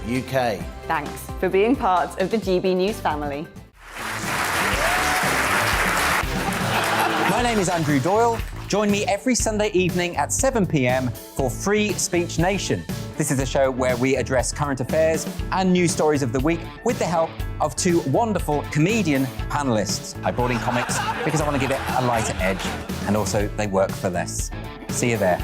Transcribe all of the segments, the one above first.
Thanks for being part of the GB News family. My name is Andrew Doyle. Join me every Sunday evening at 7 p.m. for Free Speech Nation. This is a show where we address current affairs and news stories of the week with the help of two wonderful comedian panellists. I brought in comics because I want to give it a lighter edge, and also they work for less. See you there.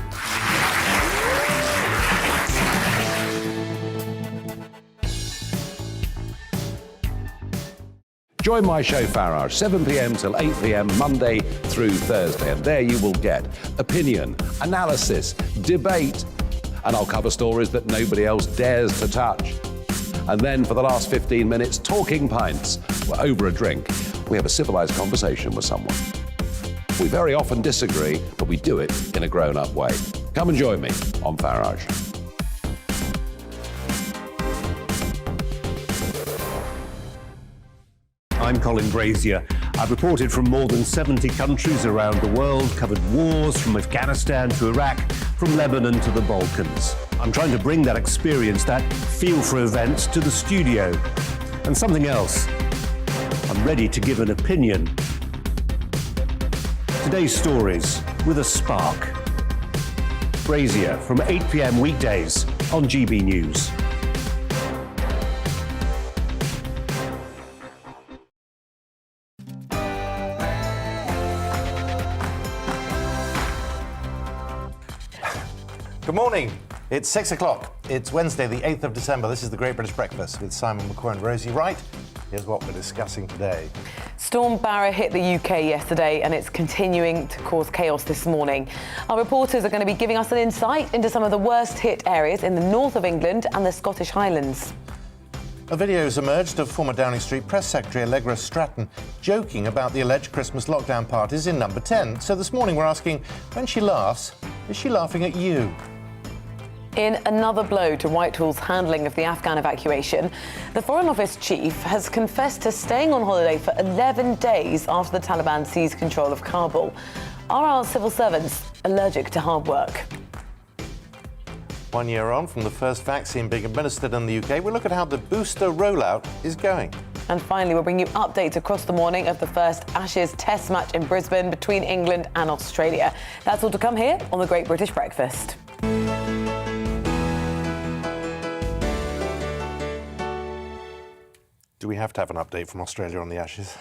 Join my show Farage, 7 p.m. till 8 p.m. Monday through Thursday, and there you will get opinion, analysis, debate, and I'll cover stories that nobody else dares to touch. And then for the last 15 minutes, talking pints. We're over a drink. We have a civilised conversation with someone. We very often disagree, but we do it in a grown-up way. Come and join me on Farage. I'm Colin Brazier. I've reported from more than 70 countries around the world, covered wars from Afghanistan to Iraq, from Lebanon to the Balkans. I'm trying to bring that experience, that feel for events, to the studio. And something else. I'm ready to give an opinion. Today's stories with a spark. Brazier from 8 p.m. weekdays on GB News. Good morning. It's 6 o'clock. It's Wednesday, the 8th of December. This is the Great British Breakfast with Simon McCoy and Rosie Wright. Here's what we're discussing today. Storm Barra hit the UK yesterday and it's continuing to cause chaos this morning. Our reporters are going to be giving us an insight into some of the worst hit areas in the north of England and the Scottish Highlands. A video has emerged of former Downing Street Press Secretary Allegra Stratton joking about the alleged Christmas lockdown parties in Number 10. So this morning we're asking, when she laughs, is she laughing at you? In another blow to Whitehall's handling of the Afghan evacuation, the Foreign Office chief has confessed to staying on holiday for 11 days after the Taliban seized control of Kabul. Are our civil servants allergic to hard work? 1 year on from the first vaccine being administered in the UK, we'll look at how the booster rollout is going. And finally, we'll bring you updates across the morning of the first Ashes Test match in Brisbane between England and Australia. That's all to come here on the Great British Breakfast. Do we have to have an update from Australia on the Ashes?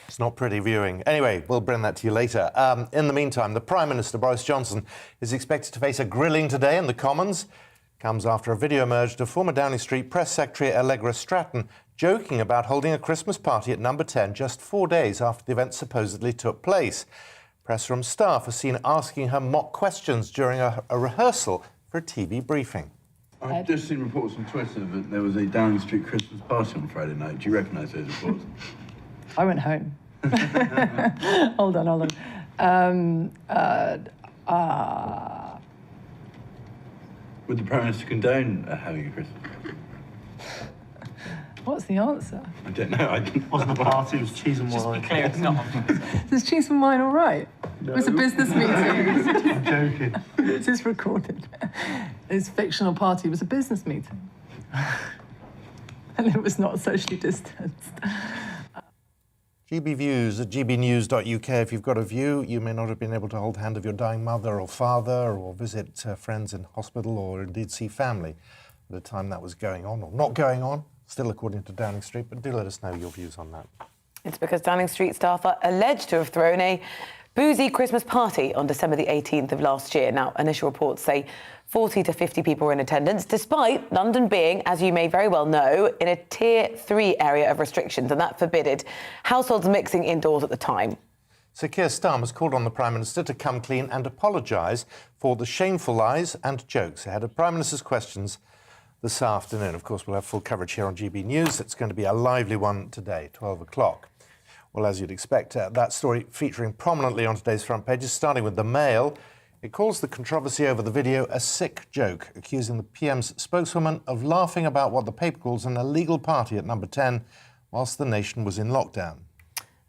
It's not pretty viewing. Anyway, we'll bring that to you later. In the meantime, the Prime Minister, Boris Johnson, is expected to face a grilling today in the Commons. Comes after a video emerged of former Downing Street Press Secretary Allegra Stratton joking about holding a Christmas party at Number 10 just 4 days after the event supposedly took place. Press room staff are seen asking her mock questions during a rehearsal for a TV briefing. I've just seen reports on Twitter that there was a Downing Street Christmas party on Friday night. Do you recognise those reports? I went home. Hold on. Would the Prime Minister condone having a Christmas party? What's the answer? I don't know. It wasn't a party, it was cheese and wine. Just be clear, it's not. Is cheese and wine all right? No. It was a business meeting. I'm joking. This is recorded. His fictional party was a business meeting. And it was not socially distanced. GB Views at gbnews.uk. If you've got a view, you may not have been able to hold hand of your dying mother or father or visit friends in hospital or indeed see family at the time that was going on or not going on, still according to Downing Street, but do let us know your views on that. It's because Downing Street staff are alleged to have thrown a boozy Christmas party on December the 18th of last year. Now, initial reports say 40 to 50 people were in attendance, despite London being, as you may very well know, in a Tier 3 area of restrictions, and that forbidded households mixing indoors at the time. Sir Keir Starmer has called on the Prime Minister to come clean and apologise for the shameful lies and jokes ahead of Prime Minister's questions this afternoon. Of course, we'll have full coverage here on GB News. It's going to be a lively one today, 12 o'clock. Well, as you'd expect, that story featuring prominently on today's front pages, starting with the Mail. It calls the controversy over the video a sick joke, accusing the PM's spokeswoman of laughing about what the paper calls an illegal party at Number 10 whilst the nation was in lockdown.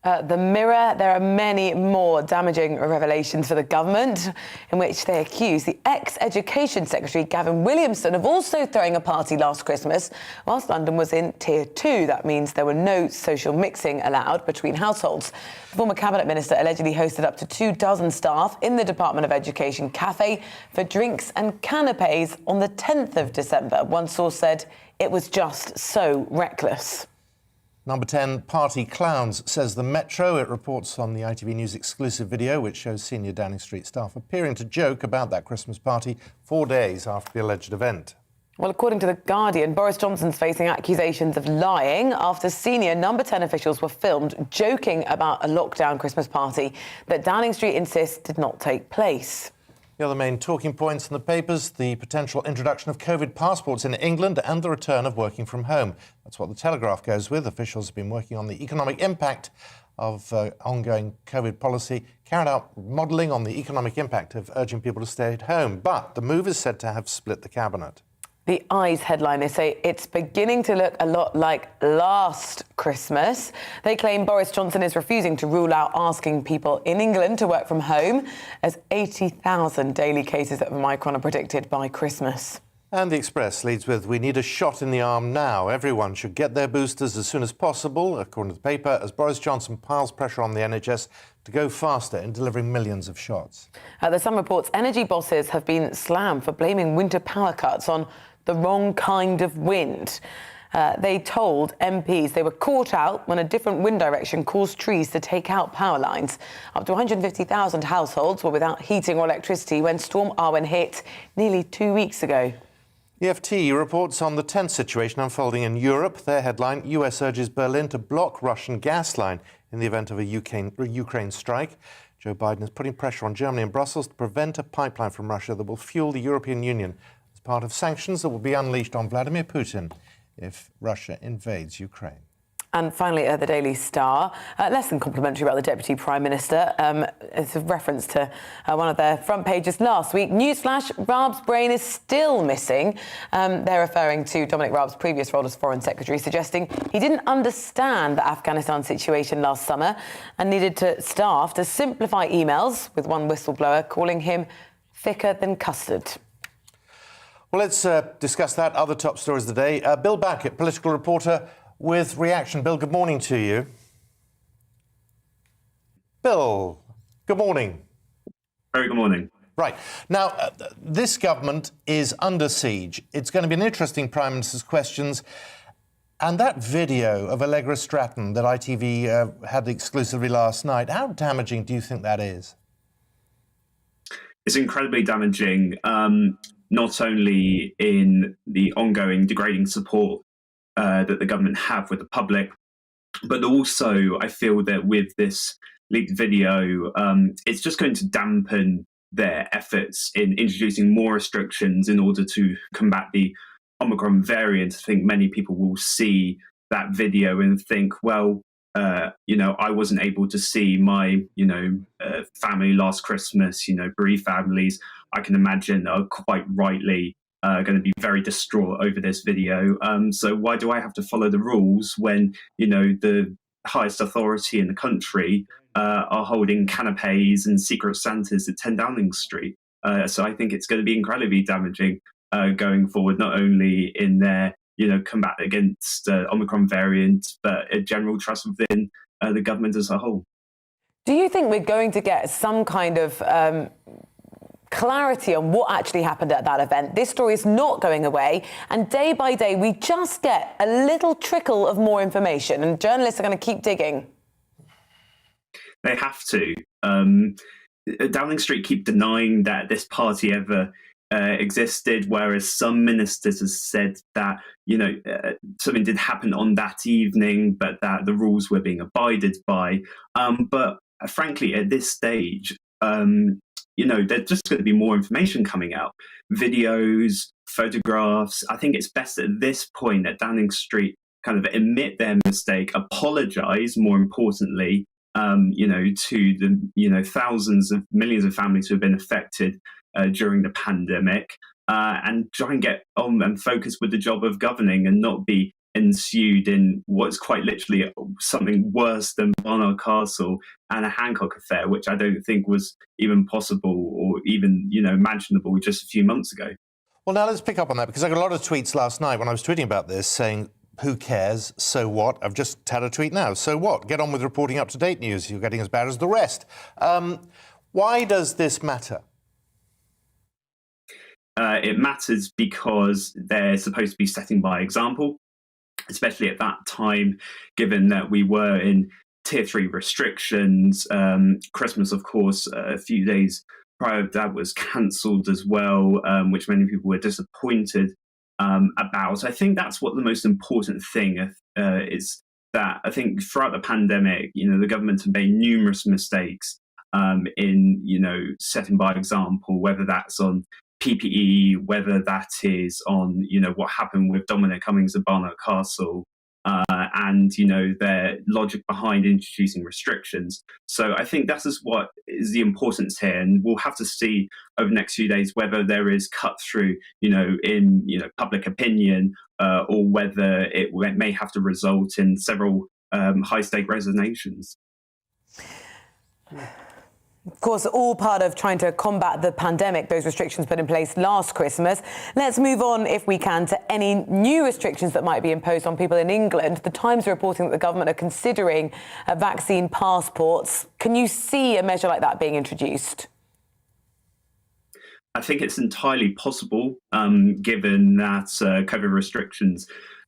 The Mirror, there are many more damaging revelations for the government in which they accuse the ex-Education Secretary Gavin Williamson of also throwing a party last Christmas whilst London was in Tier 2. That means there were no social mixing allowed between households. The former Cabinet Minister allegedly hosted up to 24 staff in the Department of Education cafe for drinks and canapes on the 10th of December. One source said it was just so reckless. Number 10, Party Clowns, says the Metro. It reports on the ITV News exclusive video, which shows senior Downing Street staff appearing to joke about that Christmas party 4 days after the alleged event. Well, according to The Guardian, Boris Johnson's facing accusations of lying after senior Number 10 officials were filmed joking about a lockdown Christmas party that Downing Street insists did not take place. The other main talking points in the papers, the potential introduction of COVID passports in England and the return of working from home. That's what the Telegraph goes with. Officials have been working on the economic impact of ongoing COVID policy, carried out modelling on the economic impact of urging people to stay at home. But the move is said to have split the cabinet. The Eyes headline, they say it's beginning to look a lot like last Christmas. They claim Boris Johnson is refusing to rule out asking people in England to work from home, as 80,000 daily cases of Omicron are predicted by Christmas. And the Express leads with, we need a shot in the arm now. Everyone should get their boosters as soon as possible, according to the paper, as Boris Johnson piles pressure on the NHS to go faster in delivering millions of shots. The Sun reports energy bosses have been slammed for blaming winter power cuts on the wrong kind of wind. They told MPs they were caught out when a different wind direction caused trees to take out power lines. Up to 150,000 households were without heating or electricity when Storm Irwin hit nearly 2 weeks ago. The FT reports on the tense situation unfolding in Europe. Their headline, US urges Berlin to block Russian gas line in the event of a Ukraine strike. Joe Biden is putting pressure on Germany and Brussels to prevent a pipeline from Russia that will fuel the European Union as part of sanctions that will be unleashed on Vladimir Putin if Russia invades Ukraine. And finally, the Daily Star, less than complimentary about the Deputy Prime Minister. It's a reference to one of their front pages last week. Newsflash, Raab's brain is still missing. They're referring to Dominic Raab's previous role as Foreign Secretary, suggesting he didn't understand the Afghanistan situation last summer and needed staff to simplify emails, with one whistleblower calling him thicker than custard. Well, let's discuss that. Other top stories of the day. Bill Backett, political reporter, with reaction. Bill, good morning to you. Bill, good morning. Very good morning. Right. Now, this government is under siege. It's going to be an interesting Prime Minister's questions. And that video of Allegra Stratton that ITV had exclusively last night, how damaging do you think that is? It's incredibly damaging, not only in the ongoing degrading support that the government have with the public, but also I feel that with this leaked video, it's just going to dampen their efforts in introducing more restrictions in order to combat the Omicron variant. I think many people will see that video and think, well, I wasn't able to see my, family last Christmas, bereaved families, I can imagine are quite rightly going to be very distraught over this video. So why do I have to follow the rules when, the highest authority in the country are holding canapes and Secret Santas at 10 Downing Street? So I think it's going to be incredibly damaging going forward, not only in their, combat against Omicron variant, but a general trust within the government as a whole. Do you think we're going to get some kind of clarity on what actually happened at that event? This story is not going away, and day by day we just get a little trickle of more information, and journalists are going to keep digging. They have to. Downing Street keep denying that this party ever existed, whereas some ministers have said that something did happen on that evening, but that the rules were being abided by. But frankly, at this stage, there's just going to be more information coming out. Videos, photographs. I think it's best at this point that Downing Street kind of admit their mistake, apologise, more importantly, to the, thousands of millions of families who have been affected during the pandemic, and try and get on and focus with the job of governing and not be ensued in what's quite literally something worse than Barnard Castle and a Hancock affair, which I don't think was even possible or even, imaginable just a few months ago. Well, now let's pick up on that, because I got a lot of tweets last night when I was tweeting about this saying, who cares? So what? I've just had a tweet now. So what? Get on with reporting up-to-date news. You're getting as bad as the rest. Why does this matter? It matters because they're supposed to be setting by example, especially at that time, given that we were in Tier 3 restrictions. Christmas, of course, a few days prior to that was cancelled as well, which many people were disappointed about. I think that's what the most important thing is, that I think throughout the pandemic, the government have made numerous mistakes in, setting by example, whether that's on PPE, whether that is on, what happened with Dominic Cummings at Barnard Castle, and, their logic behind introducing restrictions. So I think that is what is the importance here. And we'll have to see over the next few days whether there is cut through, in, public opinion, or whether it may have to result in several high-stake resignations. Of course, all part of trying to combat the pandemic, those restrictions put in place last Christmas. Let's move on, if we can, to any new restrictions that might be imposed on people in England. The Times are reporting that the government are considering vaccine passports. Can you see a measure like that being introduced? I think it's entirely possible, given that COVID restrictions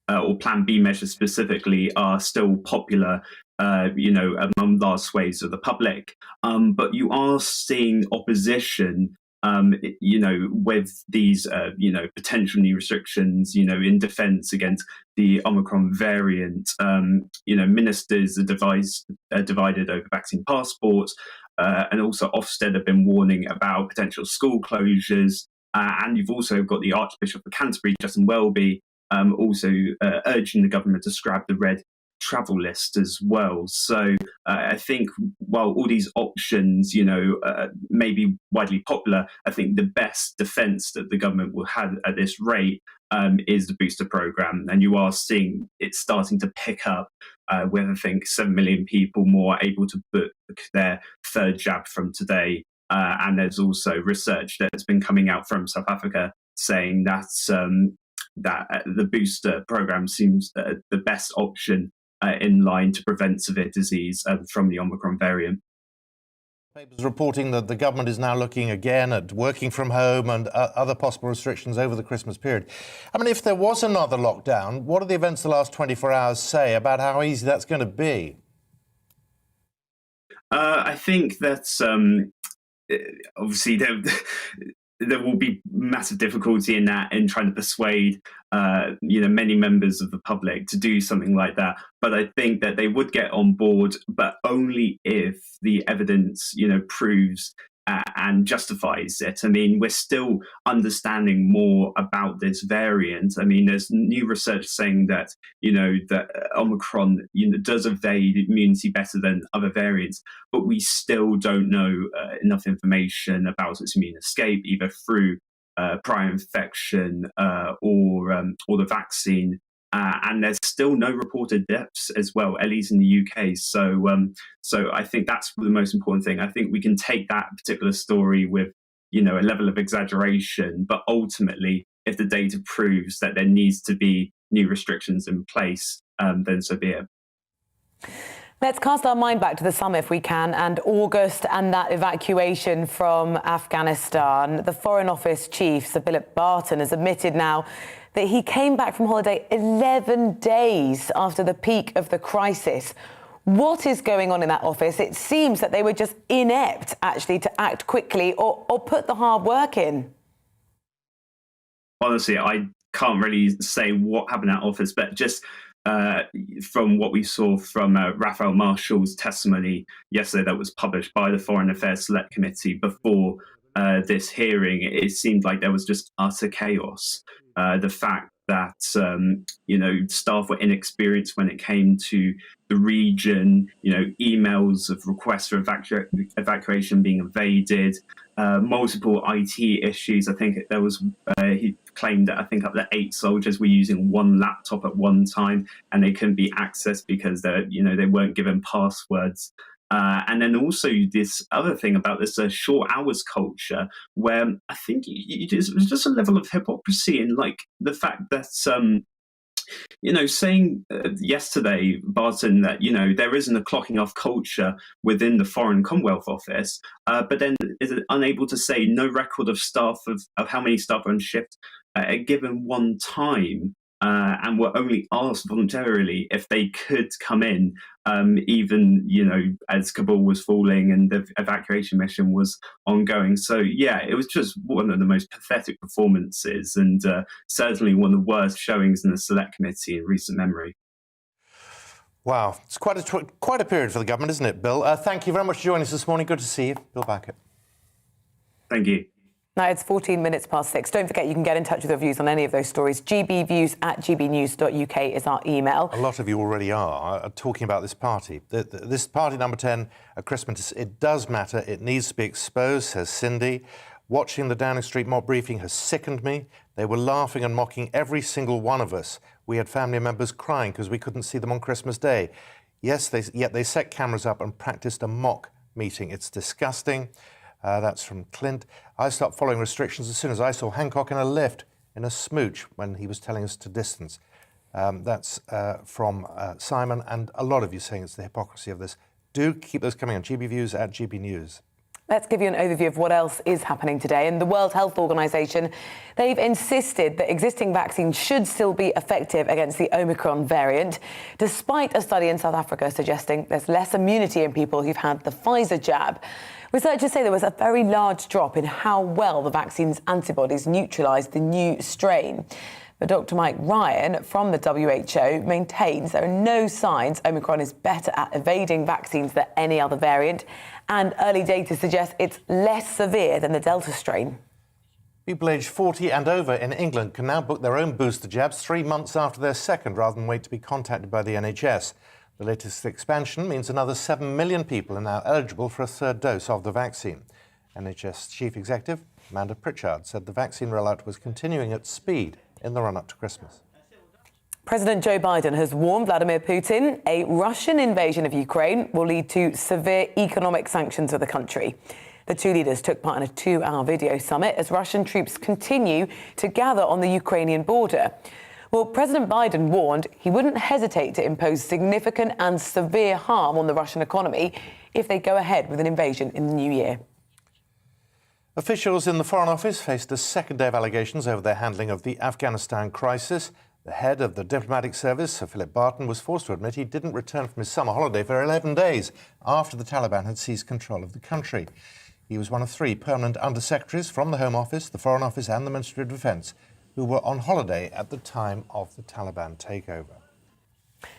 or Plan B measures specifically are still popular among large swathes of the public. But you are seeing opposition, with these, potential new restrictions, in defence against the Omicron variant. Ministers are divided over vaccine passports, and also Ofsted have been warning about potential school closures. And you've also got the Archbishop of Canterbury, Justin Welby, also urging the government to scrap the red travel list as well. So I think while all these options, may be widely popular, I think the best defence that the government will have at this rate is the booster programme. And you are seeing it starting to pick up with, I think, 7 million people more able to book their third jab from today. And there's also research that's been coming out from South Africa saying that that the booster programme seems the best option in line to prevent severe disease from the Omicron variant. Papers reporting that the government is now looking again at working from home and other possible restrictions over the Christmas period. I mean, if there was another lockdown, what do the events of the last 24 hours say about how easy that's going to be? I think that's obviously there will be massive difficulty in that, in trying to persuade, many members of the public to do something like that. But I think that they would get on board, but only if the evidence, proves and justifies it. I mean, we're still understanding more about this variant. I mean, there's new research saying that, that Omicron, does evade immunity better than other variants, but we still don't know enough information about its immune escape, either through prior infection or the vaccine. And there's still no reported deaths as well, at least in the UK. So I think that's the most important thing. I think we can take that particular story with, a level of exaggeration, but ultimately, if the data proves that there needs to be new restrictions in place, then so be it. Let's cast our mind back to the summer, if we can, and August and that evacuation from Afghanistan. The Foreign Office chief, Sir Philip Barton, has admitted now that he came back from holiday 11 days after the peak of the crisis. What is going on in that office? It seems that they were just inept, actually, to act quickly or put the hard work in. Honestly, I can't really say what happened in that office, but just from what we saw from Raphael Marshall's testimony yesterday that was published by the Foreign Affairs Select Committee before this hearing, it seemed like there was just utter chaos. The fact that, staff were inexperienced when it came to the region, emails of requests for evacuation being evaded, multiple IT issues. I think there was, claimed that I think up to 8 soldiers were using one laptop at one time, and they couldn't be accessed because they weren't given passwords. And then also this other thing about this short hours culture, where I think it was just a level of hypocrisy in like the fact that saying yesterday, Barton, that there isn't a clocking off culture within the Foreign Commonwealth Office, but then is unable to say no record of staff of how many staff are on shift at a given one time. And were only asked voluntarily if they could come in, even, as Kabul was falling and the evacuation mission was ongoing. So, yeah, it was just one of the most pathetic performances and certainly one of the worst showings in the Select Committee in recent memory. Wow, it's quite a period for the government, isn't it, Bill? Thank you very much for joining us this morning. Good to see you. Bill Backett. Thank you. Now it's 14 minutes past 6. Don't forget you can get in touch with your views on any of those stories. gbviews@gbnews.uk is our email. A lot of you already are talking about this party. This party number 10 at Christmas, it does matter. It needs to be exposed, says Cindy. Watching the Downing Street mock briefing has sickened me. They were laughing and mocking every single one of us. We had family members crying because we couldn't see them on Christmas Day. Yes, yet they set cameras up and practiced a mock meeting. It's disgusting. That's from Clint. I stopped following restrictions as soon as I saw Hancock in a lift in a smooch when he was telling us to distance. That's from Simon, and a lot of you saying it's the hypocrisy of this. Do keep those coming on. gbviews@gbnews. Let's give you an overview of what else is happening today. And the World Health Organization, they've insisted that existing vaccines should still be effective against the Omicron variant, despite a study in South Africa suggesting there's less immunity in people who've had the Pfizer jab. Researchers say there was a very large drop in how well the vaccine's antibodies neutralised the new strain. But Dr. Mike Ryan from the WHO maintains there are no signs Omicron is better at evading vaccines than any other variant, and early data suggests it's less severe than the Delta strain. People aged 40 and over in England can now book their own booster jabs 3 months after their second, rather than wait to be contacted by the NHS. The latest expansion means another 7 million people are now eligible for a third dose of the vaccine. NHS Chief Executive Amanda Pritchard said the vaccine rollout was continuing at speed in the run-up to Christmas. President Joe Biden has warned Vladimir Putin a Russian invasion of Ukraine will lead to severe economic sanctions of the country. The two leaders took part in a 2-hour video summit as Russian troops continue to gather on the Ukrainian border. Well, President Biden warned he wouldn't hesitate to impose significant and severe harm on the Russian economy if they go ahead with an invasion in the new year. Officials in the Foreign Office faced a second day of allegations over their handling of the Afghanistan crisis. The head of the diplomatic service, Sir Philip Barton, was forced to admit he didn't return from his summer holiday for 11 days after the Taliban had seized control of the country. He was one of 3 permanent undersecretaries from the Home Office, the Foreign Office and the Ministry of Defence who were on holiday at the time of the Taliban takeover.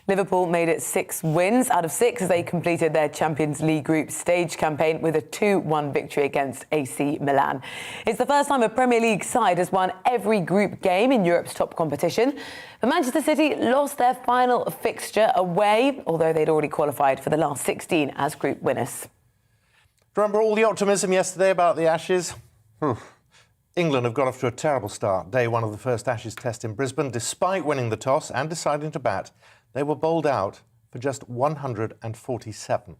Liverpool made it 6 wins out of 6 as they completed their Champions League group stage campaign with a 2-1 victory against AC Milan. It's the first time a Premier League side has won every group game in Europe's top competition. But Manchester City lost their final fixture away, although they'd already qualified for the last 16 as group winners. Remember all the optimism yesterday about the Ashes? England have got off to a terrible start. Day 1 of the first Ashes test in Brisbane. Despite winning the toss and deciding to bat, they were bowled out for just 147.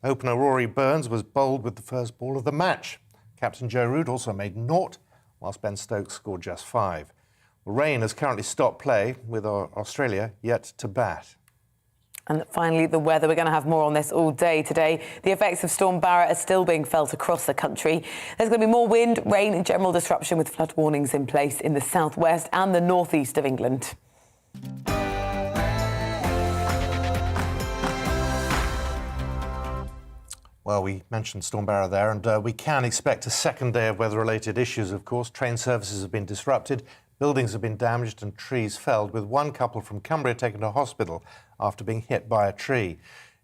Opener Rory Burns was bowled with the first ball of the match. Captain Joe Root also made 0, whilst Ben Stokes scored just 5. Rain has currently stopped play, with Australia yet to bat. And finally, the weather. We're going to have more on this all day today. The effects of Storm Barrett are still being felt across the country. There's going to be more wind, rain and general disruption with flood warnings in place in the southwest and the northeast of England. Well, we mentioned Storm Barrett there, and we can expect a second day of weather-related issues, of course. Train services have been disrupted, buildings have been damaged and trees felled, with one couple from Cumbria taken to hospital after being hit by a tree.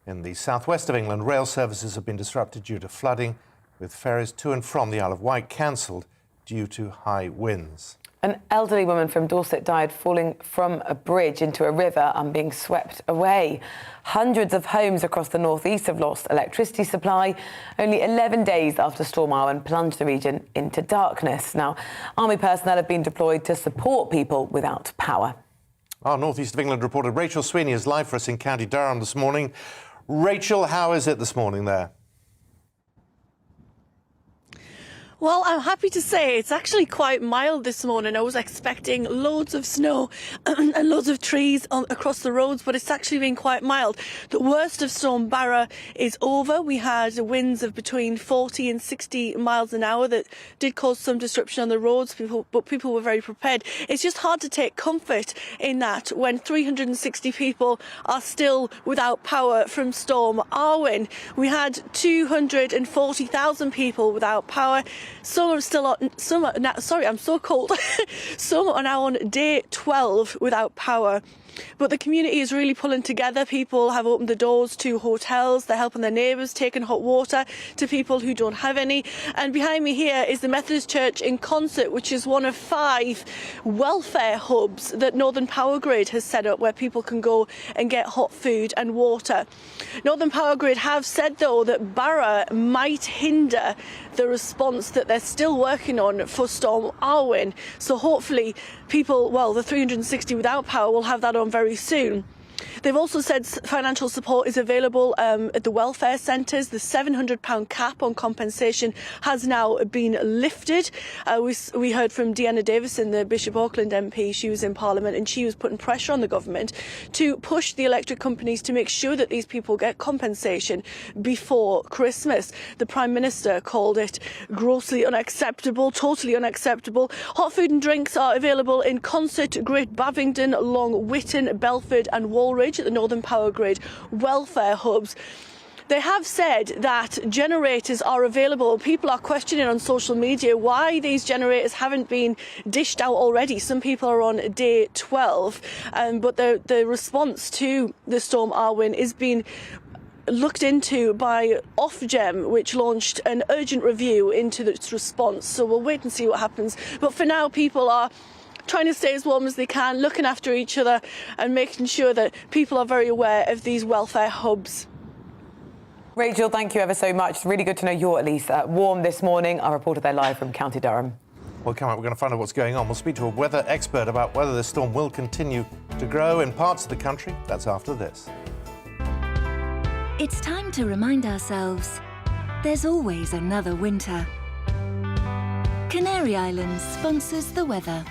In the southwest of England, rail services have been disrupted due to flooding, with ferries to and from the Isle of Wight cancelled due to high winds. An elderly woman from Dorset died falling from a bridge into a river and being swept away. Hundreds of homes across the northeast have lost electricity supply only 11 days after Storm Irwin plunged the region into darkness. Now, army personnel have been deployed to support people without power. Our northeast of England reporter Rachel Sweeney is live for us in County Durham this morning. Rachel, how is it this morning there? Well, I'm happy to say it's actually quite mild this morning. I was expecting loads of snow and loads of trees across the roads, but it's actually been quite mild. The worst of Storm Barra is over. We had winds of between 40 and 60 miles an hour that did cause some disruption on the roads, but people were very prepared. It's just hard to take comfort in that when 360 people are still without power from Storm Irwin. We had 240,000 people without power. Some are still on, sorry, I'm so cold. Some are now on day 12 without power. But the community is really pulling together. People have opened the doors to hotels. They're helping their neighbours, taking hot water to people who don't have any. And behind me here is the Methodist Church in Concert, which is one of 5 welfare hubs that Northern Power Grid has set up where people can go and get hot food and water. Northern Power Grid have said, though, that Barra might hinder the response that they're still working on for Storm Irwin. So hopefully people, well, the 360 without power will have that on very soon. They've also said financial support is available at the welfare centres. The £700 cap on compensation has now been lifted. We heard from Deanna Davison, the Bishop Auckland MP. She was in Parliament and she was putting pressure on the government to push the electric companies to make sure that these people get compensation before Christmas. The Prime Minister called it grossly unacceptable, totally unacceptable. Hot food and drinks are available in Concert, Great Bavingdon, Long Witton, Belford and Woolwich at the Northern Power Grid welfare hubs. They have said that generators are available. People are questioning on social media why these generators haven't been dished out already. Some people are on day 12, but the response to the Storm Irwin is being looked into by Ofgem, which launched an urgent review into its response. So we'll wait and see what happens. But for now, people are trying to stay as warm as they can, looking after each other and making sure that people are very aware of these welfare hubs. Rachel, thank you ever so much. Really good to know you're at least warm this morning. Our reporter there live from County Durham. Well, come on, we're going to find out what's going on. We'll speak to a weather expert about whether this storm will continue to grow in parts of the country. That's after this. It's time to remind ourselves there's always another winter. Canary Islands sponsors the weather.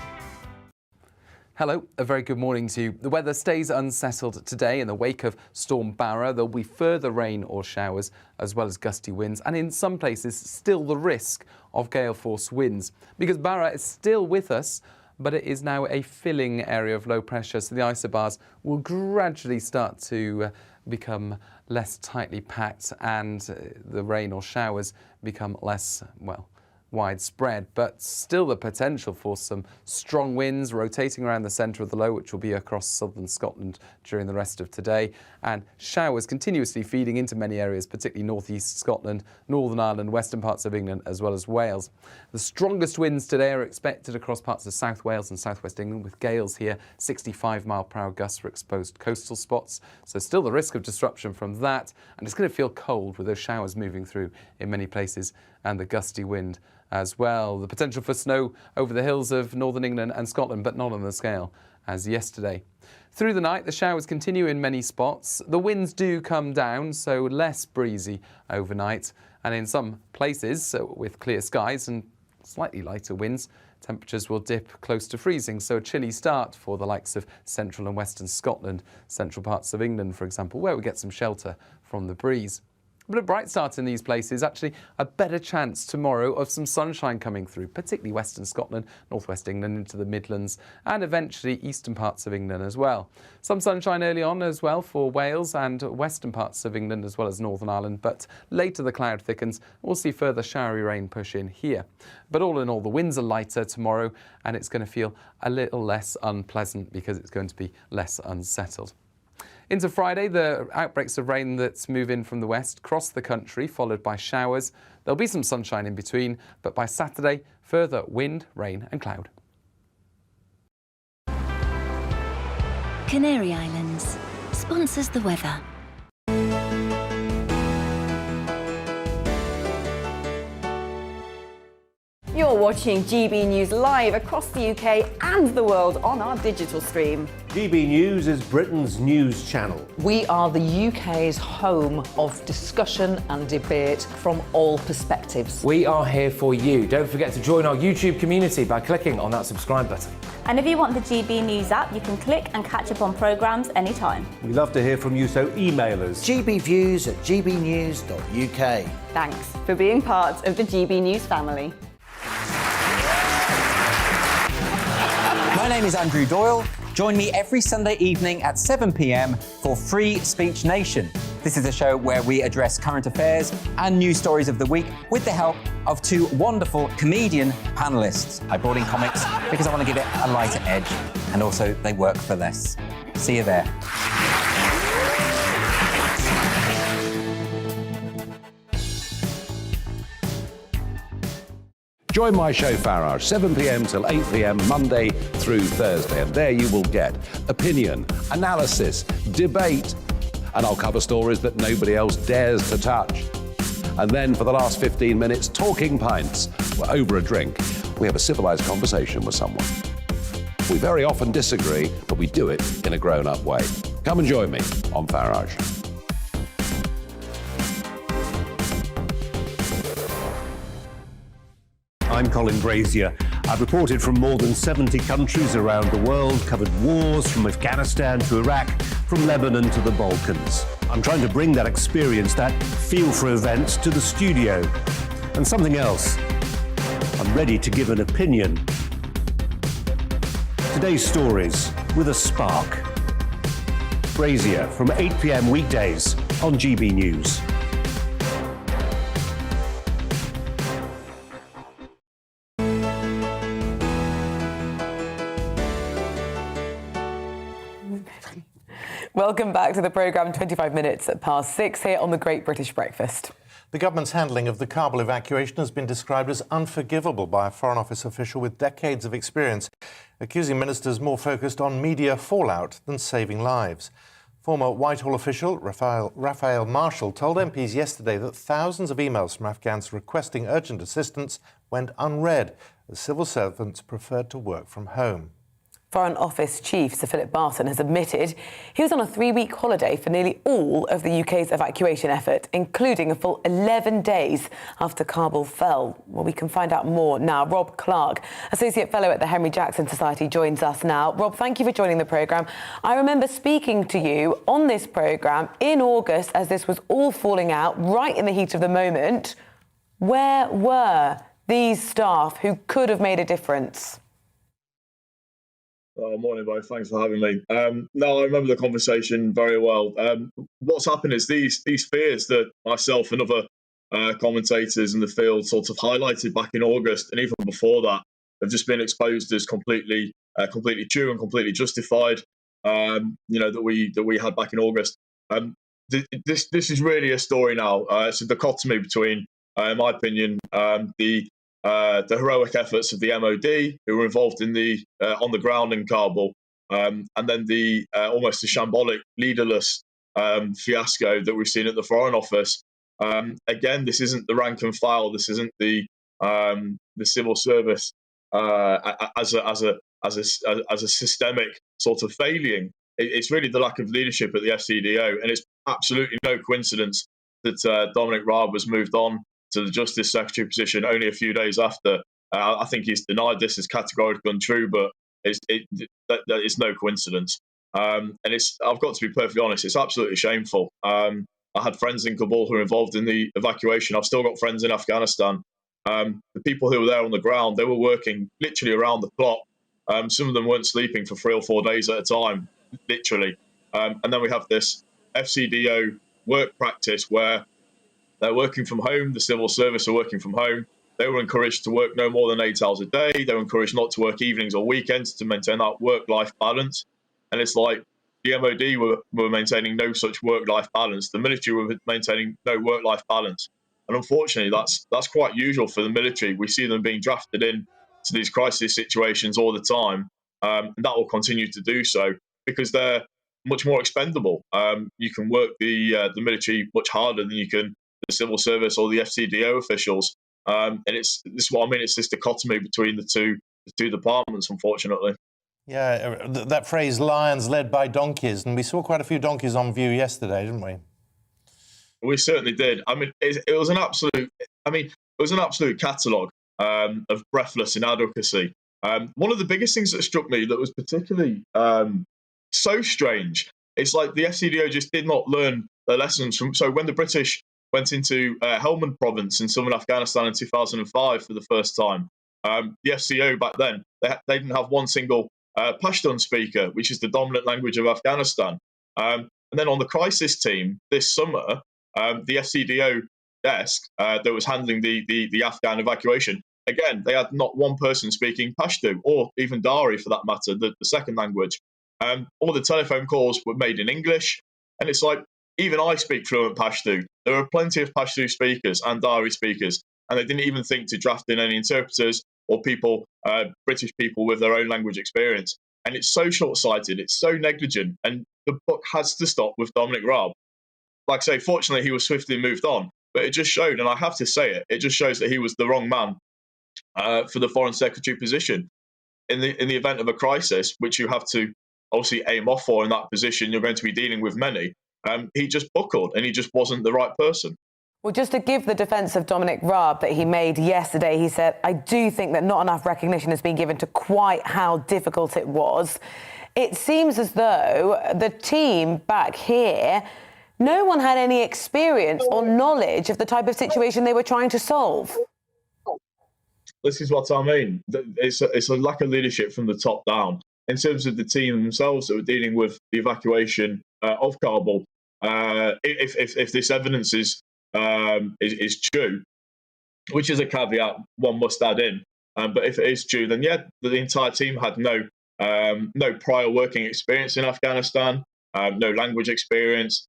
Hello, a very good morning to you. The weather stays unsettled today in the wake of Storm Barra. There'll be further rain or showers as well as gusty winds and in some places still the risk of gale force winds. Because Barra is still with us, but it is now a filling area of low pressure, so the isobars will gradually start to become less tightly packed and the rain or showers become less, well, widespread, but still the potential for some strong winds rotating around the centre of the low, which will be across southern Scotland during the rest of today, and showers continuously feeding into many areas, particularly northeast Scotland, Northern Ireland, western parts of England, as well as Wales. The strongest winds today are expected across parts of South Wales and southwest England, with gales here, 65-mile-per-hour gusts for exposed coastal spots. So still the risk of disruption from that, and it's going to feel cold with those showers moving through in many places and the gusty wind as well. The potential for snow over the hills of northern England and Scotland, but not on the scale as yesterday. Through the night, the showers continue in many spots. The winds do come down, so less breezy overnight. And in some places, with clear skies and slightly lighter winds, temperatures will dip close to freezing, so a chilly start for the likes of central and western Scotland, central parts of England, for example, where we get some shelter from the breeze. But a bright start in these places, actually a better chance tomorrow of some sunshine coming through, particularly western Scotland, northwest England into the Midlands and eventually eastern parts of England as well. Some sunshine early on as well for Wales and western parts of England as well as Northern Ireland, but later the cloud thickens. We'll see further showery rain push in here. But all in all, the winds are lighter tomorrow and it's going to feel a little less unpleasant because it's going to be less unsettled. Into Friday, the outbreaks of rain that move in from the west cross the country, followed by showers. There'll be some sunshine in between, but by Saturday, further wind, rain and cloud. Canary Islands sponsors the weather. You're watching GB News live across the UK and the world on our digital stream. GB News is Britain's news channel. We are the UK's home of discussion and debate from all perspectives. We are here for you. Don't forget to join our YouTube community by clicking on that subscribe button. And if you want the GB News app, you can click and catch up on programmes anytime. We love to hear from you, so email us. gbviews@gbnews.uk. Thanks for being part of the GB News family. My name is Andrew Doyle. Join me every Sunday evening at 7 p.m. for Free Speech Nation. This is a show where we address current affairs and news stories of the week with the help of two wonderful comedian panellists. I brought in comics because I want to give it a lighter edge, and also they work for less. See you there. Join my show Farage, 7 p.m. till 8 p.m. Monday through Thursday, and there you will get opinion, analysis, debate, and I'll cover stories that nobody else dares to touch. And then for the last 15 minutes, talking pints. We're over a drink. We have a civilised conversation with someone. We very often disagree, but we do it in a grown-up way. Come and join me on Farage. I'm Colin Brazier. I've reported from more than 70 countries around the world, covered wars from Afghanistan to Iraq, from Lebanon to the Balkans. I'm trying to bring that experience, that feel for events, to the studio. And something else, I'm ready to give an opinion. Today's stories with a spark. Brazier from 8 p.m. weekdays on GB News. Welcome back to the programme, 25 minutes past 6 here on the Great British Breakfast. The government's handling of the Kabul evacuation has been described as unforgivable by a Foreign Office official with decades of experience, accusing ministers more focused on media fallout than saving lives. Former Whitehall official Raphael Marshall told MPs yesterday that thousands of emails from Afghans requesting urgent assistance went unread, as civil servants preferred to work from home. Foreign Office Chief Sir Philip Barton has admitted he was on a 3-week holiday for nearly all of the UK's evacuation effort, including a full 11 days after Kabul fell. Well, we can find out more now. Rob Clark, Associate Fellow at the Henry Jackson Society, joins us now. Rob, thank you for joining the programme. I remember speaking to you on this programme in August as this was all falling out, right in the heat of the moment. Where were these staff who could have made a difference? Morning, both. Thanks for having me. No, I remember the conversation very well. What's happened is these fears that myself and other commentators in the field sort of highlighted back in August and even before that have just been exposed as completely true and completely justified. That we had back in August. This is really a story now. It's a dichotomy between, in my opinion, the heroic efforts of the MOD, who were involved in the on the ground in Kabul, and then the almost a shambolic, leaderless fiasco that we've seen at the Foreign Office. Again, this isn't the rank and file. This isn't the civil service as a systemic sort of failing. It's really the lack of leadership at the FCDO, and it's absolutely no coincidence that Dominic Raab was moved on to the Justice Secretary position only a few days after. I think he's denied this as categorically untrue, but it's no coincidence. And I've got to be perfectly honest, it's absolutely shameful. I had friends in Kabul who were involved in the evacuation. I've still got friends in Afghanistan. The people who were there on the ground, they were working literally around the clock. Some of them weren't sleeping for 3 or 4 days at a time, literally. And then we have this FCDO work practice where they're working from home. The civil service are working from home. They were encouraged to work no more than 8 hours a day. They were encouraged not to work evenings or weekends to maintain that work-life balance. And it's like the MOD were maintaining no such work-life balance. The military were maintaining no work-life balance. And unfortunately, that's quite usual for the military. We see them being drafted in to these crisis situations all the time, and that will continue to do so. because they're much more expendable. You can work the military much harder than you can the civil service or the FCDO officials. And this is what I mean. It's this dichotomy between the two departments, unfortunately. Yeah, that phrase "lions led by donkeys," and we saw quite a few donkeys on view yesterday, didn't we? We certainly did. I mean, it was an absolute. I mean, it was an absolute catalogue of breathless inadequacy. One of the biggest things that struck me that was particularly so strange. It's like the FCDO just did not learn their lessons from. So when the British went into Helmand province in southern Afghanistan in 2005 for the first time, the FCO back then they didn't have one single Pashtun speaker, which is the dominant language of Afghanistan. And then on the crisis team this summer, the FCDO desk that was handling the Afghan evacuation, again, they had not one person speaking Pashto or even Dari for that matter, the second language. All the telephone calls were made in English. And it's like, even I speak fluent Pashto. There are plenty of Pashto speakers and Dari speakers, and they didn't even think to draft in any interpreters or people, British people with their own language experience. And it's so short-sighted, it's so negligent, and the book has to stop with Dominic Raab. Like I say, fortunately, he was swiftly moved on, but it just showed, and I have to say it just shows that he was the wrong man for the Foreign Secretary position. In the event of a crisis, which you have to obviously aim off for in that position, you're going to be dealing with many. He just buckled, and he just wasn't the right person. Well, just to give the defence of Dominic Raab that he made yesterday, he said, I do think that not enough recognition has been given to quite how difficult it was. It seems as though the team back here, no one had any experience or knowledge of the type of situation they were trying to solve. This is what I mean. It's a lack of leadership from the top down. In terms of the team themselves that were dealing with the evacuation of Kabul, if this evidence is true, which is a caveat one must add in, but if it is true, then yeah, the entire team had no prior working experience in Afghanistan, no language experience.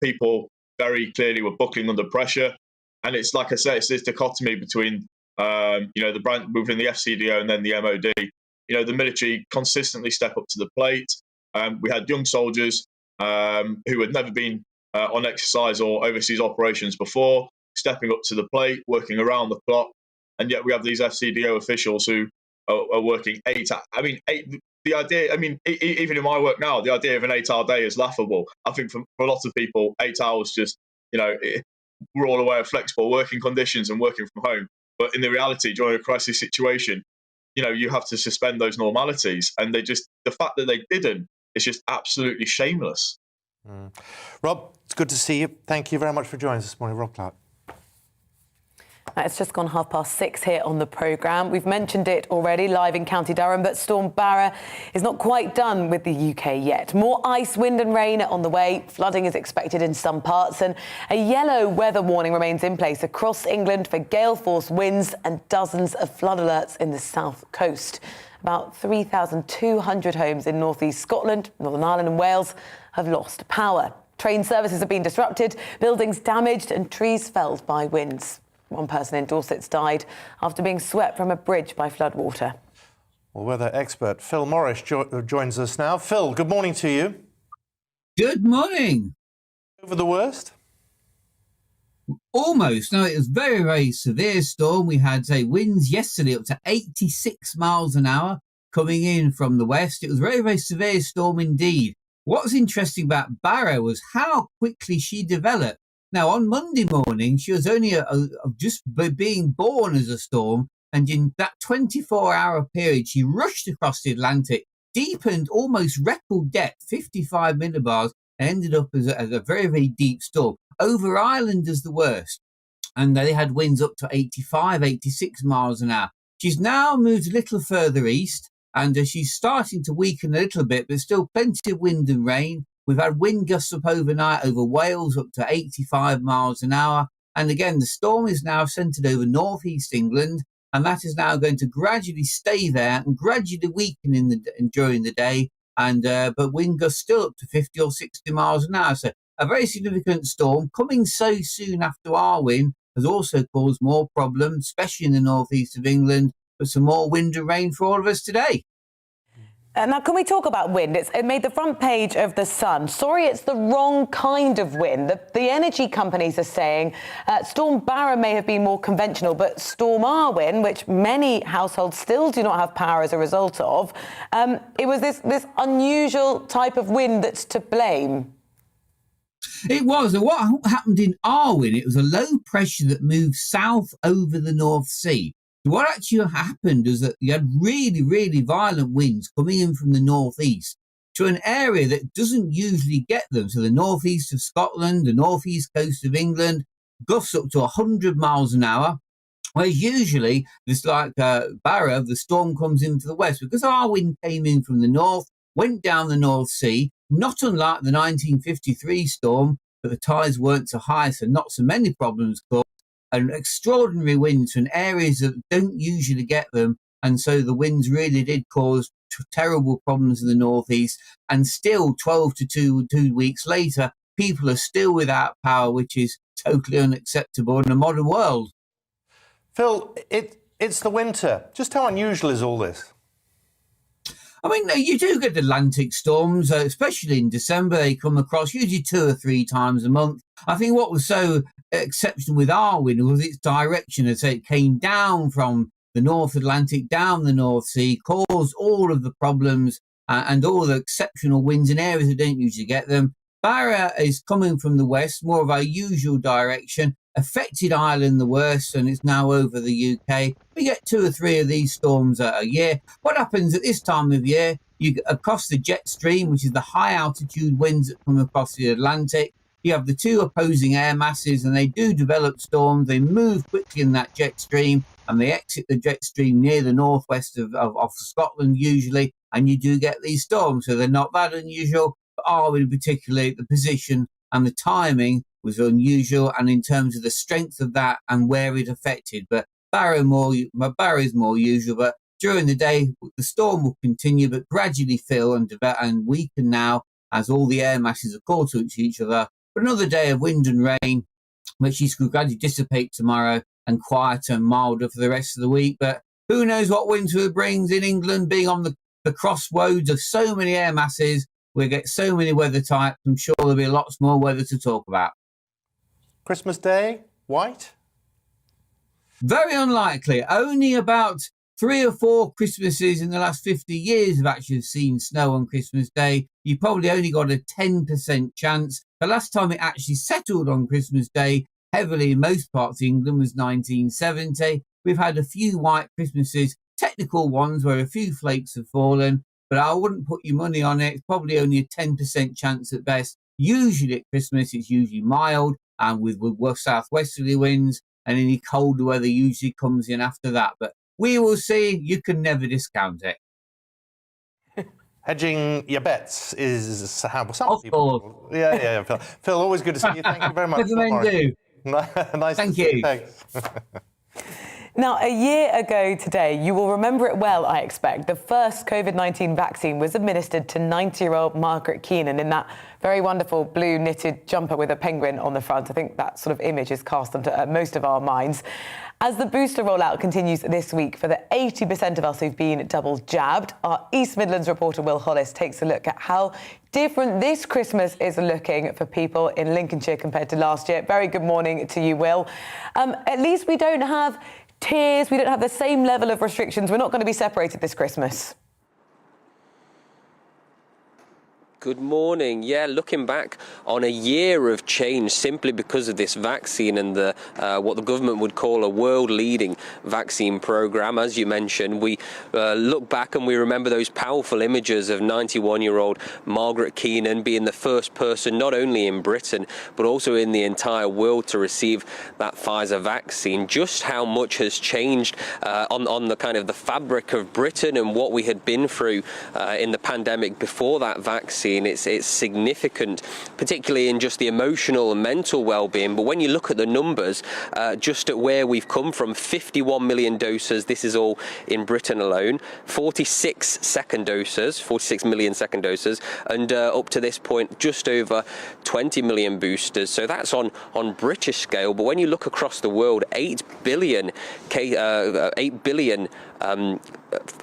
People very clearly were buckling under pressure, and it's like I say, it's this dichotomy between the branch within the FCDO and then the MOD. The military consistently step up to the plate. We had young soldiers who had never been on exercise or overseas operations before, stepping up to the plate, working around the clock, and yet we have these FCDO officials who are working 8 hours. I mean, the idea, even in my work now, the idea of an 8-hour day is laughable. I think for a lot of people, 8 hours just, we're all aware of flexible working conditions and working from home. But in the reality, during a crisis situation, you have to suspend those normalities. And the fact that they didn't, is just absolutely shameless. Rob, it's good to see you. Thank you very much for joining us this morning, Rob Clark. It's just gone 6:30 here on the programme. We've mentioned it already, live in County Durham, but Storm Barra is not quite done with the UK yet. More ice, wind and rain on the way. Flooding is expected in some parts, and a yellow weather warning remains in place across England for gale-force winds and dozens of flood alerts in the south coast. About 3,200 homes in North East Scotland, Northern Ireland and Wales have lost power. Train services have been disrupted, buildings damaged and trees felled by winds. One person in Dorset died after being swept from a bridge by floodwater. Well, weather expert Phil Morris joins us now. Phil, good morning to you. Good morning. Over the worst? Almost. No, it was very, very severe storm. We had winds yesterday up to 86 miles an hour coming in from the west. It was a very, very severe storm indeed. What was interesting about Barra was how quickly she developed. Now, on Monday morning, she was only just being born as a storm, and in that 24-hour period, she rushed across the Atlantic, deepened almost record depth, 55 millibars, and ended up as a very, very deep storm. Over Ireland is the worst, and they had winds up to 85, 86 miles an hour. She's now moved a little further east, and she's starting to weaken a little bit, but still plenty of wind and rain. We've had wind gusts up overnight over Wales up to 85 miles an hour. And again, the storm is now centred over northeast England, and that is now going to gradually stay there and gradually weaken during the day. And but wind gusts still up to 50 or 60 miles an hour. So a very significant storm coming so soon after Irwin has also caused more problems, especially in the northeast of England, but some more wind and rain for all of us today. Now, can we talk about wind? It made the front page of The Sun. Sorry, it's the wrong kind of wind. The energy companies are saying Storm Barra may have been more conventional, but Storm Irwin, which many households still do not have power as a result of, it was this unusual type of wind that's to blame. It was. And what happened in Irwin, it was a low pressure that moved south over the North Sea. What actually happened is that you had really, really violent winds coming in from the northeast to an area that doesn't usually get them. So the northeast of Scotland, the northeast coast of England, gusts up to 100 miles an hour. Whereas usually, this like Barra, the storm comes into the west. Because our wind came in from the north, went down the North Sea, not unlike the 1953 storm, but the tides weren't so high, so not so many problems caused. An extraordinary winds in areas that don't usually get them. And so the winds really did cause terrible problems in the northeast. And still 12 to 2 weeks later, people are still without power, which is totally unacceptable in a modern world. Phil, it's the winter. Just how unusual is all this? I mean, you do get Atlantic storms, especially in December. They come across usually 2 or 3 times a month. I think what was so exceptional with Irwin was its direction. As it came down from the North Atlantic, down the North Sea, caused all of the problems and all the exceptional winds in areas that don't usually get them. Barra is coming from the west, more of our usual direction, affected Ireland the worst, and it's now over the UK. We get 2 or 3 of these storms a year. What happens at this time of year? You across the jet stream, which is the high altitude winds that come across the Atlantic, you have the 2 opposing air masses, and they do develop storms. They move quickly in that jet stream, and they exit the jet stream near the northwest of Scotland usually, and you do get these storms. So they're not that unusual. But Irwin, particularly, the position and the timing was unusual, and in terms of the strength of that and where it affected. But Barra is more usual. But during the day, the storm will continue, but gradually fill and weaken now as all the air masses are caught to each other. But another day of wind and rain, which is will gradually dissipate tomorrow, and quieter and milder for the rest of the week. But who knows what winter brings in England, being on the crossroads of so many air masses. We get so many weather types. I'm sure there'll be lots more weather to talk about. Christmas Day, white? Very unlikely. Only about 3 or 4 Christmases in the last 50 years have actually seen snow on Christmas Day. You probably only got a 10% chance. The last time it actually settled on Christmas Day heavily in most parts of England was 1970. We've had a few white Christmases, technical ones where a few flakes have fallen, but I wouldn't put your money on it. It's probably only a 10% chance at best. Usually at Christmas, it's usually mild and with southwesterly winds, and any colder weather usually comes in after that. But we will see. You can never discount it. Hedging your bets is how some people... Yeah, Phil. Phil, always good to see you. Thank you very much. As men do. Nice Thank to see you. Thanks. Now, a year ago today, you will remember it well, I expect, the first COVID-19 vaccine was administered to 90-year-old Margaret Keenan in that very wonderful blue knitted jumper with a penguin on the front. I think that sort of image is cast onto most of our minds. As the booster rollout continues this week for the 80% of us who've been double jabbed, our East Midlands reporter Will Hollis takes a look at how different this Christmas is looking for people in Lincolnshire compared to last year. Very good morning to you, Will. At least we don't have tiers, we don't have the same level of restrictions. We're not going to be separated this Christmas. Good morning. Yeah, looking back on a year of change simply because of this vaccine and the what the government would call a world-leading vaccine program. As you mentioned, we look back and we remember those powerful images of 91-year-old Margaret Keenan being the first person, not only in Britain, but also in the entire world to receive that Pfizer vaccine. Just how much has changed on the kind of the fabric of Britain and what we had been through in the pandemic before that vaccine. It's significant, particularly in just the emotional and mental well-being. But when you look at the numbers, just at where we've come from, 51 million doses, this is all in Britain alone, 46 million second doses, and up to this point, just over 20 million boosters. So that's on British scale. But when you look across the world, 8 billion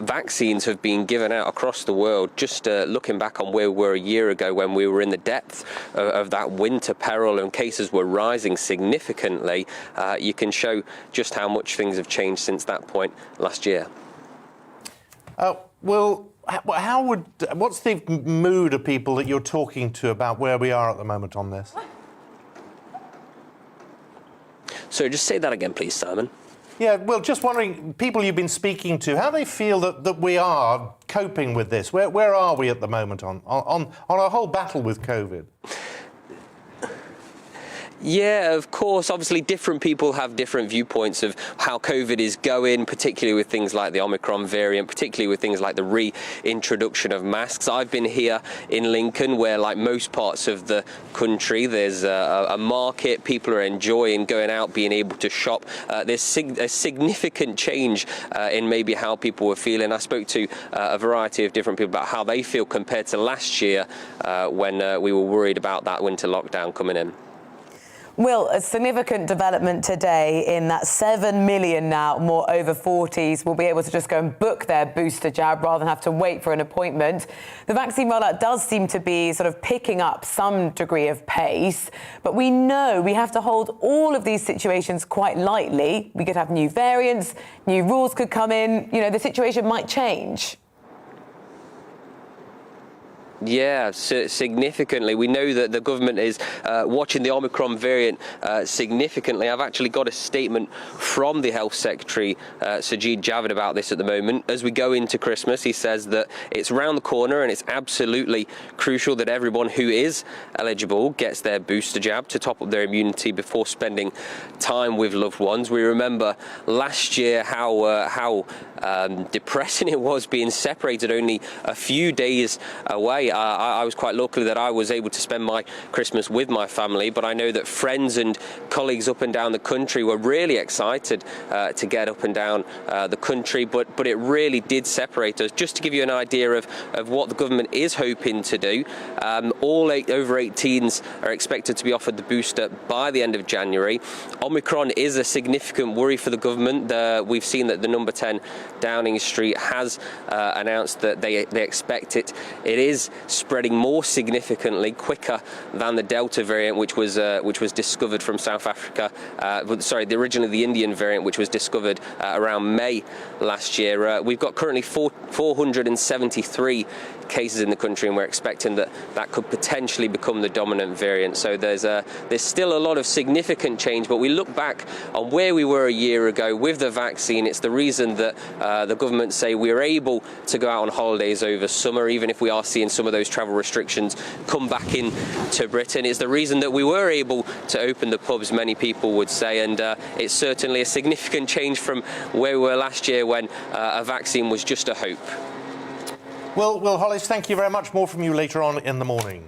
vaccines have been given out across the world. Just looking back on where we were a year ago when we were in the depth of that winter peril and cases were rising significantly, you can show just how much things have changed since that point last year. Well, what's the mood of people that you're talking to about where we are at the moment on this? So just say that again, please, Simon. Yeah, well, just wondering, people you've been speaking to, how they feel that we are coping with this. Where are we at the moment on our whole battle with COVID? Yeah, of course. Obviously, different people have different viewpoints of how COVID is going, particularly with things like the Omicron variant, particularly with things like the reintroduction of masks. I've been here in Lincoln, where, like most parts of the country, there's a market. People are enjoying going out, being able to shop. There's a significant change in maybe how people were feeling. I spoke to a variety of different people about how they feel compared to last year when we were worried about that winter lockdown coming in. Will, a significant development today in that 7 million now more over 40s will be able to just go and book their booster jab rather than have to wait for an appointment. The vaccine rollout does seem to be sort of picking up some degree of pace, but we know we have to hold all of these situations quite lightly. We could have new variants, new rules could come in, you know, the situation might change. Yeah, significantly. We know that the government is watching the Omicron variant significantly. I've actually got a statement from the Health Secretary, Sajid Javid, about this at the moment. As we go into Christmas, he says that it's around the corner and it's absolutely crucial that everyone who is eligible gets their booster jab to top up their immunity before spending time with loved ones. We remember last year how depressing it was being separated only a few days away. I was quite lucky that I was able to spend my Christmas with my family, but I know that friends and colleagues up and down the country were really excited to get up and down the country, but it really did separate us. Just to give you an idea of what the government is hoping to do, all over 18s are expected to be offered the booster by the end of January. Omicron is a significant worry for the government. We've seen that the number 10 Downing Street has announced that they expect it is spreading more significantly, quicker than the Delta variant, which was discovered from South Africa. Originally the Indian variant, which was discovered around May last year. We've got currently 473 cases in the country, and we're expecting that could potentially become the dominant variant. So there's still a lot of significant change, but we look back on where we were a year ago with the vaccine. It's the reason that the government say we're able to go out on holidays over summer, even if we are seeing some of those travel restrictions come back into Britain. It's the reason that we were able to open the pubs, many people would say, and it's certainly a significant change from where we were last year when a vaccine was just a hope. Well, Will Hollis, thank you very much. More from you later on in the morning.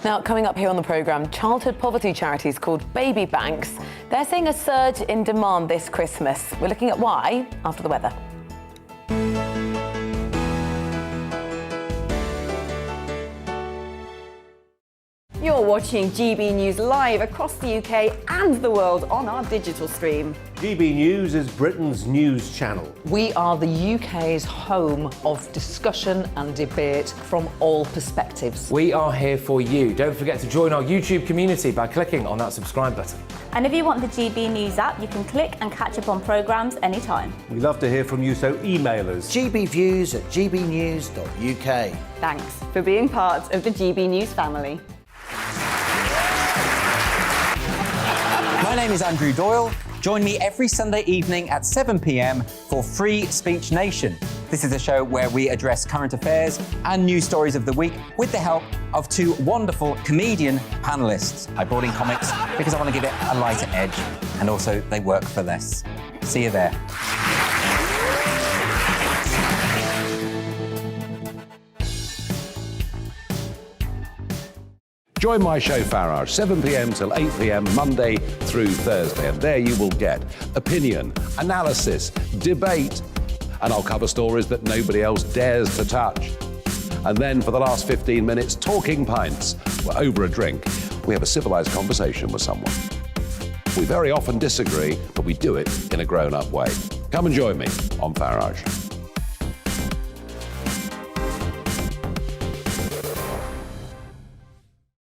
Now, coming up here on the programme, childhood poverty charities called baby banks. They're seeing a surge in demand this Christmas. We're looking at why after the weather. You're watching GB News live across the UK and the world on our digital stream. GB News is Britain's news channel. We are the UK's home of discussion and debate from all perspectives. We are here for you. Don't forget to join our YouTube community by clicking on that subscribe button. And if you want the GB News app, you can click and catch up on programmes anytime. We love to hear from you, so email us. gbviews@gbnews.uk. Thanks for being part of the GB News family. My name is Andrew Doyle. Join me every Sunday evening at 7 p.m. for Free Speech Nation. This is a show where we address current affairs and news stories of the week with the help of two wonderful comedian panellists. I brought in comics because I want to give it a lighter edge, and also they work for less. See you there. Join my show Farrar, 7 p.m. till 8 p.m. Monday through Thursday, and there you will get opinion, analysis, debate, and I'll cover stories that nobody else dares to touch. And then for the last 15 minutes, talking pints. We're over a drink. We have a civilised conversation with someone. We very often disagree, but we do it in a grown-up way. Come and join me on Farage.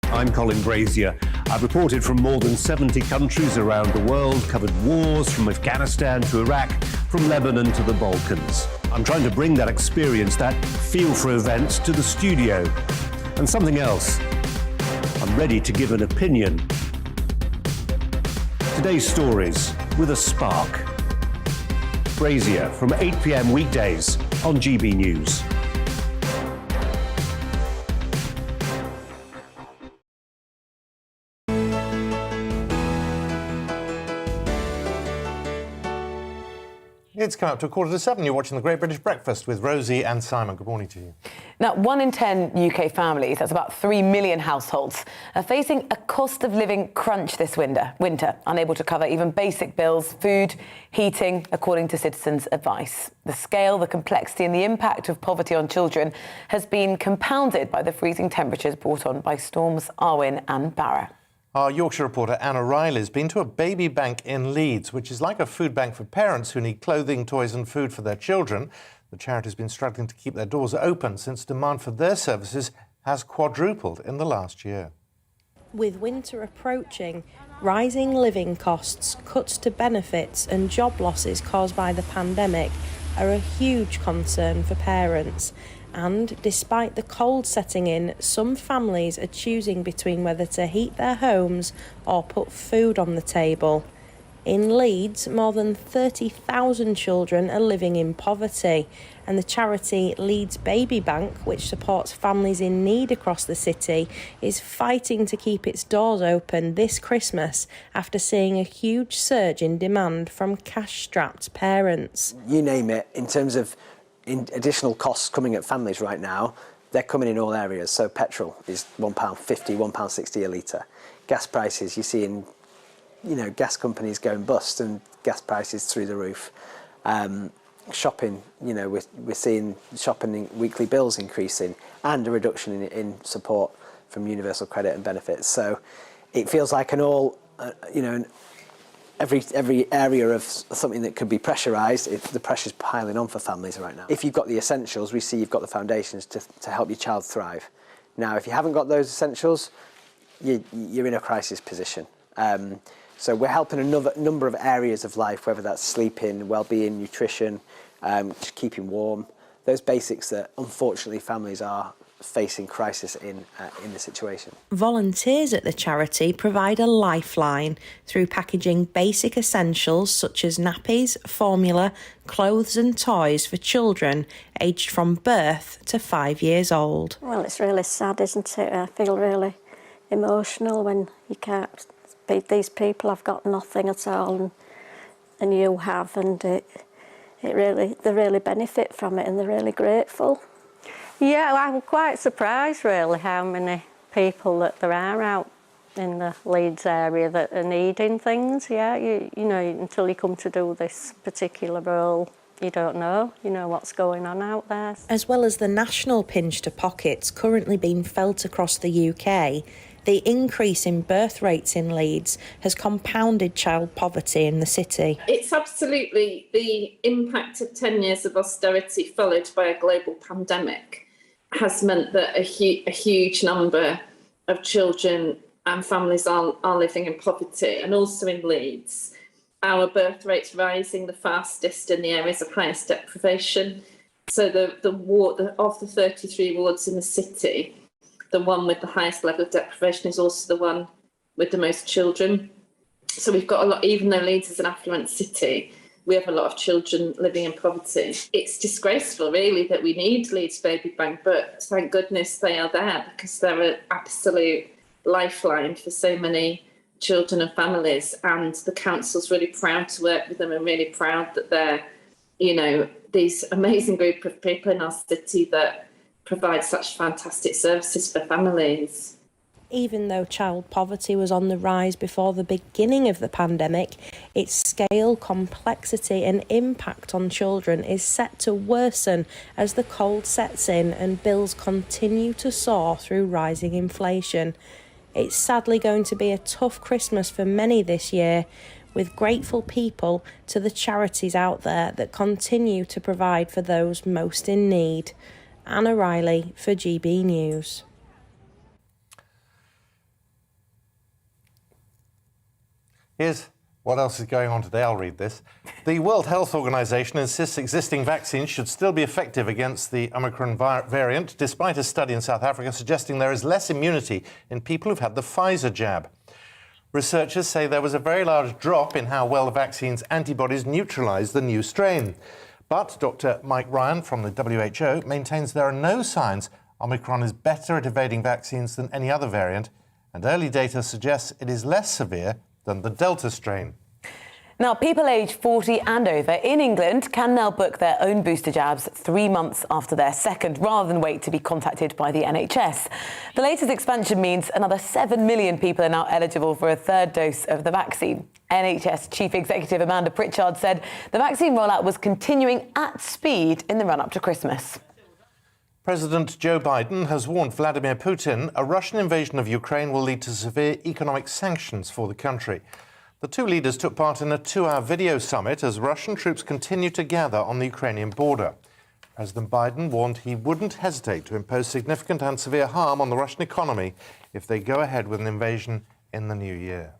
I'm Colin Brazier. I've reported from more than 70 countries around the world, covered wars from Afghanistan to Iraq, from Lebanon to the Balkans. I'm trying to bring that experience, that feel for events, to the studio. And something else, I'm ready to give an opinion. Today's stories with a spark. Brazier from 8 p.m. weekdays on GB News. It's come up to 6:45. You're watching The Great British Breakfast with Rosie and Simon. Good morning to you. Now, 1 in 10 UK families, that's about 3 million households, are facing a cost of living crunch this winter, unable to cover even basic bills, food, heating, according to Citizens' advice. The scale, the complexity and the impact of poverty on children has been compounded by the freezing temperatures brought on by storms Irwin and Barra. Our Yorkshire reporter Anna Riley has been to a baby bank in Leeds, which is like a food bank for parents who need clothing, toys and food for their children. The charity has been struggling to keep their doors open since demand for their services has quadrupled in the last year. With winter approaching, rising living costs, cuts to benefits and job losses caused by the pandemic are a huge concern for parents. And despite the cold setting in, some families are choosing between whether to heat their homes or put food on the table. In Leeds, more than 30,000 children are living in poverty, and the charity Leeds Baby Bank, which supports families in need across the city, is fighting to keep its doors open this Christmas after seeing a huge surge in demand from cash-strapped parents. You name it, in terms of additional costs coming at families right now, they're coming in all areas. So petrol is £1.50, £1.60 a litre. Gas prices, you're seeing, gas companies going bust and gas prices through the roof. Shopping, we're seeing shopping weekly bills increasing and a reduction in support from universal credit and benefits. So it feels like every area of something that could be pressurised, the pressure's piling on for families right now. If you've got the essentials, we see you've got the foundations to help your child thrive. Now, if you haven't got those essentials, you're in a crisis position. So we're helping a number of areas of life, whether that's sleeping, well-being, nutrition, just keeping warm. Those basics that, unfortunately, families are facing crisis in the situation. Volunteers at the charity provide a lifeline through packaging basic essentials such as nappies, formula, clothes and toys for children aged from birth to 5 years old. Well, it's really sad, isn't it? I feel really emotional when you can't. These people have got nothing at all, and you have, and they really benefit from it, and they're really grateful. Yeah, well, I'm quite surprised really how many people that there are out in the Leeds area that are needing things. Yeah, you know, until you come to do this particular role, you don't know, what's going on out there. As well as the national pinch to pockets currently being felt across the UK, the increase in birth rates in Leeds has compounded child poverty in the city. It's absolutely the impact of 10 years of austerity followed by a global pandemic has meant that a huge number of children and families are living in poverty. And also in Leeds, our birth rate's rising the fastest in the areas of highest deprivation. So the ward of the 33 wards in the city, the one with the highest level of deprivation is also the one with the most children. So we've got a lot, even though Leeds is an affluent city, we have a lot of children living in poverty. It's disgraceful, really, that we need Leeds Baby Bank, but thank goodness they are there because they're an absolute lifeline for so many children and families. And the council's really proud to work with them and really proud that they're, these amazing group of people in our city that provide such fantastic services for families. Even though child poverty was on the rise before the beginning of the pandemic, its scale, complexity and impact on children is set to worsen as the cold sets in and bills continue to soar through rising inflation. It's sadly going to be a tough Christmas for many this year, with grateful people to the charities out there that continue to provide for those most in need. Anna Riley for GB News. Here's what else is going on today. I'll read this. The World Health Organization insists existing vaccines should still be effective against the Omicron variant, despite a study in South Africa suggesting there is less immunity in people who've had the Pfizer jab. Researchers say there was a very large drop in how well the vaccine's antibodies neutralise the new strain. But Dr. Mike Ryan from the WHO maintains there are no signs Omicron is better at evading vaccines than any other variant, and early data suggests it is less severe than the Delta strain. Now, people aged 40 and over in England can now book their own booster jabs 3 months after their second, rather than wait to be contacted by the NHS. The latest expansion means another 7 million people are now eligible for a third dose of the vaccine. NHS Chief Executive Amanda Pritchard said the vaccine rollout was continuing at speed in the run-up to Christmas. President Joe Biden has warned Vladimir Putin a Russian invasion of Ukraine will lead to severe economic sanctions for the country. The two leaders took part in a 2-hour video summit as Russian troops continue to gather on the Ukrainian border. President Biden warned he wouldn't hesitate to impose significant and severe harm on the Russian economy if they go ahead with an invasion in the new year.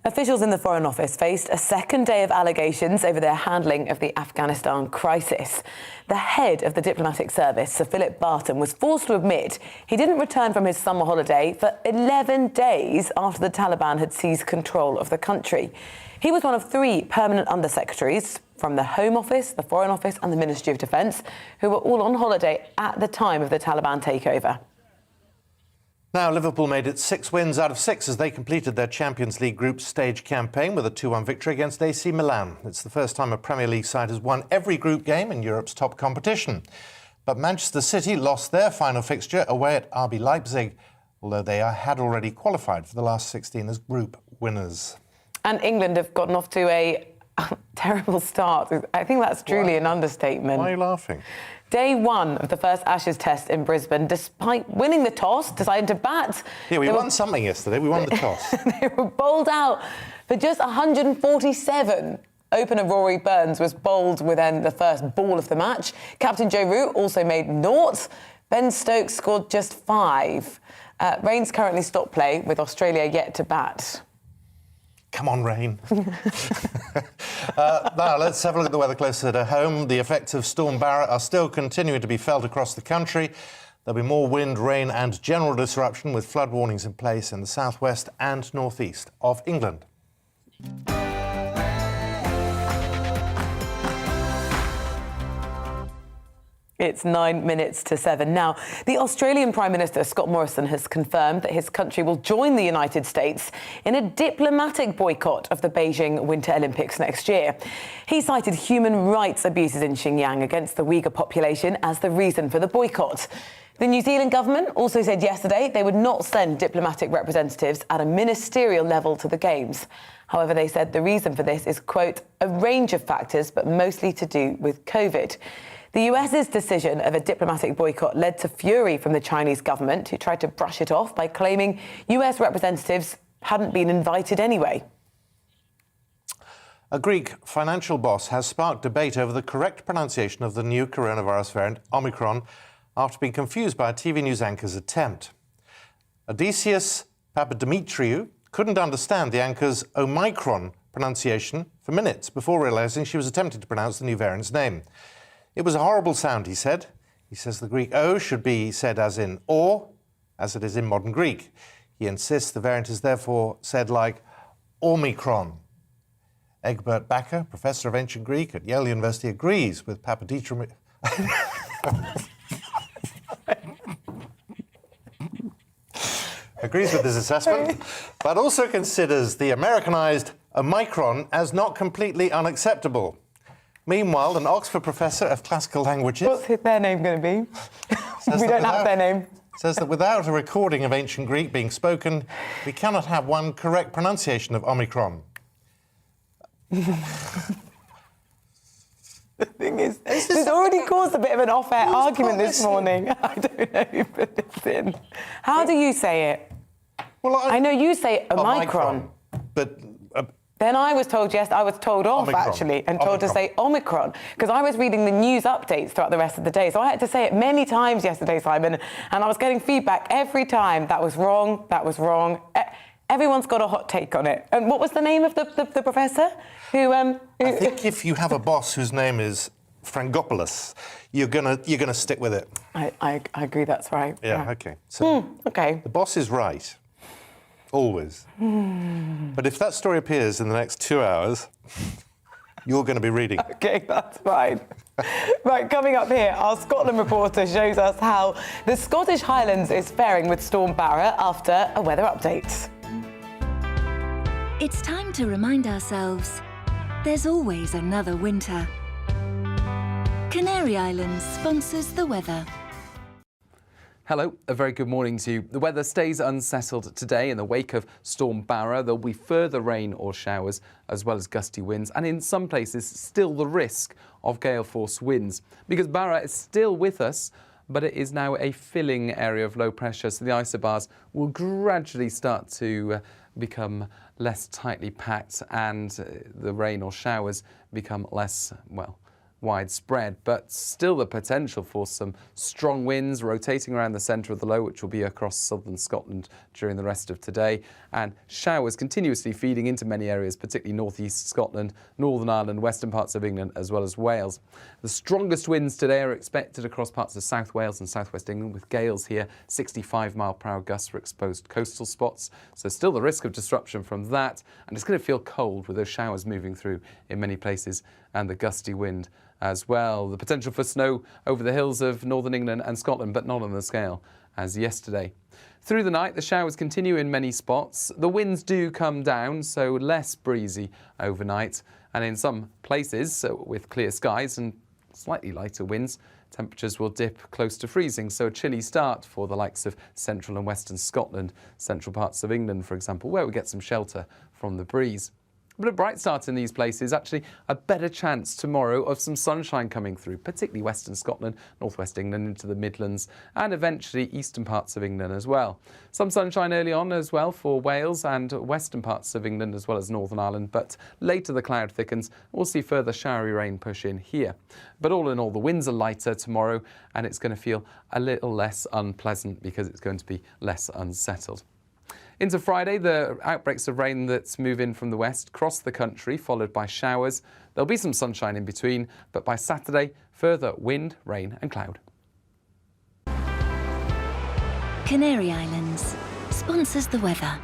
Officials in the Foreign Office faced a second day of allegations over their handling of the Afghanistan crisis. The head of the diplomatic service, Sir Philip Barton, was forced to admit he didn't return from his summer holiday for 11 days after the Taliban had seized control of the country. He was one of 3 permanent undersecretaries from the Home Office, the Foreign Office and the Ministry of Defence, who were all on holiday at the time of the Taliban takeover. Now, Liverpool made it 6 wins out of 6 as they completed their Champions League group stage campaign with a 2-1 victory against AC Milan. It's the first time a Premier League side has won every group game in Europe's top competition. But Manchester City lost their final fixture away at RB Leipzig, although they had already qualified for the last 16 as group winners. And England have gotten off to a terrible start. I think that's truly an understatement. Why are you laughing? Day 1 of the first Ashes test in Brisbane, despite winning the toss, decided to bat. Yeah, we won something yesterday. We won the toss. They were bowled out for just 147. Opener Rory Burns was bowled within the first ball of the match. Captain Joe Root also made 0. Ben Stokes scored just 5. Rain's currently stopped play, with Australia yet to bat. Come on, Rain. Now, let's have a look at the weather closer to home. The effects of Storm Barrett are still continuing to be felt across the country. There'll be more wind, rain and general disruption, with flood warnings in place in the southwest and northeast of England. It's 9 minutes to 7 now. The Australian Prime Minister, Scott Morrison, has confirmed that his country will join the United States in a diplomatic boycott of the Beijing Winter Olympics next year. He cited human rights abuses in Xinjiang against the Uyghur population as the reason for the boycott. The New Zealand government also said yesterday they would not send diplomatic representatives at a ministerial level to the Games. However, they said the reason for this is, quote, a range of factors, but mostly to do with COVID. The US's decision of a diplomatic boycott led to fury from the Chinese government, who tried to brush it off by claiming US representatives hadn't been invited anyway. A Greek financial boss has sparked debate over the correct pronunciation of the new coronavirus variant, Omicron, after being confused by a TV news anchor's attempt. Odysseus Papadimitriou couldn't understand the anchor's Omicron pronunciation for minutes before realising she was attempting to pronounce the new variant's name. It was a horrible sound, he said. He says the Greek O should be said as in or, as it is in modern Greek. He insists the variant is therefore said like Omicron. Egbert Bakker, professor of ancient Greek at Yale University, agrees with Papadimitriou. Agrees with this assessment, but also considers the Americanized Omicron as not completely unacceptable. Meanwhile, an Oxford professor of classical languages... What's their name going to be? We don't have their name. Says that without a recording of ancient Greek being spoken, we cannot have one correct pronunciation of Omicron. The thing is, this has already caused a bit of an off-air argument this morning. I don't know who put this in. How do you say it? Well, I know you say Omicron. But Then I was told I was told off Omicron. actually, and told to Omicron. say Omicron, because I was reading the news updates throughout the rest of the day. So I had to say it many times yesterday, Simon, and I was getting feedback every time. That was wrong, that was wrong. Everyone's got a hot take on it. And what was the name of the professor? I think if you have a boss whose name is Frangopoulos, you're gonna stick with it. I agree, that's right. Yeah, okay. So okay. The boss is right. Always. But if that story appears in the next 2 hours, you're going to be reading. Okay, that's fine. Right, coming up here, our Scotland reporter shows us how the Scottish Highlands is faring with Storm Barra after a weather update. It's time to remind ourselves there's always another winter. Canary Islands sponsors the weather. Hello, a very good morning to you. The weather stays unsettled today in the wake of Storm Barra. There'll be further rain or showers as well as gusty winds, and in some places still the risk of gale force winds. Because Barra is still with us, but it is now a filling area of low pressure, so the isobars will gradually start to become less tightly packed and the rain or showers become less, well, widespread, but still the potential for some strong winds rotating around the centre of the low, which will be across southern Scotland during the rest of today, and showers continuously feeding into many areas, particularly northeast Scotland, Northern Ireland, western parts of England, as well as Wales. The strongest winds today are expected across parts of South Wales and southwest England, with gales here, 65-mile-per-hour gusts for exposed coastal spots. So still the risk of disruption from that, and it's going to feel cold with those showers moving through in many places and the gusty wind as well. The potential for snow over the hills of northern England and Scotland, but not on the scale as yesterday. Through the night, the showers continue in many spots. The winds do come down, so less breezy overnight. And in some places, with clear skies and slightly lighter winds, temperatures will dip close to freezing, so a chilly start for the likes of central and western Scotland, central parts of England, for example, where we get some shelter from the breeze. But a bright start in these places, actually a better chance tomorrow of some sunshine coming through, particularly western Scotland, northwest England into the Midlands and eventually eastern parts of England as well. Some sunshine early on as well for Wales and western parts of England as well as Northern Ireland, but later the cloud thickens. We'll see further showery rain push in here. But all in all, the winds are lighter tomorrow and it's going to feel a little less unpleasant because it's going to be less unsettled. Into Friday, the outbreaks of rain that move in from the west cross the country, followed by showers. There'll be some sunshine in between, but by Saturday, further wind, rain and cloud. Canary Islands sponsors the weather.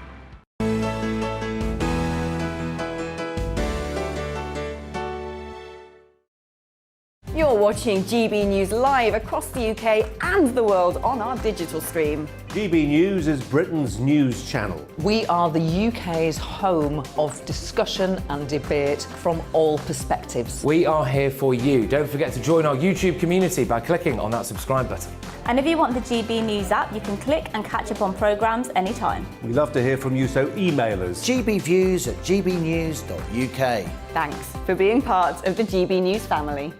You're watching GB News live across the UK and the world on our digital stream. GB News is Britain's news channel. We are the UK's home of discussion and debate from all perspectives. We are here for you. Don't forget to join our YouTube community by clicking on that subscribe button. And if you want the GB News app, you can click and catch up on programmes anytime. We love to hear from you, so email us. gbviews@gbnews.uk. Thanks for being part of the GB News family.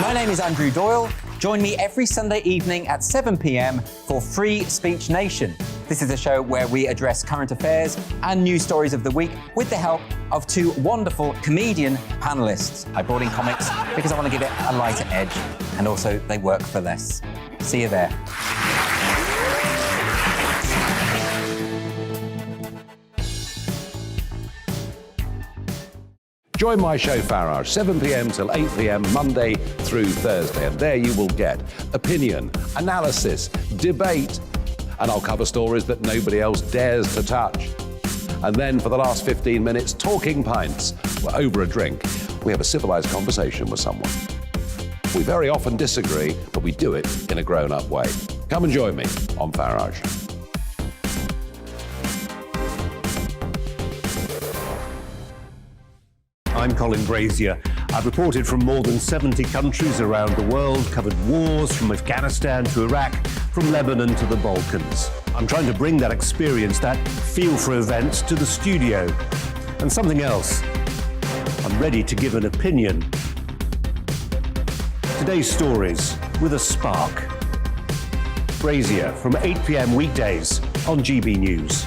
My name is Andrew Doyle. Join me every Sunday evening at 7 p.m. for Free Speech Nation. This is a show where we address current affairs and news stories of the week with the help of two wonderful comedian panellists. I brought in comics because I want to give it a lighter edge, and also they work for less. See you there. Join my show Farage, 7 p.m. till 8 p.m. Monday through Thursday, and there you will get opinion, analysis, debate, and I'll cover stories that nobody else dares to touch. And then for the last 15 minutes, talking pints. We're over a drink. We have a civilised conversation with someone. We very often disagree, but we do it in a grown-up way. Come and join me on Farage. I'm Colin Brazier. I've reported from more than 70 countries around the world, covered wars from Afghanistan to Iraq, from Lebanon to the Balkans. I'm trying to bring that experience, that feel for events, to the studio. And something else, I'm ready to give an opinion. Today's stories with a spark. Brazier from 8 p.m. weekdays on GB News.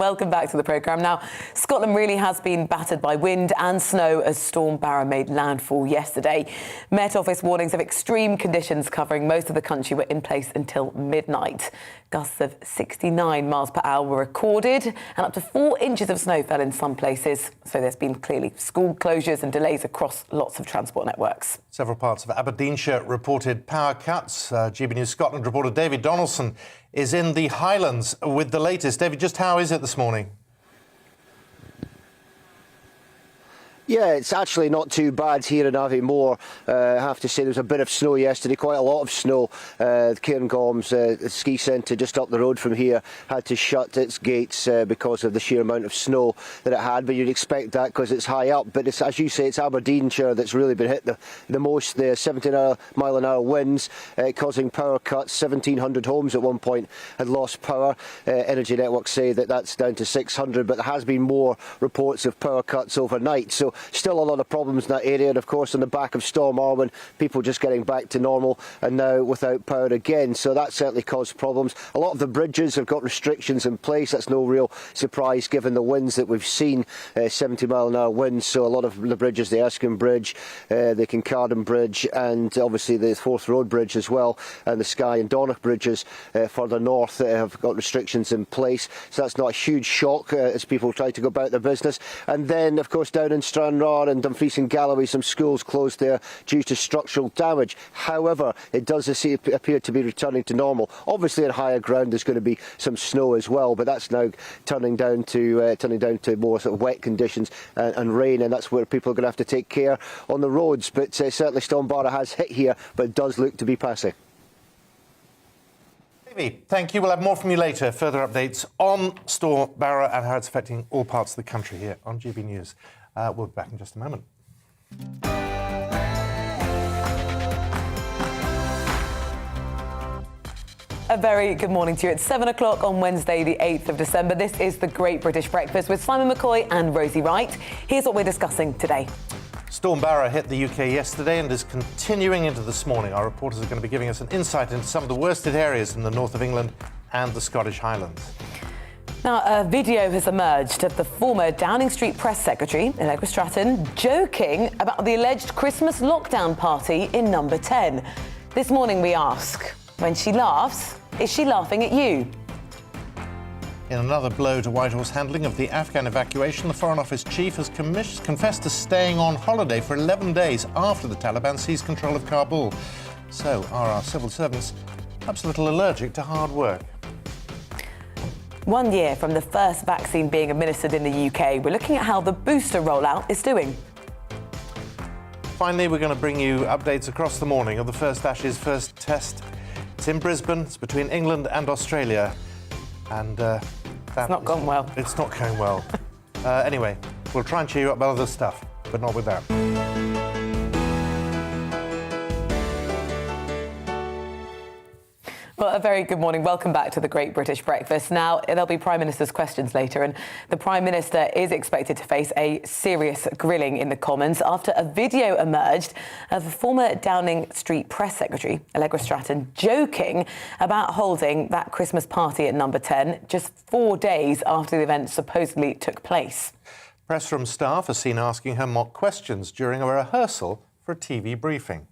Welcome back to the programme. Now, Scotland really has been battered by wind and snow as Storm Barra made landfall yesterday. Met Office warnings of extreme conditions covering most of the country were in place until midnight. Gusts of 69 miles per hour were recorded and up to 4 inches of snow fell in some places. So there's been clearly school closures and delays across lots of transport networks. Several parts of Aberdeenshire reported power cuts. GBNews Scotland reporter David Donaldson is in the Highlands with the latest. David, just how is it this morning? Yeah, it's actually not too bad here in Aviemore. I have to say there was a bit of snow yesterday, quite a lot of snow. The Cairngorms ski centre just up the road from here had to shut its gates because of the sheer amount of snow that it had, but you'd expect that because it's high up. But it's, as you say, it's Aberdeenshire that's really been hit the most. The 17-mile-an-hour winds causing power cuts. 1,700 homes at one point had lost power. Energy networks say that that's down to 600, but there has been more reports of power cuts overnight. So still a lot of problems in that area, and of course on the back of Storm Irwin, people just getting back to normal and now without power again, so that certainly caused problems. A lot of the bridges have got restrictions in place. That's no real surprise given the winds that we've seen, 70-mile-an-hour winds, so a lot of the bridges, the Erskine Bridge, the Kincardine Bridge, and obviously the Forth Road Bridge as well, and the Skye and Donnoch bridges further north have got restrictions in place, so that's not a huge shock as people try to go about their business. And then of course down in Stranraer and Dumfries and Galloway, some schools closed there due to structural damage. However, it does appear to be returning to normal. Obviously, on higher ground, there's going to be some snow as well, but that's now turning down to more sort of wet conditions and rain, and that's where people are going to have to take care on the roads. But certainly, Storm Barra has hit here, but it does look to be passing. Thank you. We'll have more from you later. Further updates on Storm Barra and how it's affecting all parts of the country here on GB News. We'll be back in just a moment. A very good morning to you. It's 7 o'clock on Wednesday, the 8th of December. This is the Great British Breakfast with Simon McCoy and Rosie Wright. Here's what we're discussing today. Storm Barra hit the UK yesterday and is continuing into this morning. Our reporters are going to be giving us an insight into some of the worst hit areas in the north of England and the Scottish Highlands. Now, a video has emerged of the former Downing Street press secretary, Allegra Stratton, joking about the alleged Christmas lockdown party in number 10. This morning we ask, when she laughs, is she laughing at you? In another blow to Whitehall's handling of the Afghan evacuation, the Foreign Office chief has confessed to staying on holiday for 11 days after the Taliban seized control of Kabul. So, are our civil servants perhaps a little allergic to hard work? 1 year from the first vaccine being administered in the UK, we're looking at how the booster rollout is doing. Finally, we're going to bring you updates across the morning of the first Ashes first test. It's in Brisbane, it's between England and Australia, and it's not gone well. It's not going well. Anyway, we'll try and cheer you up with other stuff, but not with that. Well, a very good morning. Welcome back to the Great British Breakfast. Now, there'll be Prime Minister's questions later, and the Prime Minister is expected to face a serious grilling in the Commons after a video emerged of the former Downing Street press secretary, Allegra Stratton, joking about holding that Christmas party at number 10 just 4 days after the event supposedly took place. Press room staff are seen asking her mock questions during a rehearsal for a TV briefing.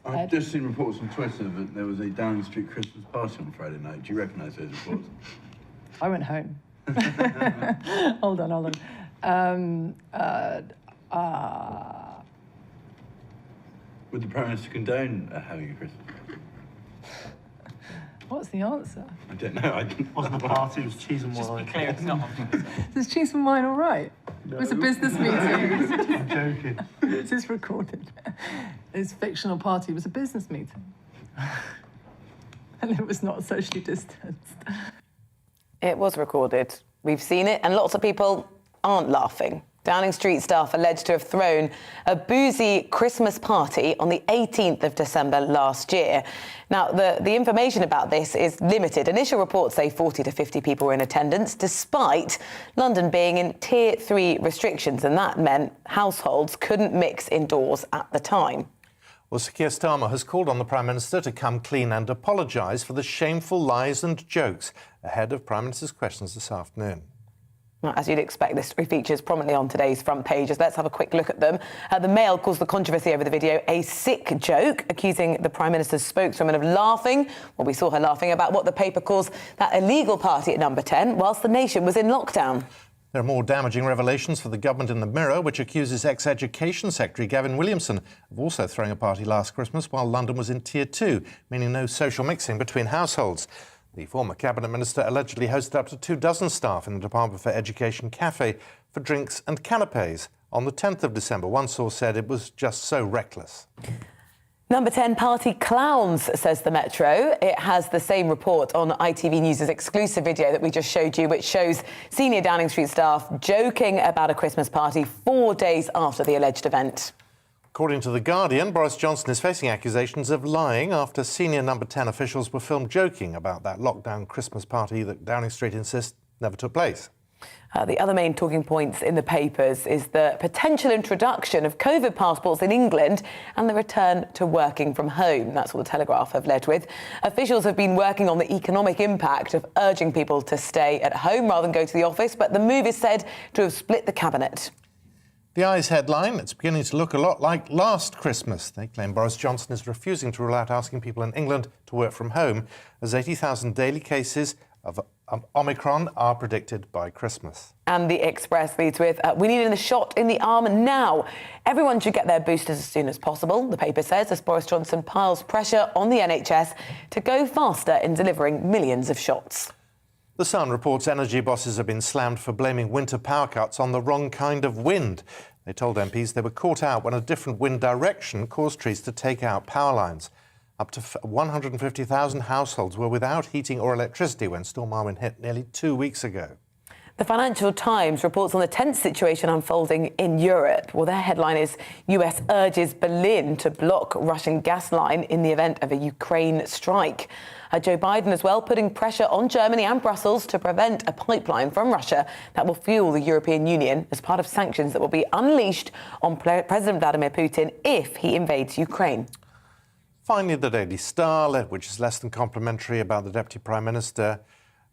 I've just seen reports on Twitter that there was a Downing Street Christmas party on Friday night. Do you recognise those reports? I went home. Hold on. Would the Prime Minister condone having a Christmas party? What's the answer? I don't know. It wasn't a party, it was cheese and wine. Just be clear, it's not. Is cheese and wine all right? No. It was a business meeting. I'm joking. It is recorded. It's a fictional party. It was a business meeting. And it was not socially distanced. It was recorded. We've seen it, and lots of people aren't laughing. Downing Street staff alleged to have thrown a boozy Christmas party on the 18th of December last year. Now, the information about this is limited. Initial reports say 40 to 50 people were in attendance, despite London being in Tier 3 restrictions, and that meant households couldn't mix indoors at the time. Well, Sir Keir Starmer has called on the Prime Minister to come clean and apologise for the shameful lies and jokes ahead of Prime Minister's questions this afternoon. As you'd expect, this story features prominently on today's front pages. Let's have a quick look at them. The Mail calls the controversy over the video a sick joke, accusing the Prime Minister's spokeswoman of laughing, we saw her laughing, about what the paper calls that illegal party at number 10, whilst the nation was in lockdown. There are more damaging revelations for the government in the Mirror, which accuses ex-Education Secretary Gavin Williamson of also throwing a party last Christmas while London was in Tier 2, meaning no social mixing between households. The former Cabinet Minister allegedly hosted up to 24 staff in the Department for Education cafe for drinks and canapés. On the 10th of December, one source said it was just so reckless. Number 10 party clowns, says the Metro. It has the same report on ITV News' exclusive video that we just showed you, which shows senior Downing Street staff joking about a Christmas party 4 days after the alleged event. According to The Guardian, Boris Johnson is facing accusations of lying after senior number 10 officials were filmed joking about that lockdown Christmas party that Downing Street insists never took place. The other main talking points in the papers is the potential introduction of COVID passports in England and the return to working from home. That's what the Telegraph have led with. Officials have been working on the economic impact of urging people to stay at home rather than go to the office, but the move is said to have split the cabinet. The Eye's headline, it's beginning to look a lot like last Christmas. They claim Boris Johnson is refusing to rule out asking people in England to work from home, as 80,000 daily cases of Omicron are predicted by Christmas. And the Express leads with, we need a shot in the arm now. Everyone should get their boosters as soon as possible, the paper says, as Boris Johnson piles pressure on the NHS to go faster in delivering millions of shots. The Sun reports energy bosses have been slammed for blaming winter power cuts on the wrong kind of wind. They told MPs they were caught out when a different wind direction caused trees to take out power lines. Up to 150,000 households were without heating or electricity when Storm Irwin hit nearly 2 weeks ago. The Financial Times reports on the tense situation unfolding in Europe. Well, their headline is US urges Berlin to block Russian gas line in the event of a Ukraine strike. Joe Biden as well putting pressure on Germany and Brussels to prevent a pipeline from Russia that will fuel the European Union as part of sanctions that will be unleashed on President Vladimir Putin if he invades Ukraine. Finally, the Daily Star, which is less than complimentary about the Deputy Prime Minister.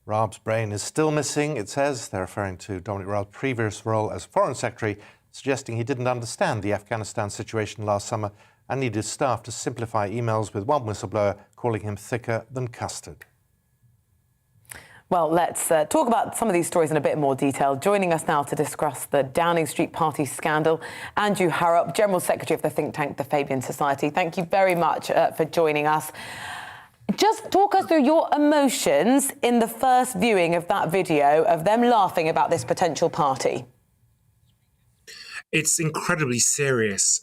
Raab's brain is still missing, it says. They're referring to Dominic Raab's previous role as Foreign Secretary, suggesting he didn't understand the Afghanistan situation last summer and needed staff to simplify emails, with one whistleblower calling him thicker than custard. Well, let's talk about some of these stories in a bit more detail. Joining us now to discuss the Downing Street party scandal, Andrew Harrop, General Secretary of the think tank, the Fabian Society. Thank you very much for joining us. Just talk us through your emotions in the first viewing of that video of them laughing about this potential party. It's incredibly serious.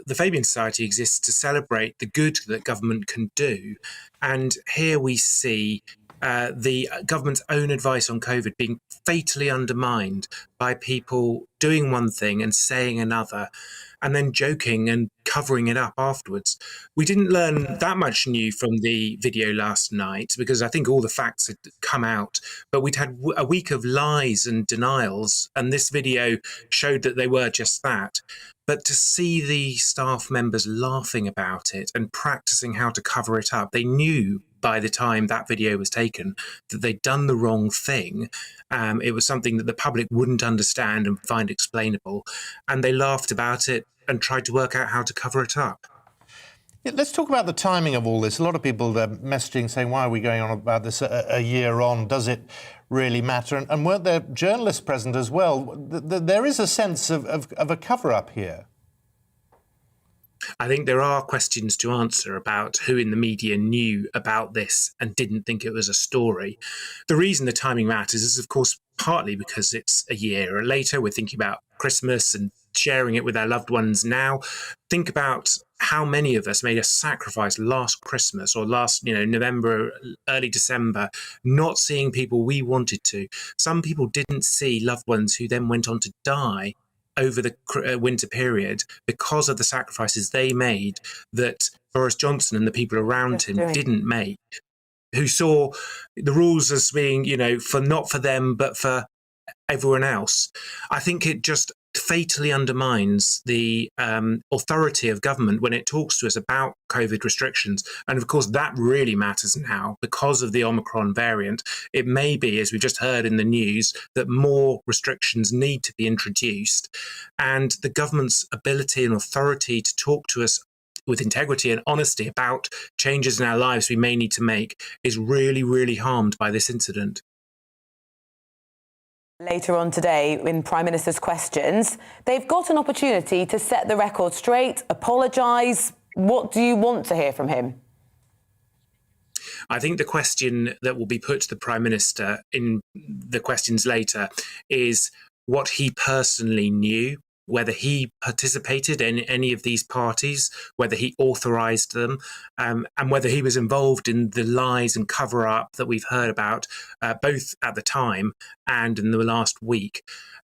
The Fabian Society exists to celebrate the good that government can do. And here we see the government's own advice on COVID being fatally undermined by people doing one thing and saying another, and then joking and covering it up afterwards. We didn't learn that much new from the video last night because I think all the facts had come out, but we'd had a week of lies and denials, and this video showed that they were just that. But to see the staff members laughing about it and practicing how to cover it up, they knew by the time that video was taken that they'd done the wrong thing. It was something that the public wouldn't understand and find explainable. And they laughed about it and tried to work out how to cover it up. Yeah, let's talk about the timing of all this. A lot of people messaging saying, why are we going on about this a year on? Does it really matter? And weren't there journalists present as well? There is a sense of a cover-up here. I think there are questions to answer about who in the media knew about this and didn't think it was a story. The reason the timing matters is, of course, partly because it's a year later. We're thinking about Christmas and sharing it with our loved ones now. Think about how many of us made a sacrifice last Christmas or last, November, early December, not seeing people we wanted to. Some people didn't see loved ones who then went on to die over the winter period because of the sacrifices they made that Boris Johnson and the people around him didn't make, who saw the rules as being, not for them, but for everyone else. I think it just fatally undermines the authority of government when it talks to us about COVID restrictions. And of course, that really matters now because of the Omicron variant. It may be, as we've just heard in the news, that more restrictions need to be introduced. And the government's ability and authority to talk to us with integrity and honesty about changes in our lives we may need to make is really, really harmed by this incident. Later on today, in Prime Minister's questions, they've got an opportunity to set the record straight, apologise. What do you want to hear from him? I think the question that will be put to the Prime Minister in the questions later is what he personally knew, whether he participated in any of these parties, whether he authorised them, and whether he was involved in the lies and cover-up that we've heard about, both at the time and in the last week.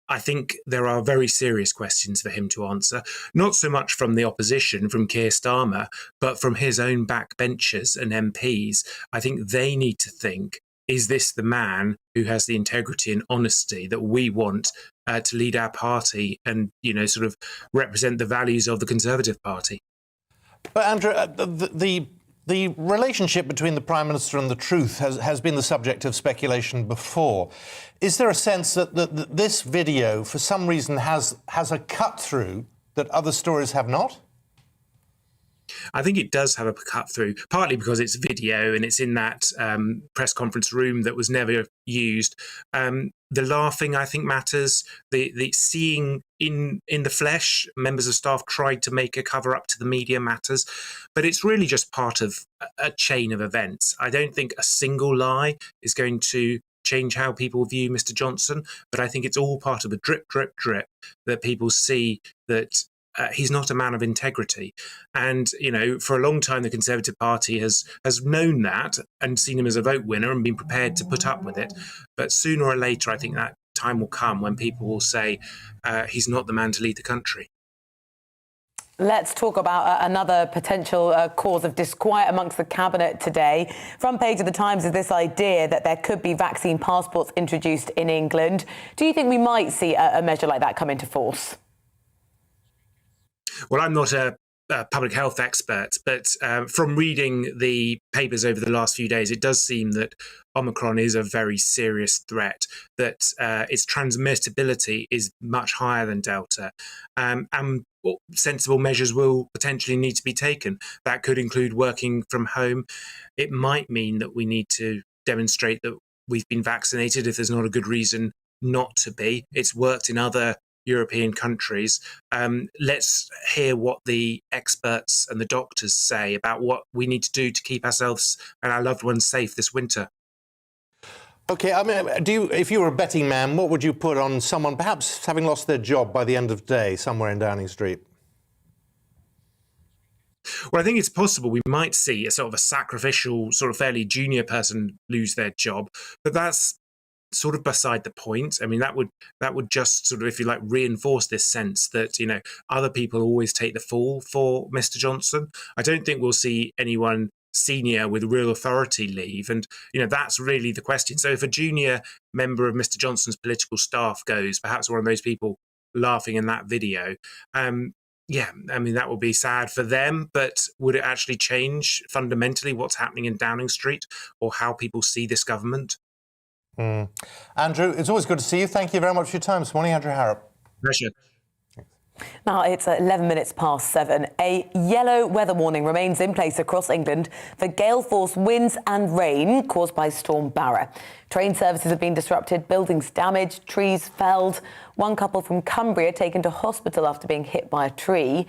I think there are very serious questions for him to answer, not so much from the opposition, from Keir Starmer, but from his own backbenchers and MPs. I think they need to think, is this the man who has the integrity and honesty that we want to lead our party and, sort of represent the values of the Conservative Party? But Andrew, the relationship between the Prime Minister and the truth has been the subject of speculation before. Is there a sense that this video, for some reason, has a cut-through that other stories have not? I think it does have a cut through, partly because it's video and it's in that press conference room that was never used. The laughing, I think, matters. The seeing in the flesh, members of staff tried to make a cover up to the media matters. But it's really just part of a chain of events. I don't think a single lie is going to change how people view Mr. Johnson, but I think it's all part of a drip, drip, drip that people see that he's not a man of integrity. And, for a long time, the Conservative Party has known that and seen him as a vote winner and been prepared to put up with it. But sooner or later, I think that time will come when people will say he's not the man to lead the country. Let's talk about another potential cause of disquiet amongst the cabinet today. Front page of the Times is this idea that there could be vaccine passports introduced in England. Do you think we might see a measure like that come into force? Well, I'm not a public health expert, but from reading the papers over the last few days, it does seem that Omicron is a very serious threat, that its transmissibility is much higher than Delta, and sensible measures will potentially need to be taken. That could include working from home. It might mean that we need to demonstrate that we've been vaccinated if there's not a good reason not to be. It's worked in other European countries. Let's hear what the experts and the doctors say about what we need to do to keep ourselves and our loved ones safe this winter. OK, I mean, if you were a betting man, what would you put on someone perhaps having lost their job by the end of the day somewhere in Downing Street? Well, I think it's possible we might see a sort of a sacrificial, sort of fairly junior person lose their job, but that's sort of beside the point. I mean, that would just sort of, if you like, reinforce this sense that, other people always take the fall for Mr. Johnson. I don't think we'll see anyone senior with real authority leave. And, that's really the question. So if a junior member of Mr. Johnson's political staff goes, perhaps one of those people laughing in that video, yeah, I mean, that will be sad for them, but would it actually change fundamentally what's happening in Downing Street or how people see this government? Andrew, it's always good to see you. Thank you very much for your time this morning, Andrew Harrop. Pleasure. Now it's 11 minutes past 7. A yellow weather warning remains in place across England for gale-force winds and rain caused by Storm Barra. Train services have been disrupted, buildings damaged, trees felled. One couple from Cumbria taken to hospital after being hit by a tree.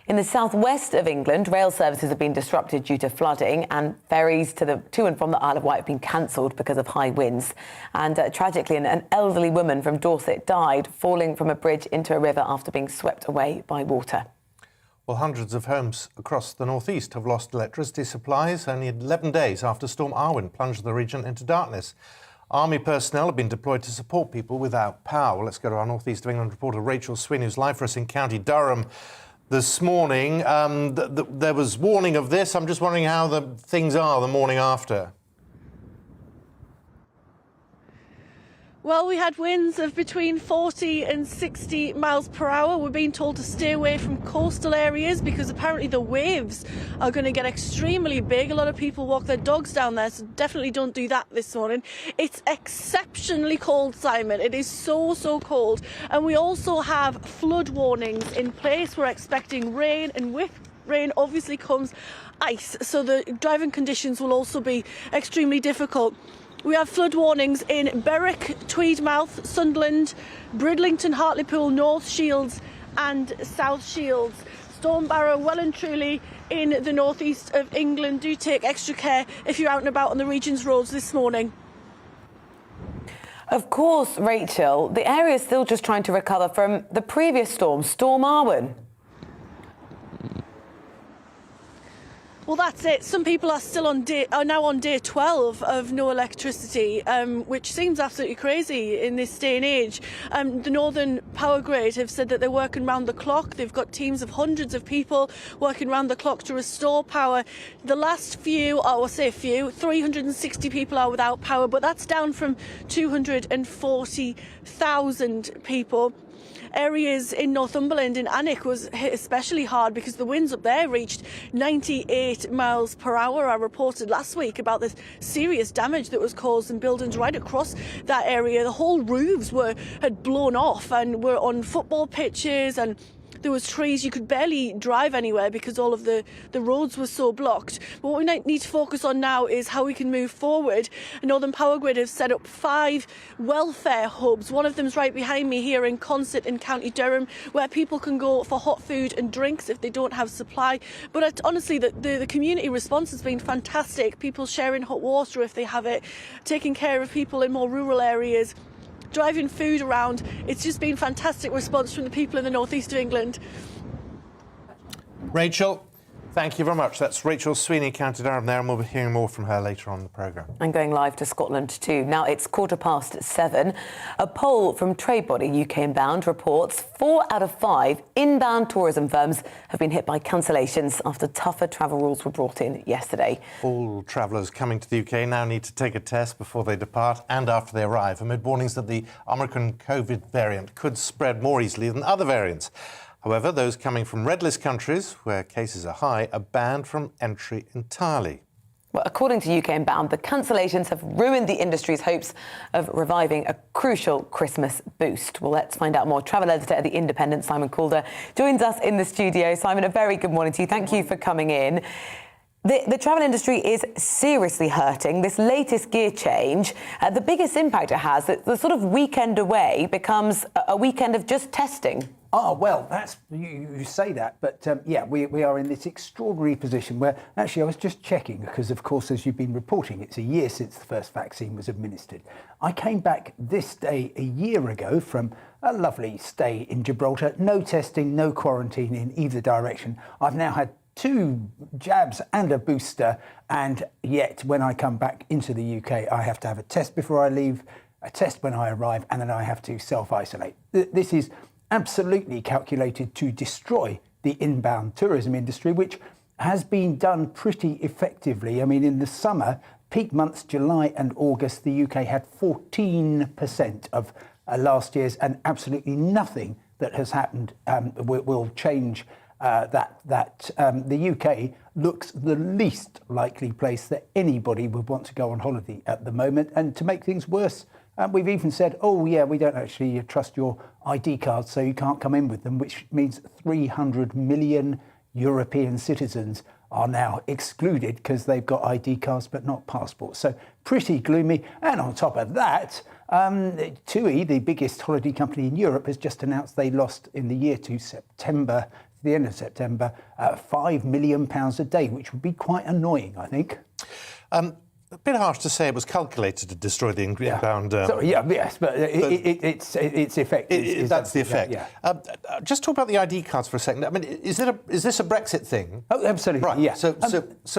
In the southwest of England, rail services have been disrupted due to flooding, and ferries to and from the Isle of Wight have been cancelled because of high winds. And tragically, an elderly woman from Dorset died falling from a bridge into a river after being swept away by water. Well, hundreds of homes across the northeast have lost electricity supplies only 11 days after Storm Irwin plunged the region into darkness. Army personnel have been deployed to support people without power. Well, let's go to our northeast of England reporter Rachel Sweeney, who's live for us in County Durham. This morning, there was warning of this. I'm just wondering how things are the morning after. Well, we had winds of between 40 and 60 miles per hour. We're being told to stay away from coastal areas because apparently the waves are going to get extremely big. A lot of people walk their dogs down there, so definitely don't do that this morning. It's exceptionally cold, Simon. It is so cold. And we also have flood warnings in place. We're expecting rain, and with rain obviously comes ice. So the driving conditions will also be extremely difficult. We have flood warnings in Berwick, Tweedmouth, Sunderland, Bridlington, Hartlepool, North Shields and South Shields. Storm Barrow well and truly in the northeast of England. Do take extra care if you're out and about on the region's roads this morning. Of course, Rachel, the area is still just trying to recover from the previous storm, Storm Irwin. Well, that's it. Some people are now on day 12 of no electricity, which seems absolutely crazy in this day and age. The Northern Power Grid have said that they're working round the clock. They've got teams of hundreds of people working round the clock to restore power. The last 360 people are without power, but that's down from 240,000 people. Areas in Northumberland and Alnwick was hit especially hard because the winds up there reached 98 miles per hour. I reported last week about the serious damage that was caused in buildings right across that area. The whole roofs had blown off and were on football pitches, and there was trees. You could barely drive anywhere because all of the roads were so blocked. But what we need to focus on now is how we can move forward. Northern Power Grid have set up 5 welfare hubs. One of them's right behind me here in Consett in County Durham, where people can go for hot food and drinks if they don't have supply. But honestly, the community response has been fantastic. People sharing hot water if they have it, taking care of people in more rural areas, driving food around. It's just been fantastic response from the people in the northeast of England. Rachel, thank you very much. That's Rachel Sweeney, County Durham there, and we'll be hearing more from her later on in the programme. And going live to Scotland too. Now it's 7:15. A poll from trade body UK Inbound reports 4 out of 5 inbound tourism firms have been hit by cancellations after tougher travel rules were brought in yesterday. All travellers coming to the UK now need to take a test before they depart and after they arrive, amid warnings that the Omicron COVID variant could spread more easily than other variants. However, those coming from red list countries where cases are high are banned from entry entirely. Well, according to UK Inbound, the cancellations have ruined the industry's hopes of reviving a crucial Christmas boost. Well, let's find out more. Travel editor at The Independent, Simon Calder, joins us in the studio. Simon, a very good morning to you. Thank you for coming in. The travel industry is seriously hurting. This latest gear change, the biggest impact it has, the sort of weekend away becomes a weekend of just testing. Oh, well, that's you say that, but yeah, we are in this extraordinary position where, actually, I was just checking because, of course, as you've been reporting, it's a year since the first vaccine was administered. I came back this day a year ago from a lovely stay in Gibraltar. No testing, no quarantine in either direction. I've now had 2 jabs and a booster, and yet when I come back into the UK, I have to have a test before I leave, a test when I arrive, and then I have to self-isolate. This is absolutely calculated to destroy the inbound tourism industry, which has been done pretty effectively. I mean, in the summer, peak months, July and August, the UK had 14% of last year's, and absolutely nothing that has happened will change that. The UK looks the least likely place that anybody would want to go on holiday at the moment. And to make things worse, we've even said, oh, yeah, we don't actually trust your ID cards, so you can't come in with them, which means 300 million European citizens are now excluded because they've got ID cards but not passports. So pretty gloomy. And on top of that, TUI, the biggest holiday company in Europe, has just announced they lost in the year to September, the end of September, £5 million a day, which would be quite annoying, I think. A bit harsh to say it was calculated to destroy the inbound. Yes, but it's effective. That's the effect. Yeah. Just talk about the ID cards for a second. I mean, is this a Brexit thing? Oh, absolutely. Right. Yeah. So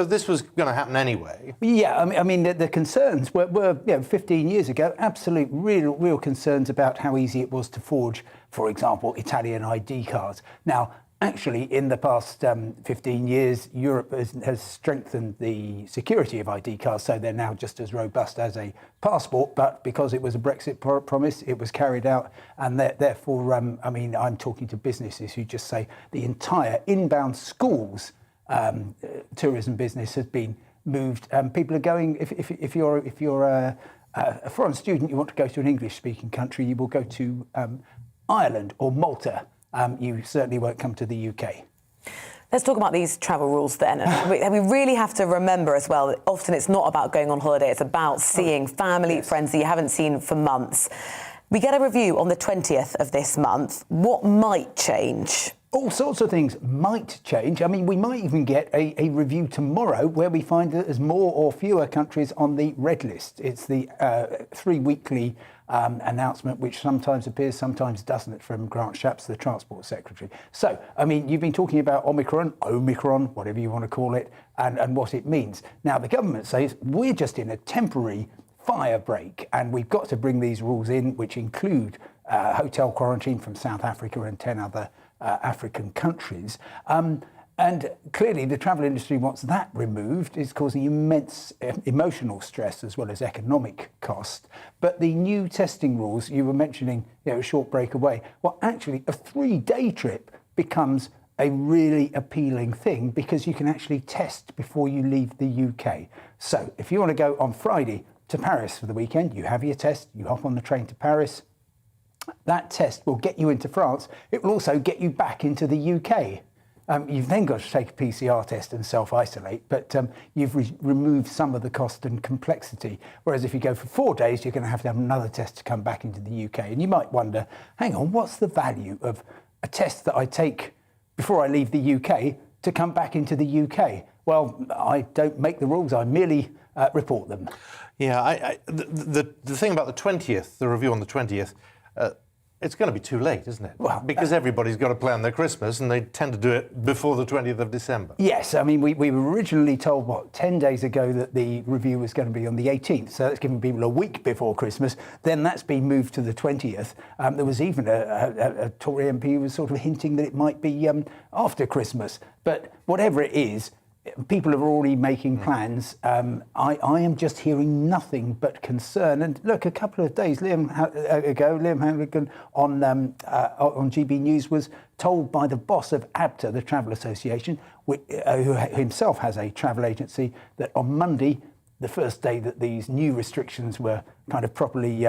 this was going to happen anyway. Yeah. I mean, the concerns were 15 years ago, absolute real concerns about how easy it was to forge, for example, Italian ID cards. Now, Actually, in the past 15 years, Europe has strengthened the security of ID cards, so they're now just as robust as a passport. But because it was a Brexit promise, it was carried out, and therefore, I mean, I'm talking to businesses who just say the entire inbound schools tourism business has been moved. People are going. If you're a foreign student, you want to go to an English-speaking country, you will go to Ireland or Malta. You certainly won't come to the UK. Let's talk about these travel rules then. We really have to remember as well that often it's not about going on holiday, it's about seeing family, friends that you haven't seen for months. We get a review on the 20th of this month. What might change? All sorts of things might change. I mean, we might even get a review tomorrow where we find that there's more or fewer countries on the red list. It's the 3-weekly announcement, which sometimes appears, sometimes doesn't, from Grant Shapps, the Transport Secretary. So, I mean, you've been talking about Omicron, whatever you want to call it, and what it means. Now, the government says we're just in a temporary fire break, and we've got to bring these rules in, which include hotel quarantine from South Africa and 10 other African countries. And clearly the travel industry wants that removed. It's causing immense emotional stress as well as economic cost. But the new testing rules, you were mentioning, a short break away. Well, actually, a 3-day trip becomes a really appealing thing because you can actually test before you leave the UK. So if you want to go on Friday to Paris for the weekend, you have your test, you hop on the train to Paris. That test will get you into France. It will also get you back into the UK. You've then got to take a PCR test and self-isolate, but you've removed some of the cost and complexity. Whereas if you go for 4 days, you're going to have another test to come back into the UK. And you might wonder, hang on, what's the value of a test that I take before I leave the UK to come back into the UK? Well, I don't make the rules, I merely report them. Yeah, the thing about the 20th, the review on the 20th, it's going to be too late, isn't it? Well, because everybody's got to plan their Christmas, and they tend to do it before the 20th of December. Yes, I mean, we were originally told, 10 days ago that the review was going to be on the 18th, so that's giving people a week before Christmas. Then that's been moved to the 20th. There was even a Tory MP who was sort of hinting that it might be after Christmas. But whatever it is, people are already making plans. I am just hearing nothing but concern. And look, a couple of days ago, Liam Hannigan on GBNews was told by the boss of ABTA, the Travel Association, who himself has a travel agency, that on Monday, the first day that these new restrictions were kind of properly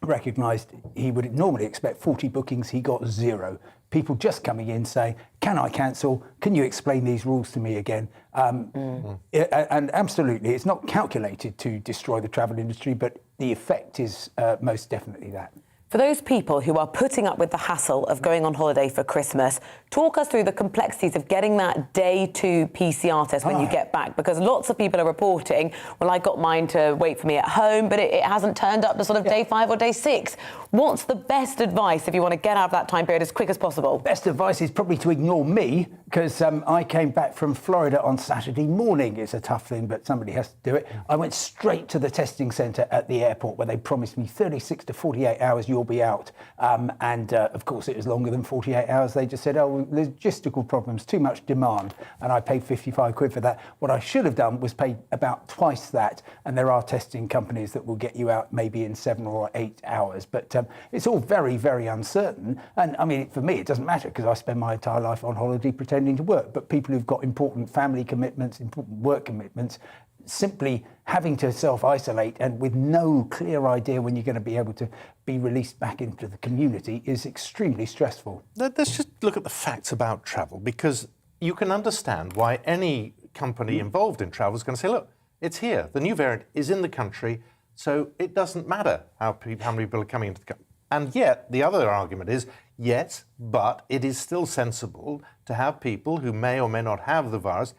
recognised, he would normally expect 40 bookings. He got 0. People just coming in saying, can I cancel? Can you explain these rules to me again? And absolutely, it's not calculated to destroy the travel industry, but the effect is most definitely that. For those people who are putting up with the hassle of going on holiday for Christmas, talk us through the complexities of getting that day 2 PCR test when you get back, because lots of people are reporting, well, I got mine to wait for me at home, but it hasn't turned up to sort of day 5 or day 6. What's the best advice if you want to get out of that time period as quick as possible? Best advice is probably to ignore me, because I came back from Florida on Saturday morning. It's a tough thing, but somebody has to do it. I went straight to the testing centre at the airport where they promised me 36 to 48 hours you'll be out. Of course, it was longer than 48 hours. They just said, oh, logistical problems, too much demand. And I paid 55 quid for that. What I should have done was pay about twice that. And there are testing companies that will get you out maybe in 7 or 8 hours. But it's all very, very uncertain. And I mean, for me, it doesn't matter because I spend my entire life on holiday pretending to work. But people who've got important family commitments, important work commitments, simply having to self-isolate and with no clear idea when you're going to be able to be released back into the community is extremely stressful. Let's just look at the facts about travel, because you can understand why any company involved in travel is going to say, look, it's here. The new variant is in the country, so it doesn't matter how many people are coming into the country. And yet, the other argument is, yes, but it is still sensible to have people who may or may not have the virus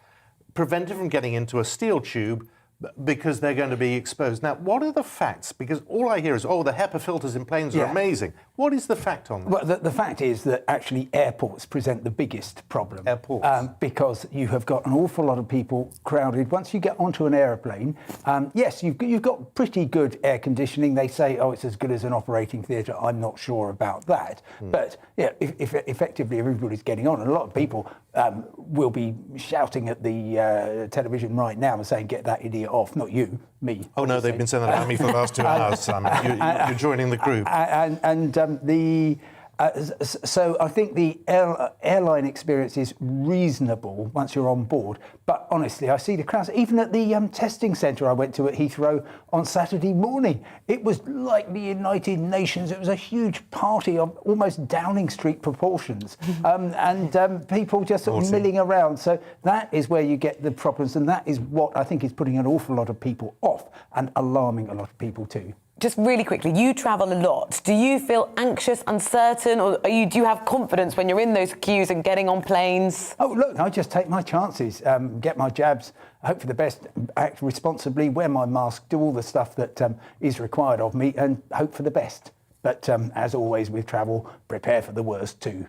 prevented from getting into a steel tube because they're going to be exposed. Now, what are the facts? Because all I hear is, oh, the HEPA filters in planes are amazing. What is the fact on that? Well, the fact is that actually airports present the biggest problem. Airports? Because you have got an awful lot of people crowded. Once you get onto an aeroplane, yes, you've got pretty good air conditioning. They say, oh, it's as good as an operating theatre. I'm not sure about that. But yeah, if effectively everybody's getting on, and a lot of people will be shouting at the television right now and saying, get that idiot off, not you, me. Oh, no, they've been saying that about me for the last 2 hours, Simon. You're joining the group. So I think the airline experience is reasonable once you're on board. But honestly, I see the crowds. Even at the testing centre I went to at Heathrow on Saturday morning, it was like the United Nations. It was a huge party of almost Downing Street proportions, and people just sort of milling around. So that is where you get the problems, and that is what I think is putting an awful lot of people off and alarming a lot of people too. Just really quickly, you travel a lot. Do you feel anxious, uncertain, or do you have confidence when you're in those queues and getting on planes? Oh, look, I just take my chances, get my jabs, hope for the best, act responsibly, wear my mask, do all the stuff that is required of me, and hope for the best. But as always with travel, prepare for the worst too.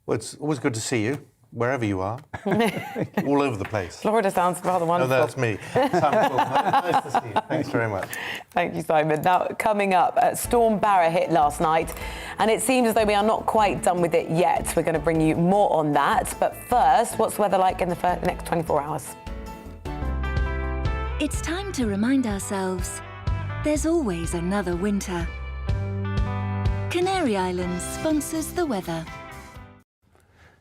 Well, it's always good to see you, wherever you are, all over the place. Florida sounds rather wonderful. No, that's me. Simon, nice to see you. Thanks very much. Thank you, Simon. Now, coming up, Storm Barra hit last night, and it seems as though we are not quite done with it yet. We're going to bring you more on that. But first, what's the weather like in the next 24 hours? It's time to remind ourselves there's always another winter. Canary Islands sponsors the weather.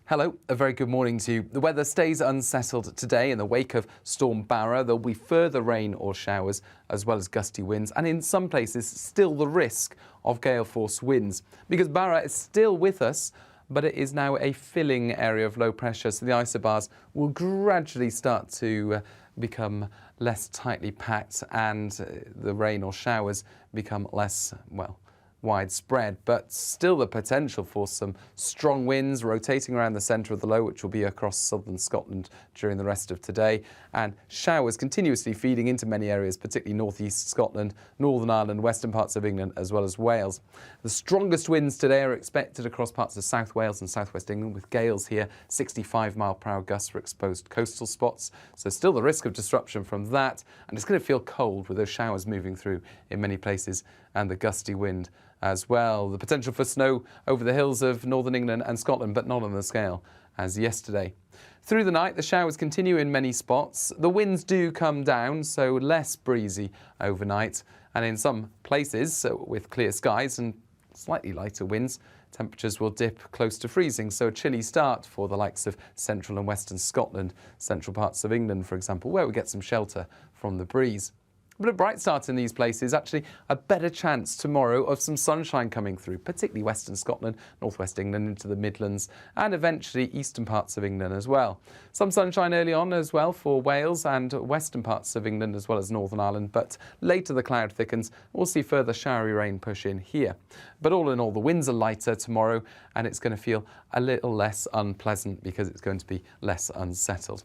Hello, a very good morning to you. The weather stays unsettled today in the wake of Storm Barra. There'll be further rain or showers as well as gusty winds, and in some places still the risk of gale force winds. Because Barra is still with us, but it is now a filling area of low pressure, so the isobars will gradually start to become less tightly packed and the rain or showers become less, well, widespread, but still the potential for some strong winds rotating around the centre of the low, which will be across southern Scotland during the rest of today, and showers continuously feeding into many areas, particularly northeast Scotland, Northern Ireland, western parts of England, as well as Wales. The strongest winds today are expected across parts of South Wales and southwest England, with gales here, 65-mile-per-hour gusts for exposed coastal spots, so still the risk of disruption from that, and it's going to feel cold with those showers moving through in many places and the gusty wind as well. The potential for snow over the hills of northern England and Scotland, but not on the scale as yesterday. Through the night, the showers continue in many spots. The winds do come down, so less breezy overnight. And in some places, so with clear skies and slightly lighter winds, temperatures will dip close to freezing, so a chilly start for the likes of central and western Scotland, central parts of England, for example, where we get some shelter from the breeze. But a bright start in these places, actually a better chance tomorrow of some sunshine coming through, particularly western Scotland, northwest England into the Midlands, and eventually eastern parts of England as well. Some sunshine early on as well for Wales and western parts of England as well as Northern Ireland, but later the cloud thickens. We'll see further showery rain push in here. But all in all, the winds are lighter tomorrow, and it's going to feel a little less unpleasant because it's going to be less unsettled.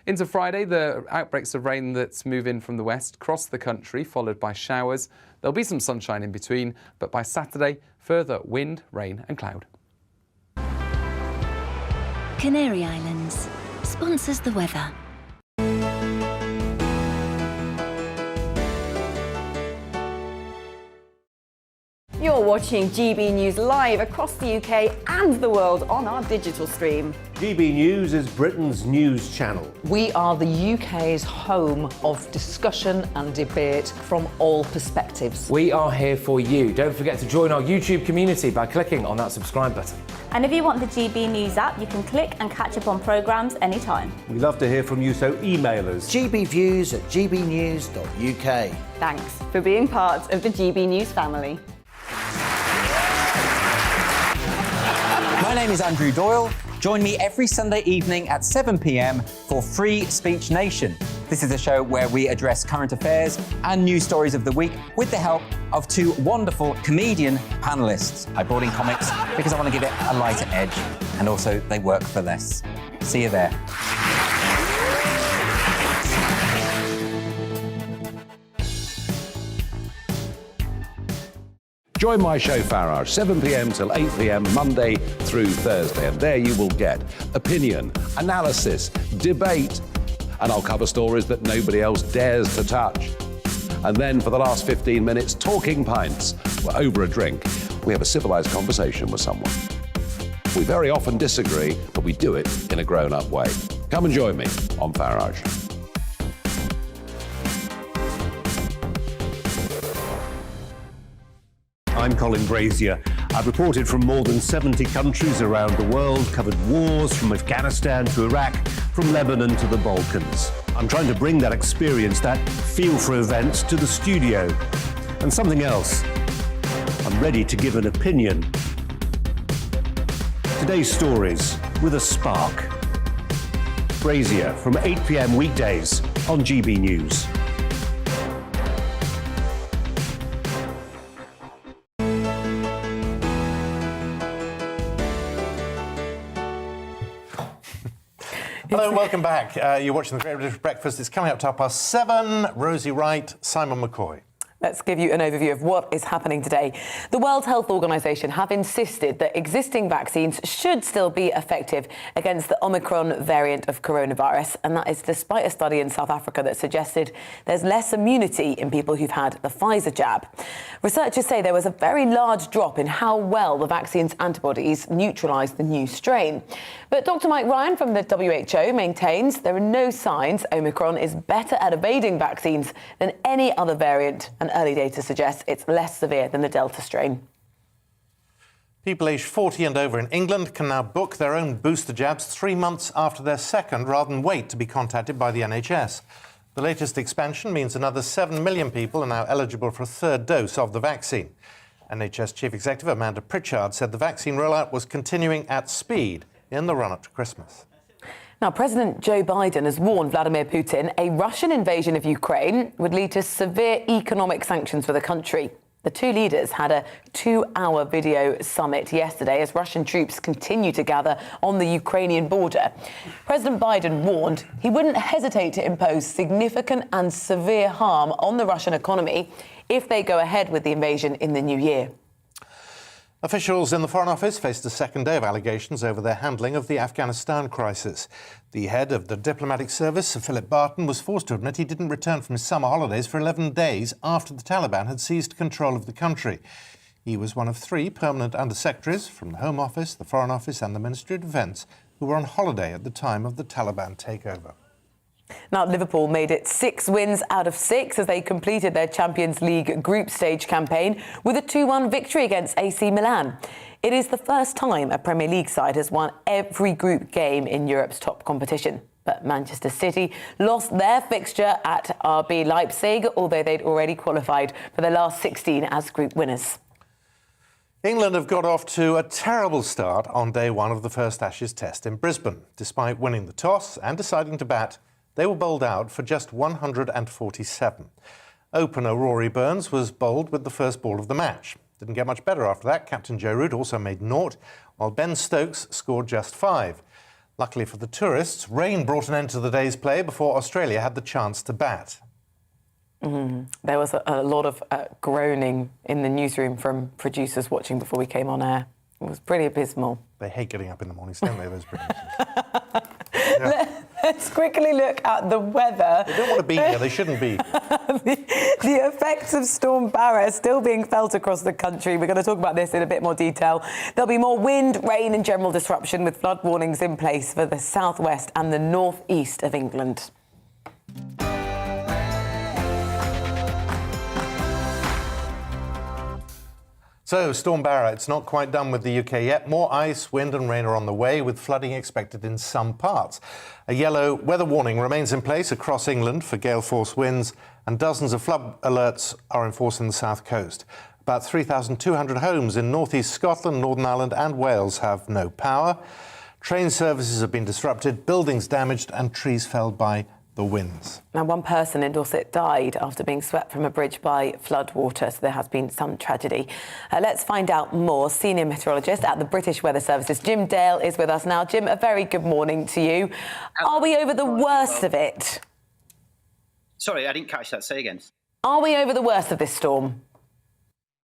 Into Friday, the outbreaks of rain that move in from the west cross the country, followed by showers. There'll be some sunshine in between, but by Saturday, further wind, rain and cloud. Canary Islands sponsors the weather. You're watching GB News live across the UK and the world on our digital stream. GB News is Britain's news channel. We are the UK's home of discussion and debate from all perspectives. We are here for you. Don't forget to join our YouTube community by clicking on that subscribe button. And if you want the GB News app, you can click and catch up on programmes anytime. We love to hear from you, so email us. gbviews@gbnews.uk. Thanks for being part of the GB News family. My name is Andrew Doyle. Join me every Sunday evening at 7 p.m. for Free Speech Nation. This is a show where we address current affairs and news stories of the week with the help of two wonderful comedian panellists. I brought in comics because I want to give it a lighter edge, and also they work for less. See you there. Join my show Farage, 7 p.m. till 8 p.m. Monday through Thursday, and there you will get opinion, analysis, debate, and I'll cover stories that nobody else dares to touch. And then for the last 15 minutes, talking pints. We're over a drink. We have a civilised conversation with someone. We very often disagree, but we do it in a grown-up way. Come and join me on Farage. I'm Colin Brazier. I've reported from more than 70 countries around the world, covered wars from Afghanistan to Iraq, from Lebanon to the Balkans. I'm trying to bring that experience, that feel for events, to the studio. And something else, I'm ready to give an opinion. Today's stories with a spark. Brazier from 8 p.m. weekdays on GB News. Hello and welcome back. You're watching The Great British Breakfast. It's coming up to 7:30. Rosie Wright, Simon McCoy. Let's give you an overview of what is happening today. The World Health Organization have insisted that existing vaccines should still be effective against the Omicron variant of coronavirus, and that is despite a study in South Africa that suggested there's less immunity in people who've had the Pfizer jab. Researchers say there was a very large drop in how well the vaccine's antibodies neutralised the new strain. But Dr. Mike Ryan from the WHO maintains there are no signs Omicron is better at evading vaccines than any other variant, and early data suggests it's less severe than the Delta strain. People aged 40 and over in England can now book their own booster jabs 3 months after their second, rather than wait to be contacted by the NHS. The latest expansion means another 7 million people are now eligible for a third dose of the vaccine. NHS Chief Executive Amanda Pritchard said the vaccine rollout was continuing at speed in the run-up to Christmas. Now, President Joe Biden has warned Vladimir Putin a Russian invasion of Ukraine would lead to severe economic sanctions for the country. The two leaders had a 2-hour video summit yesterday as Russian troops continue to gather on the Ukrainian border. President Biden warned he wouldn't hesitate to impose significant and severe harm on the Russian economy if they go ahead with the invasion in the new year. Officials in the Foreign Office faced a second day of allegations over their handling of the Afghanistan crisis. The head of the diplomatic service, Sir Philip Barton, was forced to admit he didn't return from his summer holidays for 11 days after the Taliban had seized control of the country. He was one of 3 permanent undersecretaries from the Home Office, the Foreign Office and the Ministry of Defence who were on holiday at the time of the Taliban takeover. Now, Liverpool made it 6 wins out of 6 as they completed their Champions League group stage campaign with a 2-1 victory against AC Milan. It is the first time a Premier League side has won every group game in Europe's top competition. But Manchester City lost their fixture at RB Leipzig, although they'd already qualified for the last 16 as group winners. England have got off to a terrible start on day 1 of the first Ashes test in Brisbane. Despite winning the toss and deciding to bat, they were bowled out for just 147. Opener Rory Burns was bowled with the first ball of the match. Didn't get much better after that. Captain Joe Root also made 0, while Ben Stokes scored just 5. Luckily for the tourists, rain brought an end to the day's play before Australia had the chance to bat. There was a lot of groaning in the newsroom from producers watching before we came on air. It was pretty abysmal. They hate getting up in the mornings, don't they, those producers? Yeah. Let's quickly look at the weather. They don't want to be here. They shouldn't be. The effects of Storm Barra are still being felt across the country. We're going to talk about this in a bit more detail. There'll be more wind, rain and general disruption with flood warnings in place for the southwest and the northeast of England. So, Storm Barra, it's not quite done with the UK yet. More ice, wind and rain are on the way, with flooding expected in some parts. A yellow weather warning remains in place across England for gale force winds, and dozens of flood alerts are in force in the south coast. About 3,200 homes in northeast Scotland, Northern Ireland and Wales have no power. Train services have been disrupted, buildings damaged and trees felled by the winds. Now, one person in Dorset died after being swept from a bridge by floodwater, so there has been some tragedy. Let's find out more. Senior meteorologist at the British Weather Services, Jim Dale, is with us now. Jim, a very good morning to you. Are we over the worst of it? Sorry, I didn't catch that. Say again. Are we over the worst of this storm?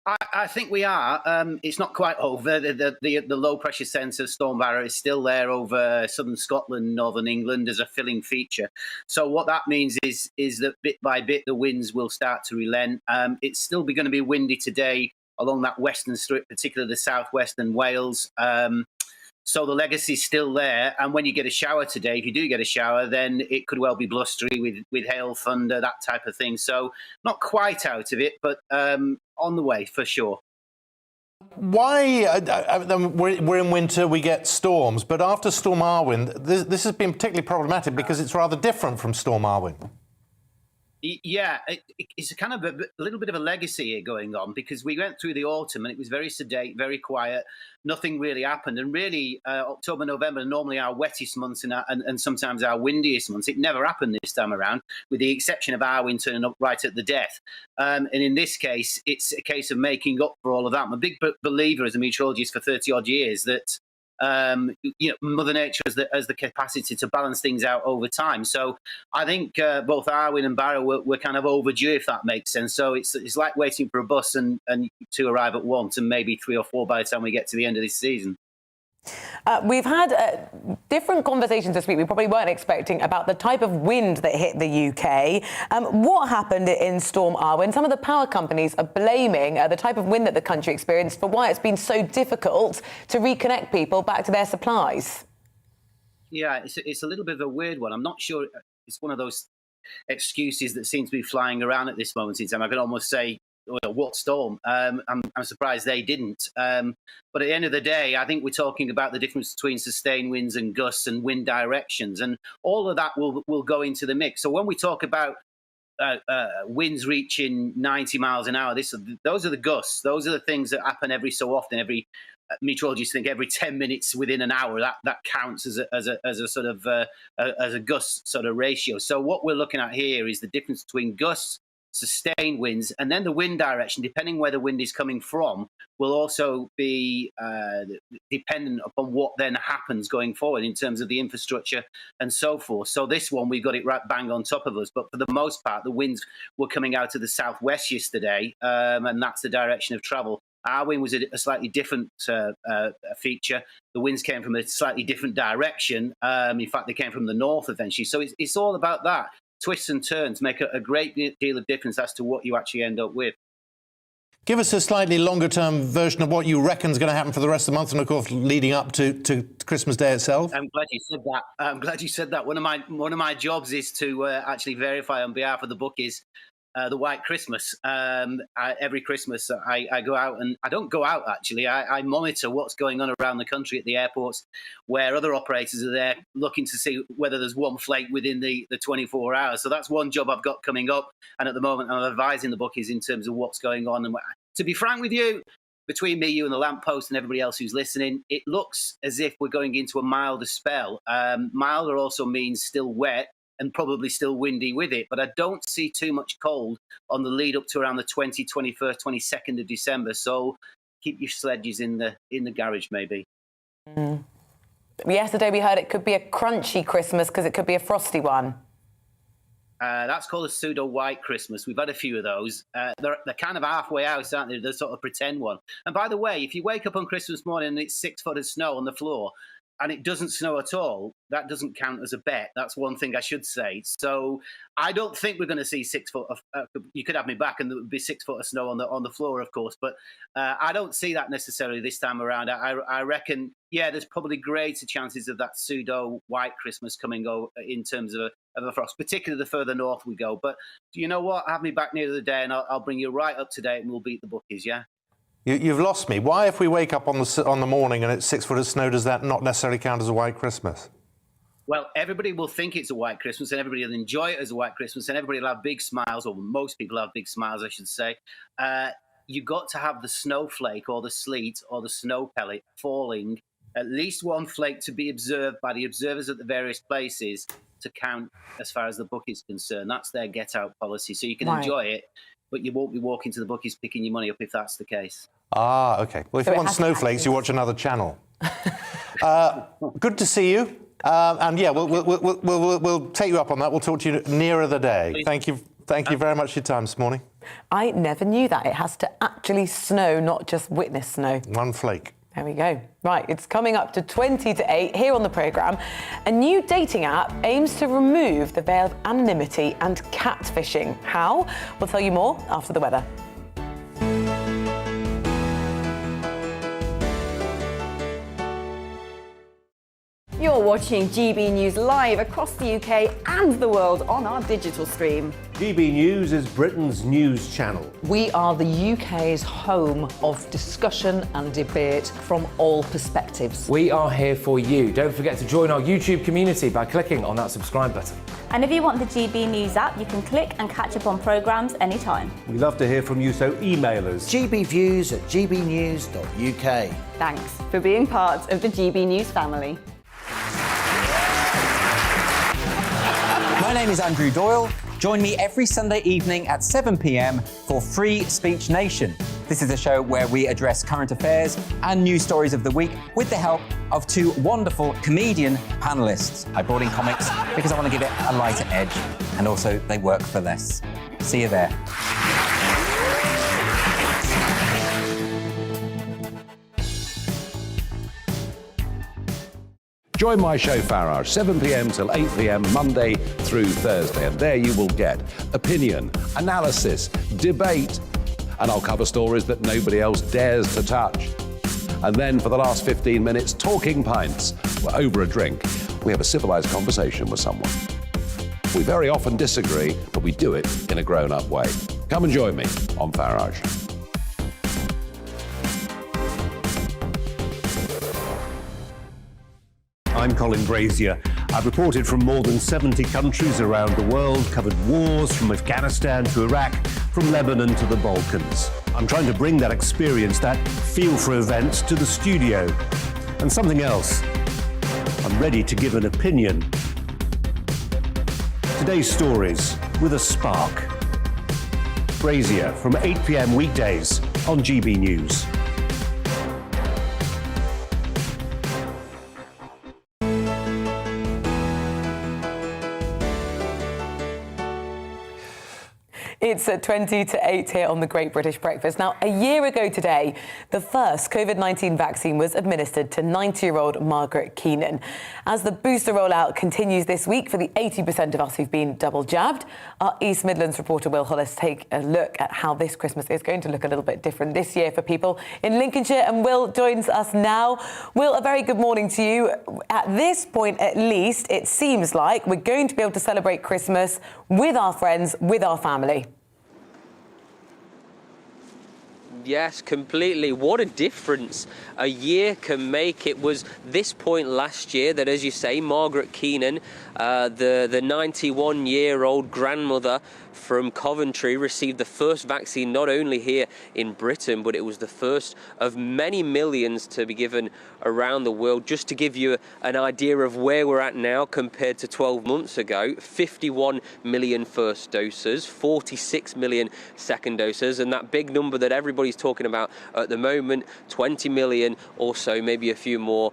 I think we are. It's not quite over. The low pressure centre, Storm Barrow, is still there over southern Scotland, northern England as a filling feature. So what that means is that bit by bit the winds will start to relent. It's still going to be windy today along that western strip, particularly the southwest and Wales. So the legacy's still there. And when you get a shower today, if you do get a shower, then it could well be blustery with hail, thunder, that type of thing. So not quite out of it, but on the way for sure. Why, we're in winter, we get storms, but after Storm Irwin, this has been particularly problematic because it's rather different from Storm Irwin. Yeah, it's kind of a little bit of a legacy here going on because we went through the autumn and it was very sedate, very quiet. Nothing really happened. And really, October, November are normally our wettest months and sometimes our windiest months. It never happened this time around, with the exception of Irwin turning up right at the death. And in this case, it's a case of making up for all of that. I'm a big believer as a meteorologist for 30-odd years that Mother Nature has the capacity to balance things out over time. So I think both Irwin and Barrow were kind of overdue, if that makes sense. So it's like waiting for a bus and to arrive at once, and maybe 3 or 4 by the time we get to the end of this season. We've had different conversations this week we probably weren't expecting about the type of wind that hit the UK. What happened in Storm Irwin? Some of the power companies are blaming the type of wind that the country experienced for why it's been so difficult to reconnect people back to their supplies. Yeah, it's a little bit of a weird one. I'm not sure. It's one of those excuses that seems to be flying around at this moment in time. I can almost say, what storm? I'm surprised they didn't. But at the end of the day, I think we're talking about the difference between sustained winds and gusts and wind directions, and all of that will go into the mix. So when we talk about winds reaching 90 miles an hour, those are the gusts. Those are the things that happen every so often. Every meteorologists think every 10 minutes within an hour that counts as a sort of as a gust sort of ratio. So what we're looking at here is the difference between gusts, sustained winds, and then the wind direction, depending where the wind is coming from, will also be dependent upon what then happens going forward in terms of the infrastructure and so forth. So this one, we've got it right bang on top of us. But for the most part, the winds were coming out of the southwest yesterday, and that's the direction of travel. Irwin was a slightly different feature. The winds came from a slightly different direction. In fact, they came from the north eventually. So it's all about that. Twists and turns make a great deal of difference as to what you actually end up with. Give us a slightly longer-term version of what you reckon is going to happen for the rest of the month and, of course, leading up to Christmas Day itself. I'm glad you said that. I'm glad you said that. One of my jobs is to actually verify on behalf of the bookies the White Christmas. Every Christmas I go out, and I don't go out actually. I monitor what's going on around the country at the airports where other operators are there looking to see whether there's one flake within the 24 hours. So that's one job I've got coming up. And at the moment, I'm advising the bookies in terms of what's going on. And to be frank with you, between me, you and the lamppost and everybody else who's listening, it looks as if we're going into a milder spell. Milder also means still wet and probably still windy with it. But I don't see too much cold on the lead up to around the 20th, 21st, 22nd of December. So keep your sledges in the garage, maybe. Yesterday we heard it could be a crunchy Christmas because it could be a frosty one. That's called a pseudo-white Christmas. We've had a few of those. They're kind of halfway out, aren't they? They're sort of pretend one. And by the way, if you wake up on Christmas morning and it's 6 foot of snow on the floor, and it doesn't snow at all, that doesn't count as a bet. That's one thing I should say. So I don't think we're going to see 6 foot of... you could have me back and there would be 6 foot of snow on the floor, of course. But I don't see that necessarily this time around. I reckon, yeah, there's probably greater chances of that pseudo-white Christmas coming in terms of a frost, particularly the further north we go. But you know what? Have me back near the day and I'll bring you right up to date and we'll beat the bookies, yeah? You've lost me. Why, if we wake up on the morning and it's 6 foot of snow, does that not necessarily count as a white Christmas? Well, everybody will think it's a white Christmas and everybody will enjoy it as a white Christmas and everybody will have big smiles, or most people have big smiles, I should say. You've got to have the snowflake or the sleet or the snow pellet falling, at least one flake to be observed by the observers at the various places to count as far as the book is concerned. That's their get-out policy. So you can enjoy it, but you won't be walking to the bookies picking your money up if that's the case. Ah, OK. Well, if you want snowflakes, you watch another channel. Good to see you. And, yeah, we'll take you up on that. We'll talk to you nearer the day. Thank you thank you very much for your time this morning. I never knew that. It has to actually snow, not just witness snow. One flake. There we go. Right, it's coming up to 20 to 8 here on the programme. A new dating app aims to remove the veil of anonymity and catfishing. How? We'll tell you more after the weather. You're watching GB News live across the UK and the world on our digital stream. GB News is Britain's news channel. We are the UK's home of discussion and debate from all perspectives. We are here for you. Don't forget to join our YouTube community by clicking on that subscribe button. And if you want the GB News app, you can click and catch up on programmes anytime. We love to hear from you, so email us. gbviews@gbnews.uk. Thanks for being part of the GB News family. My name is Andrew Doyle. Join me every Sunday evening at 7 p.m. for Free Speech Nation. This is a show where we address current affairs and news stories of the week with the help of two wonderful comedian panellists. I brought in comics because I want to give it a lighter edge, and also they work for less. See you there. Join my show Farage, 7 p.m. till 8 p.m. Monday through Thursday, and there you will get opinion, analysis, debate, and I'll cover stories that nobody else dares to touch. And then for the last 15 minutes, talking pints. We're over a drink. We have a civilised conversation with someone. We very often disagree, but we do it in a grown-up way. Come and join me on Farage. I'm Colin Brazier. I've reported from more than 70 countries around the world, covered wars from Afghanistan to Iraq, from Lebanon to the Balkans. I'm trying to bring that experience, that feel for events, to the studio. And something else. I'm ready to give an opinion. Today's stories with a spark. Brazier from 8 p.m. weekdays on GB News. It's at 20 to 8 here on the Great British Breakfast. Now, a year ago today, the first COVID-19 vaccine was administered to 90-year-old Margaret Keenan. As the booster rollout continues this week for the 80% of us who've been double jabbed, our East Midlands reporter Will Hollis take a look at how this Christmas is going to look a little bit different this year for people in Lincolnshire. And Will joins us now. Will, a very good morning to you. At this point, at least, it seems like we're going to be able to celebrate Christmas with our friends, with our family. Yes, completely. What a difference a year can make. It was this point last year that, as you say, Margaret Keenan, the 91-year-old grandmother from Coventry, received the first vaccine not only here in Britain, but it was the first of many millions to be given around the world. Just to give you an idea of where we're at now compared to 12 months ago, 51 million first doses, 46 million second doses, and that big number that everybody's talking about at the moment, 20 million or so, maybe a few more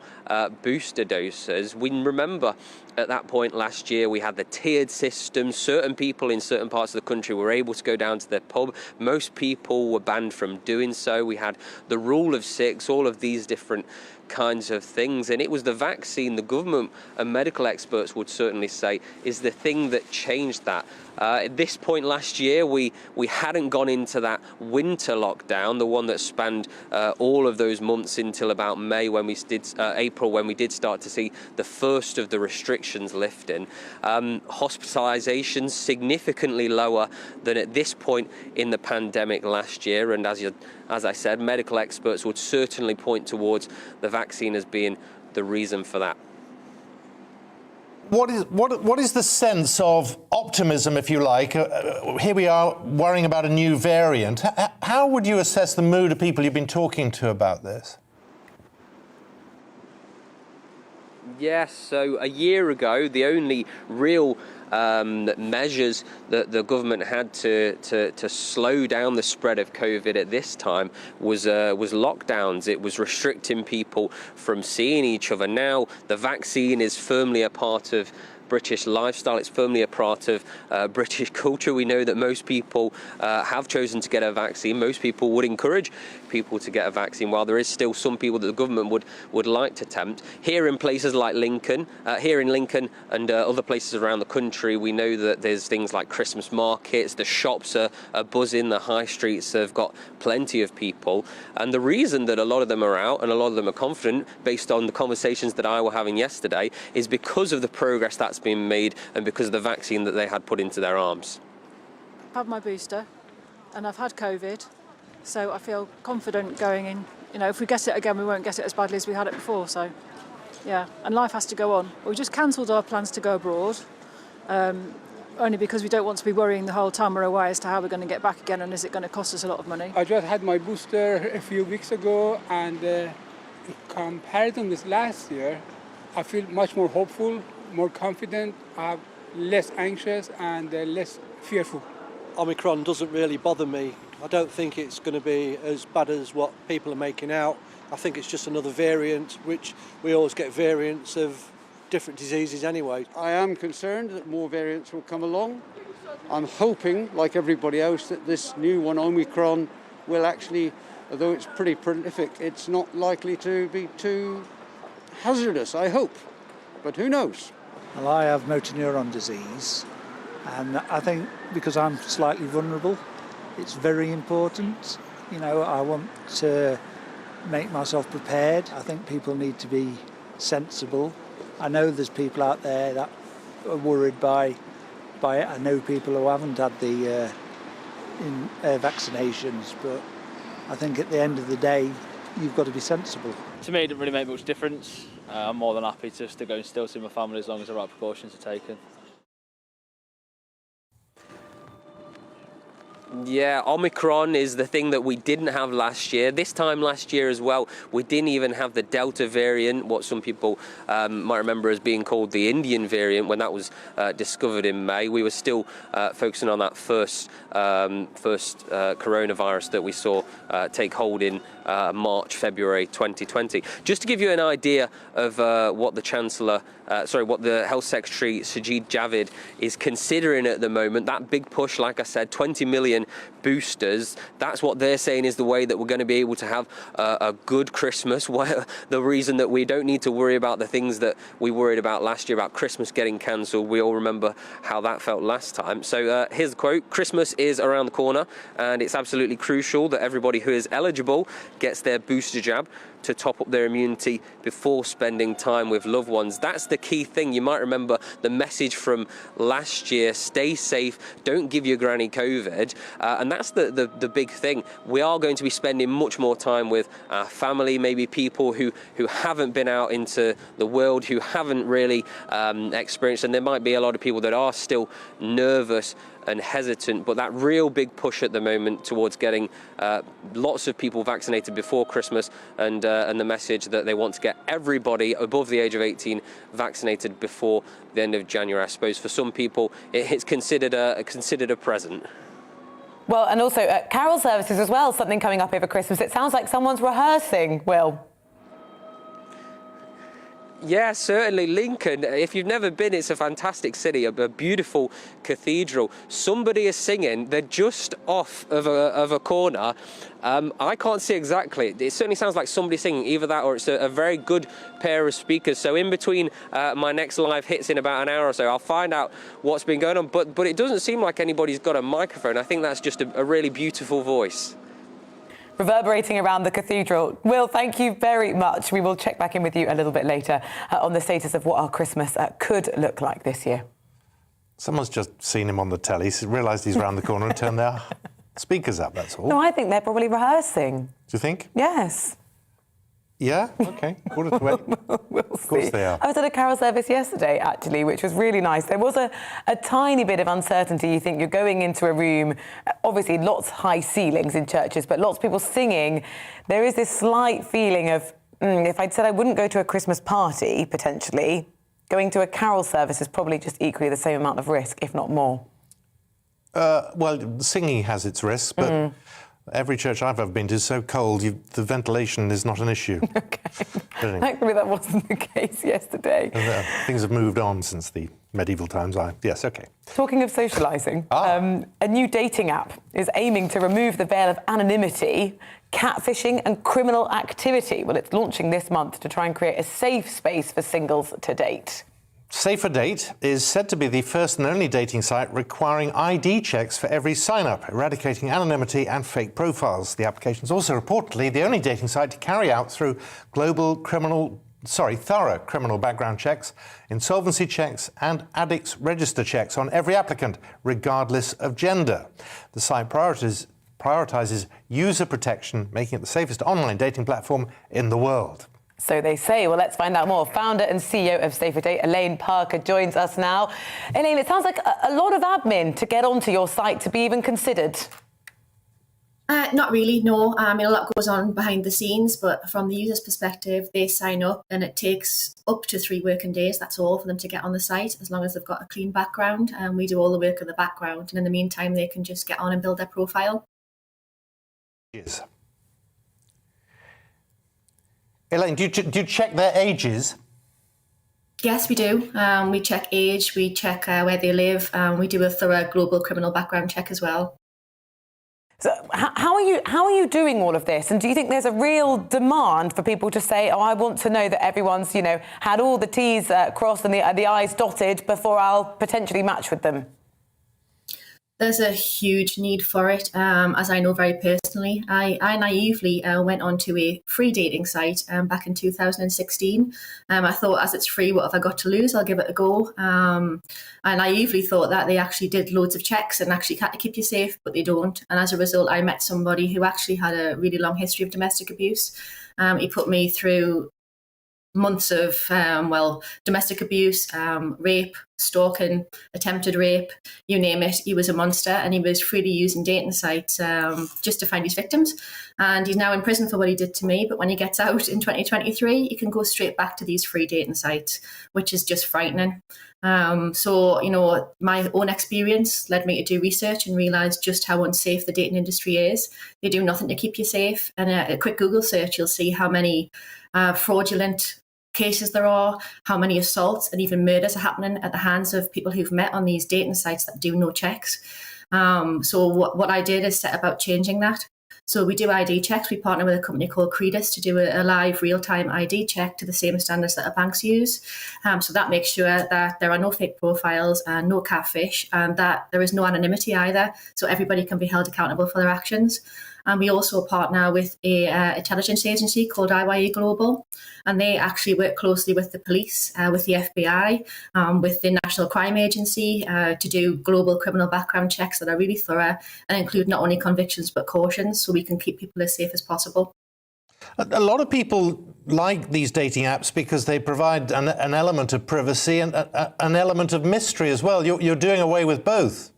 booster doses. We remember at that point last year we had the tiered system. Certain people in certain parts of the country were able to go down to their pub. Most people were banned from doing so. We had the rule of 6, all of these different kinds of things, and it was the vaccine, the government and medical experts would certainly say, is the thing that changed that. At this point last year, we hadn't gone into that winter lockdown, the one that spanned all of those months until about May, when we did April, when we did start to see the first of the restrictions lifting. Hospitalizations significantly lower than at this point in the pandemic last year, and as I said, medical experts would certainly point towards the vaccine as being the reason for that. What is the sense of optimism, if you like? Here we are worrying about a new variant. How would you assess the mood of people you've been talking to about this? Yes, so a year ago, the only real measures that the government had to slow down the spread of COVID at this time was lockdowns. It was restricting people from seeing each other. Now the vaccine is firmly a part of British lifestyle. It's firmly a part of British culture. We know that most people have chosen to get a vaccine. Most people would encourage people to get a vaccine, while there is still some people that the government would like to tempt. Here in places like Lincoln, and other places around the country, we know that there's things like Christmas markets, the shops are buzzing, the high streets have got plenty of people. And the reason that a lot of them are out and a lot of them are confident, based on the conversations that I were having yesterday, is because of the progress that's been made and because of the vaccine that they had put into their arms. I've had my booster and I've had COVID, so I feel confident going in. You know, if we get it again, we won't get it as badly as we had it before, so yeah. And life has to go on. We just cancelled our plans to go abroad, only because we don't want to be worrying the whole time we're away as to how we're going to get back again and is it going to cost us a lot of money. I just had my booster a few weeks ago, and in comparison with last year, I feel much more hopeful, more confident, less anxious and less fearful. Omicron doesn't really bother me. I don't think it's going to be as bad as what people are making out. I think it's just another variant, which we always get variants of different diseases anyway. I am concerned that more variants will come along. I'm hoping, like everybody else, that this new one, Omicron, will actually, although it's pretty prolific, it's not likely to be too hazardous, I hope. But who knows? Well, I have motor neuron disease, and I think because I'm slightly vulnerable, it's very important. You know, I want to make myself prepared. I think people need to be sensible. I know there's people out there that are worried by it. I know people who haven't had the vaccinations, but I think at the end of the day, you've got to be sensible. To me, it didn't really make much difference. I'm more than happy just to go and still see my family as long as the right precautions are taken. Yeah, Omicron is the thing that we didn't have last year. This time last year as well, we didn't even have the Delta variant, what some people might remember as being called the Indian variant, when that was discovered in May. We were still focusing on that first coronavirus that we saw take hold in March, February 2020. Just to give you an idea of what the what the Health Secretary Sajid Javid is considering at the moment, that big push, like I said, 20 million boosters, that's what they're saying is the way that we're going to be able to have a good Christmas. The reason that we don't need to worry about the things that we worried about last year, about Christmas getting cancelled. We all remember how that felt last time. So here's the quote: Christmas is around the corner, and it's absolutely crucial that everybody who is eligible gets their booster jab to top up their immunity before spending time with loved ones. That's the key thing. You might remember the message from last year: stay safe, don't give your granny COVID. And that's the big thing. We are going to be spending much more time with our family, maybe people who haven't been out into the world, who haven't really experienced, and there might be a lot of people that are still nervous and hesitant, but that real big push at the moment towards getting lots of people vaccinated before Christmas, and the message that they want to get everybody above the age of 18 vaccinated before the end of January. I suppose for some people it's considered a present. Well, and also carol services as well, something coming up over Christmas. It sounds like someone's rehearsing, Will. Yeah, certainly. Lincoln, if you've never been, it's a fantastic city, a beautiful cathedral. Somebody is singing. They're just off of a corner. I can't see exactly. It certainly sounds like somebody singing, either that or it's a very good pair of speakers. So in between my next live hits in about an hour or so, I'll find out what's been going on. But it doesn't seem like anybody's got a microphone. I think that's just a really beautiful voice. Reverberating around the cathedral. Will, thank you very much. We will check back in with you a little bit later on the status of what our Christmas could look like this year. Someone's just seen him on the telly, realised he's round the corner and turned their speakers up, that's all. No, I think they're probably rehearsing. Do you think? Yes. Yeah? OK. Quarter to 8. Of course they are. I was at a carol service yesterday, actually, which was really nice. There was a tiny bit of uncertainty. You think you're going into a room, obviously lots high ceilings in churches, but lots of people singing. There is this slight feeling of, if I'd said I wouldn't go to a Christmas party, potentially, going to a carol service is probably just equally the same amount of risk, if not more. Well, singing has its risks, but Every church I've ever been to is so cold, the ventilation is not an issue. Thankfully, that wasn't the case yesterday. Things have moved on since the medieval times. Yes, OK. Talking of socialising, a new dating app is aiming to remove the veil of anonymity, catfishing and criminal activity. Well, it's launching this month to try and create a safe space for singles to date. Safer Date is said to be the first and only dating site requiring ID checks for every sign-up, eradicating anonymity and fake profiles. The application is also reportedly the only dating site to carry out through thorough criminal background checks, insolvency checks and addicts register checks on every applicant, regardless of gender. The site prioritizes user protection, making it the safest online dating platform in the world. So they say. Well, let's find out more. Founder and CEO of Safer Date, Elaine Parker, joins us now. Elaine, it sounds like a lot of admin to get onto your site to be even considered. Not really, no. I mean, a lot goes on behind the scenes, but from the user's perspective, they sign up and it takes up to 3 working days, that's all, for them to get on the site, as long as they've got a clean background. And we do all the work in the background. And in the meantime, they can just get on and build their profile. Yes. Elaine, do you check their ages? Yes, we do. We check age, we check where they live, we do a thorough global criminal background check as well. So how are you doing all of this? And do you think there's a real demand for people to say, oh, I want to know that everyone's, had all the T's crossed and the I's dotted before I'll potentially match with them? There's a huge need for it, as I know very personally. I naively went onto a free dating site back in 2016. I thought, as it's free, what have I got to lose? I'll give it a go. I naively thought that they actually did loads of checks and actually had to keep you safe, but they don't. And as a result, I met somebody who actually had a really long history of domestic abuse. He put me through months of, domestic abuse, rape, stalking, attempted rape, you name it. He was a monster and he was freely using dating sites just to find his victims. And he's now in prison for what he did to me. But when he gets out in 2023, he can go straight back to these free dating sites, which is just frightening. So, my own experience led me to do research and realise just how unsafe the dating industry is. They do nothing to keep you safe. And a quick Google search, you'll see how many fraudulent cases there are, how many assaults and even murders are happening at the hands of people who've met on these dating sites that do no checks. So what I did is set about changing that. So we do ID checks. We partner with a company called Credus to do a live real-time ID check to the same standards that our banks use. So that makes sure that there are no fake profiles and no catfish, and that there is no anonymity either. So everybody can be held accountable for their actions. And we also partner with a intelligence agency called IYE Global, and they actually work closely with the police, with the FBI, with the National Crime Agency to do global criminal background checks that are really thorough and include not only convictions but cautions, so we can keep people as safe as possible. A lot of people like these dating apps because they provide an element of privacy and an element of mystery as well. You're doing away with both.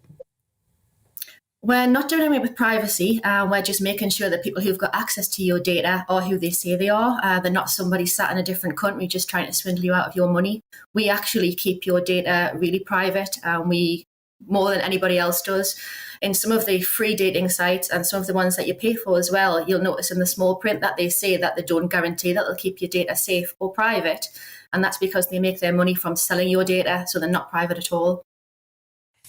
We're not doing away with privacy. We're just making sure that people who've got access to your data are who they say they are. They're not somebody sat in a different country just trying to swindle you out of your money. We actually keep your data really private. We more than anybody else does. In some of the free dating sites and some of the ones that you pay for as well, you'll notice in the small print that they say that they don't guarantee that they'll keep your data safe or private. And that's because they make their money from selling your data, so they're not private at all.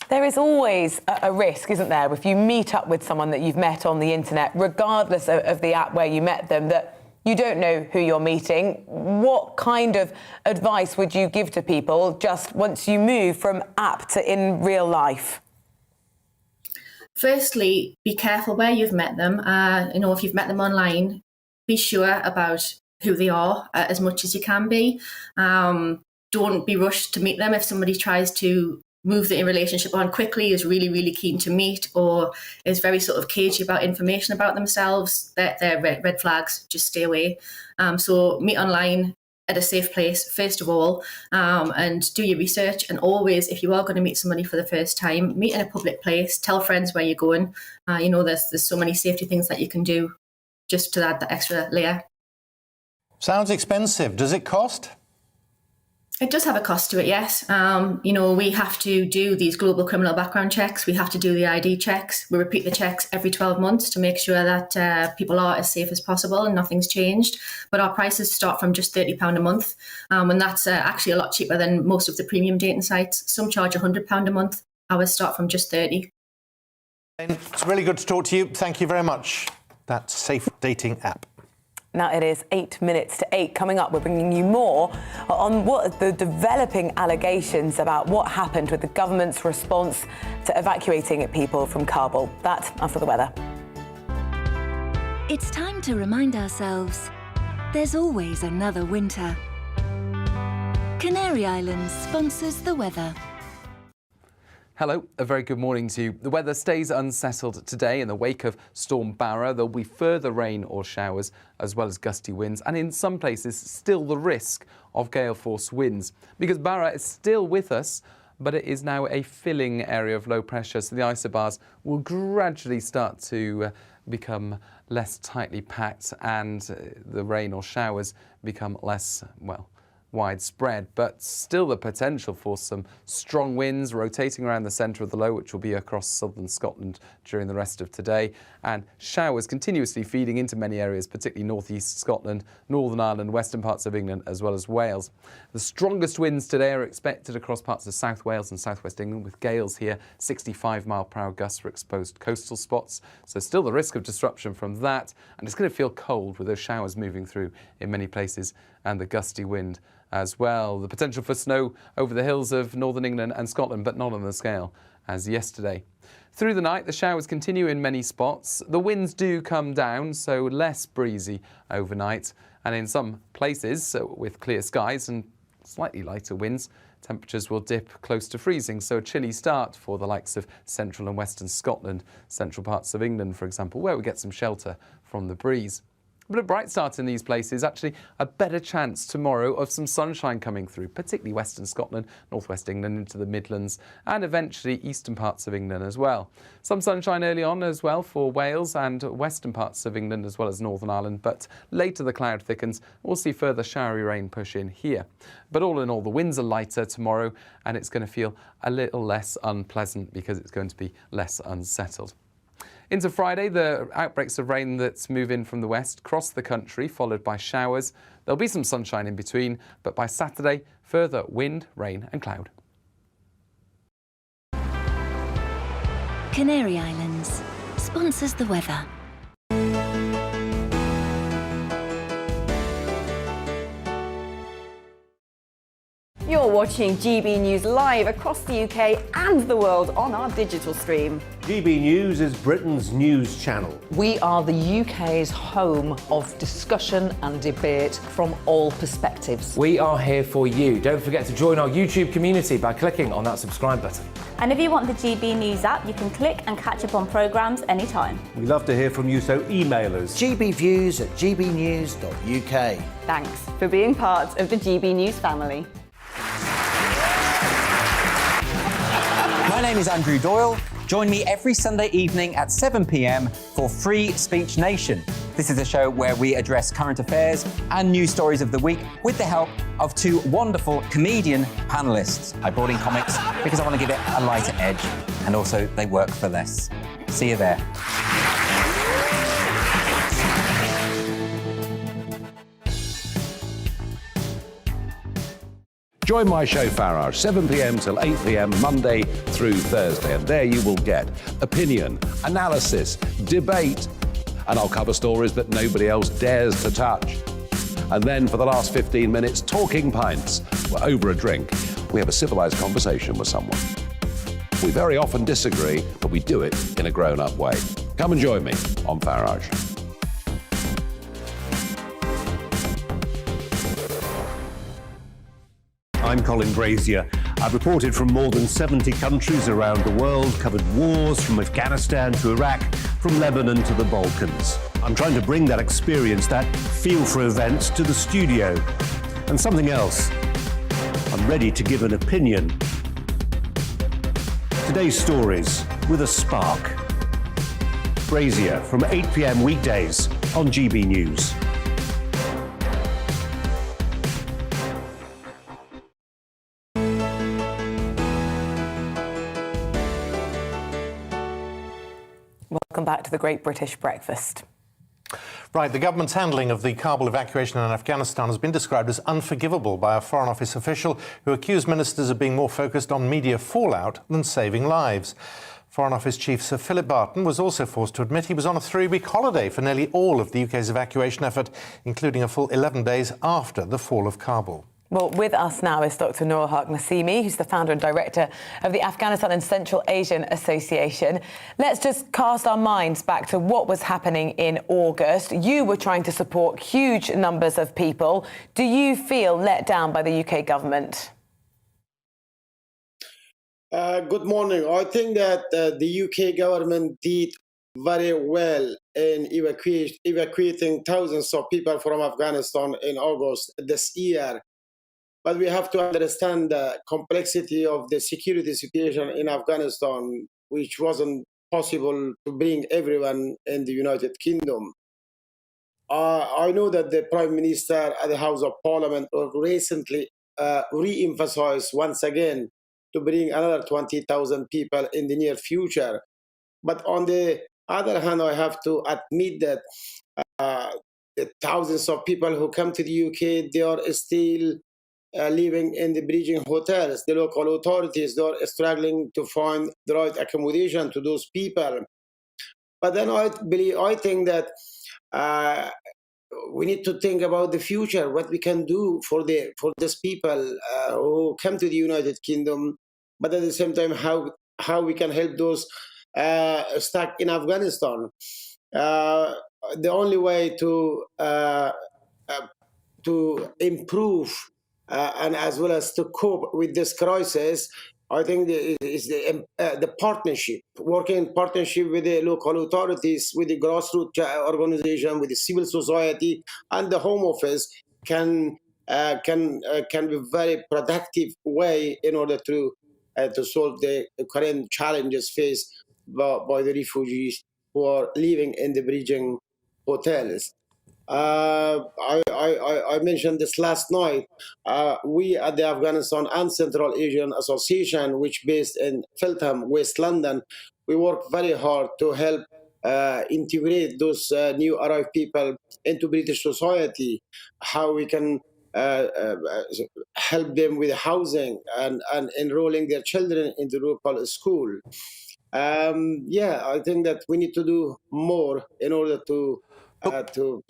There is always a risk, isn't there, if you meet up with someone that you've met on the internet, regardless of the app where you met them, that you don't know who you're meeting. What kind of advice would you give to people just once you move from app to in real life? Firstly, be careful where you've met them. If you've met them online, be sure about who they are as much as you can be. Don't be rushed to meet them. If somebody tries to move the relationship on quickly, is really, really keen to meet, or is very sort of cagey about information about themselves, they're red flags. Just stay away. So meet online at a safe place, first of all, and do your research. And always, if you are going to meet somebody for the first time, meet in a public place, tell friends where you're going. There's so many safety things that you can do just to add that extra layer. Sounds expensive. Does it cost? It does have a cost to it, yes. We have to do these global criminal background checks. We have to do the ID checks. We repeat the checks every 12 months to make sure that people are as safe as possible and nothing's changed. But our prices start from just £30 a month. And that's actually a lot cheaper than most of the premium dating sites. Some charge £100 a month. Ours start from just £30. It's really good to talk to you. Thank you very much. That safe dating app. Now it is 8 minutes to 8. Coming up, we're bringing you more on what the developing allegations about what happened with the government's response to evacuating people from Kabul. That after the weather. It's time to remind ourselves there's always another winter. Canary Islands sponsors the weather. Hello, a very good morning to you. The weather stays unsettled today in the wake of Storm Barra. There'll be further rain or showers as well as gusty winds, and in some places still the risk of gale force winds. Because Barra is still with us, but it is now a filling area of low pressure, so the isobars will gradually start to become less tightly packed and the rain or showers become less, well, widespread, but still the potential for some strong winds rotating around the centre of the low, which will be across southern Scotland during the rest of today, and showers continuously feeding into many areas, particularly northeast Scotland, Northern Ireland, western parts of England, as well as Wales. The strongest winds today are expected across parts of South Wales and southwest England, with gales here, 65-mile-per-hour gusts for exposed coastal spots, so still the risk of disruption from that, and it's going to feel cold with those showers moving through in many places and the gusty wind as well. The potential for snow over the hills of northern England and Scotland, but not on the scale as yesterday. Through the night, the showers continue in many spots. The winds do come down, so less breezy overnight. And in some places, with clear skies and slightly lighter winds, temperatures will dip close to freezing, so a chilly start for the likes of central and western Scotland, central parts of England, for example, where we get some shelter from the breeze. But a bright start in these places, actually a better chance tomorrow of some sunshine coming through, particularly western Scotland, northwest England into the Midlands and eventually eastern parts of England as well. Some sunshine early on as well for Wales and western parts of England as well as Northern Ireland, but later the cloud thickens. We'll see further showery rain push in here. But all in all, the winds are lighter tomorrow and it's going to feel a little less unpleasant because it's going to be less unsettled. Into Friday, the outbreaks of rain that move in from the west cross the country, followed by showers. There'll be some sunshine in between, but by Saturday, further wind, rain and cloud. Canary Islands sponsors the weather. You're watching GB News live across the UK and the world on our digital stream. GB News is Britain's news channel. We are the UK's home of discussion and debate from all perspectives. We are here for you. Don't forget to join our YouTube community by clicking on that subscribe button. And if you want the GB News app, you can click and catch up on programmes anytime. We love to hear from you, so email us. gbviews@gbnews.uk. Thanks for being part of the GB News family. My name is Andrew Doyle. Join me every Sunday evening at 7 p.m. for Free Speech Nation. This is a show where we address current affairs and news stories of the week with the help of two wonderful comedian panellists. I brought in comics because I want to give it a lighter edge, and also they work for less. See you there. Join my show Farage, 7 p.m. till 8 p.m. Monday through Thursday, and there you will get opinion, analysis, debate, and I'll cover stories that nobody else dares to touch. And then for the last 15 minutes, talking pints. We're over a drink. We have a civilised conversation with someone. We very often disagree, but we do it in a grown-up way. Come and join me on Farage. I'm Colin Brazier. I've reported from more than 70 countries around the world, covered wars from Afghanistan to Iraq, from Lebanon to the Balkans. I'm trying to bring that experience, that feel for events, to the studio. And something else, I'm ready to give an opinion. Today's stories with a spark. Brazier from 8 p.m. weekdays on GB News. Welcome back to the Great British Breakfast. Right, the government's handling of the Kabul evacuation in Afghanistan has been described as unforgivable by a Foreign Office official who accused ministers of being more focused on media fallout than saving lives. Foreign Office Chief Sir Philip Barton was also forced to admit he was on a 3-week holiday for nearly all of the UK's evacuation effort, including a full 11 days after the fall of Kabul. Well, with us now is Dr. Noor Haq Nassimi, who's the founder and director of the Afghanistan and Central Asian Association. Let's just cast our minds back to what was happening in August. You were trying to support huge numbers of people. Do you feel let down by the UK government? Good morning. I think that the UK government did very well in evacuating thousands of people from Afghanistan in August this year. But we have to understand the complexity of the security situation in Afghanistan, which wasn't possible to bring everyone in the United Kingdom. I know that the Prime Minister at the House of Parliament recently re-emphasized once again to bring another 20,000 people in the near future. But on the other hand, I have to admit that the thousands of people who come to the UK, they are still living in the bridging hotels. The local authorities, they are struggling to find the right accommodation to those people. But then I think that we need to think about the future, what we can do for these people who come to the United Kingdom, but at the same time, how we can help those stuck in Afghanistan. The only way to improve and as well as to cope with this crisis, I think is the partnership, working in partnership with the local authorities, with the grassroots organization, with the civil society, and the Home Office can be a very productive way in order to solve the current challenges faced by the refugees who are living in the bridging hotels. I mentioned this last night. We at the Afghanistan and Central Asian Association, which based in Feltham, West London, we work very hard to help integrate those new arrived people into British society, how we can help them with housing and enrolling their children into local school. I think that we need to do more in order to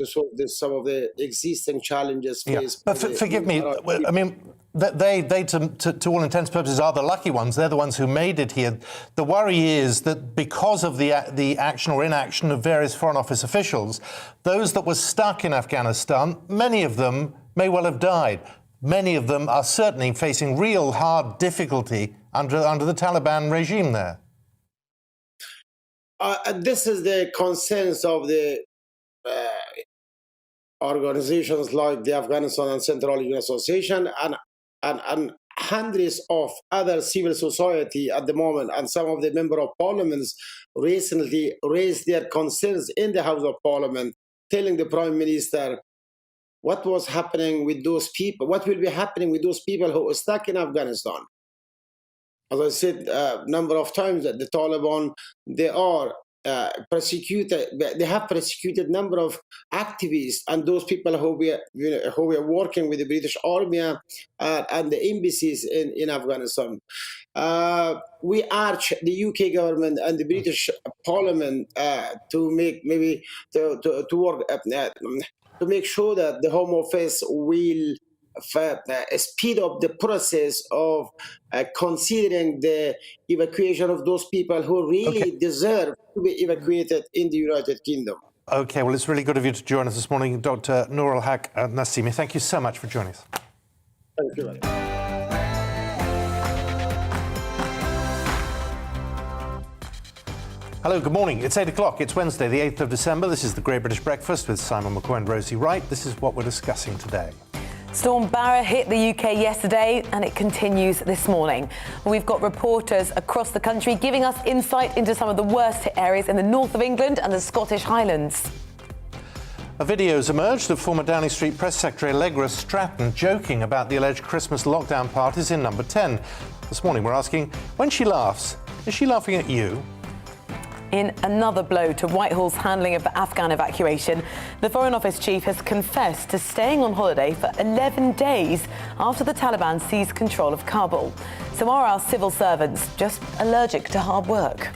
solve some of the existing challenges faced. But forgive me, I mean, they to all intents and purposes, are the lucky ones. They're the ones who made it here. The worry is that because of the action or inaction of various Foreign Office officials, those that were stuck in Afghanistan, many of them may well have died. Many of them are certainly facing real hard difficulty under the Taliban regime there. This is the concerns of the organizations like the Afghanistan and Central Asian Association and hundreds of other civil society at the moment, and some of the member of parliaments recently raised their concerns in the House of Parliament, telling the Prime Minister what was happening with those people, what will be happening with those people who are stuck in Afghanistan. As I said a number of times, that the Taliban, they are persecuted. They have persecuted number of activists and those people who were working with the British Army and the embassies in Afghanistan. We urge the UK government and the British Parliament to work to make sure that the Home Office will speed up the process of considering the evacuation of those people who really deserve to be evacuated in the United Kingdom. Okay, well, it's really good of you to join us this morning, Dr. Noor Haq Nassimi. Thank you so much for joining us. Thank you. Hello, good morning. It's 8 o'clock. It's Wednesday, the 8th of December. This is the Great British Breakfast with Simon McCoy and Rosie Wright. This is what we're discussing today. Storm Barra hit the UK yesterday and it continues this morning. We've got reporters across the country giving us insight into some of the worst hit areas in the north of England and the Scottish Highlands. A video's emerged of former Downing Street Press Secretary Allegra Stratton joking about the alleged Christmas lockdown parties in Number 10. This morning we're asking, when she laughs, is she laughing at you? In another blow to Whitehall's handling of the Afghan evacuation, the Foreign Office chief has confessed to staying on holiday for 11 days after the Taliban seized control of Kabul. So are our civil servants just allergic to hard work?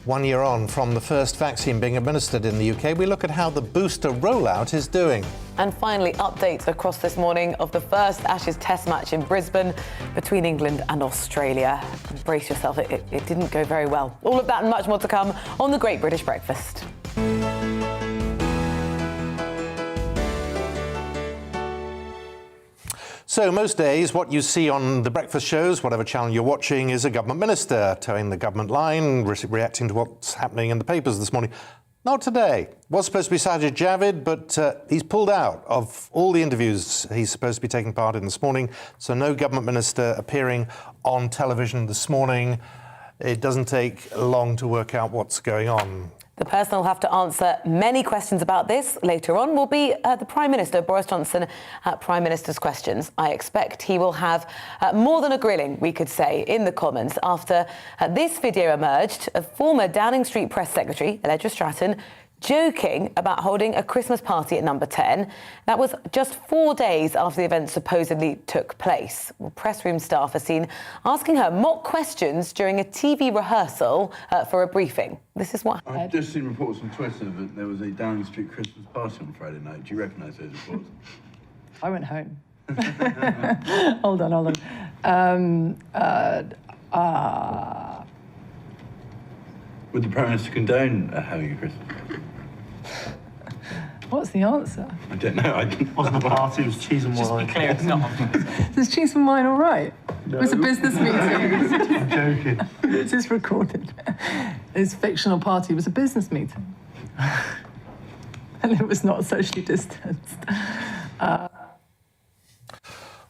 1 year on from the first vaccine being administered in the UK, we look at how the booster rollout is doing. And finally, updates across this morning of the first Ashes Test match in Brisbane between England and Australia. Brace yourself, it didn't go very well. All of that and much more to come on The Great British Breakfast. So most days, what you see on the breakfast shows, whatever channel you're watching, is a government minister towing the government line, reacting to what's happening in the papers this morning. Not today. Was supposed to be Sajid Javid, but he's pulled out of all the interviews he's supposed to be taking part in this morning. So no government minister appearing on television this morning. It doesn't take long to work out what's going on. The person will have to answer many questions about this later on will be the Prime Minister, Boris Johnson, at Prime Minister's Questions. I expect he will have more than a grilling, we could say, in the Commons after this video emerged of former Downing Street Press Secretary, Allegra Stratton, joking about holding a Christmas party at Number 10. That was just 4 days after the event supposedly took place. Well, press room staff are seen asking her mock questions during a TV rehearsal for a briefing. This is what I've just seen reports on Twitter that there was a Downing Street Christmas party on Friday night. Do you recognise those reports? I went home. Hold on. Would the Prime Minister condone having a Christmas party? What's the answer? I don't know. It wasn't a party, it was cheese and wine. Just be clear, it's not. Is cheese and wine all right? No. It was a business meeting. I'm joking. This is recorded. His fictional party was a business meeting. And it was not socially distanced.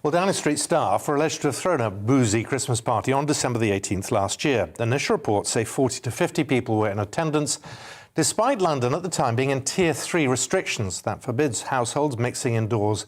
Well, Downing Street staff are alleged to have thrown a boozy Christmas party on December the 18th last year. Initial reports say 40 to 50 people were in attendance, despite London at the time being in Tier 3 restrictions that forbids households mixing indoors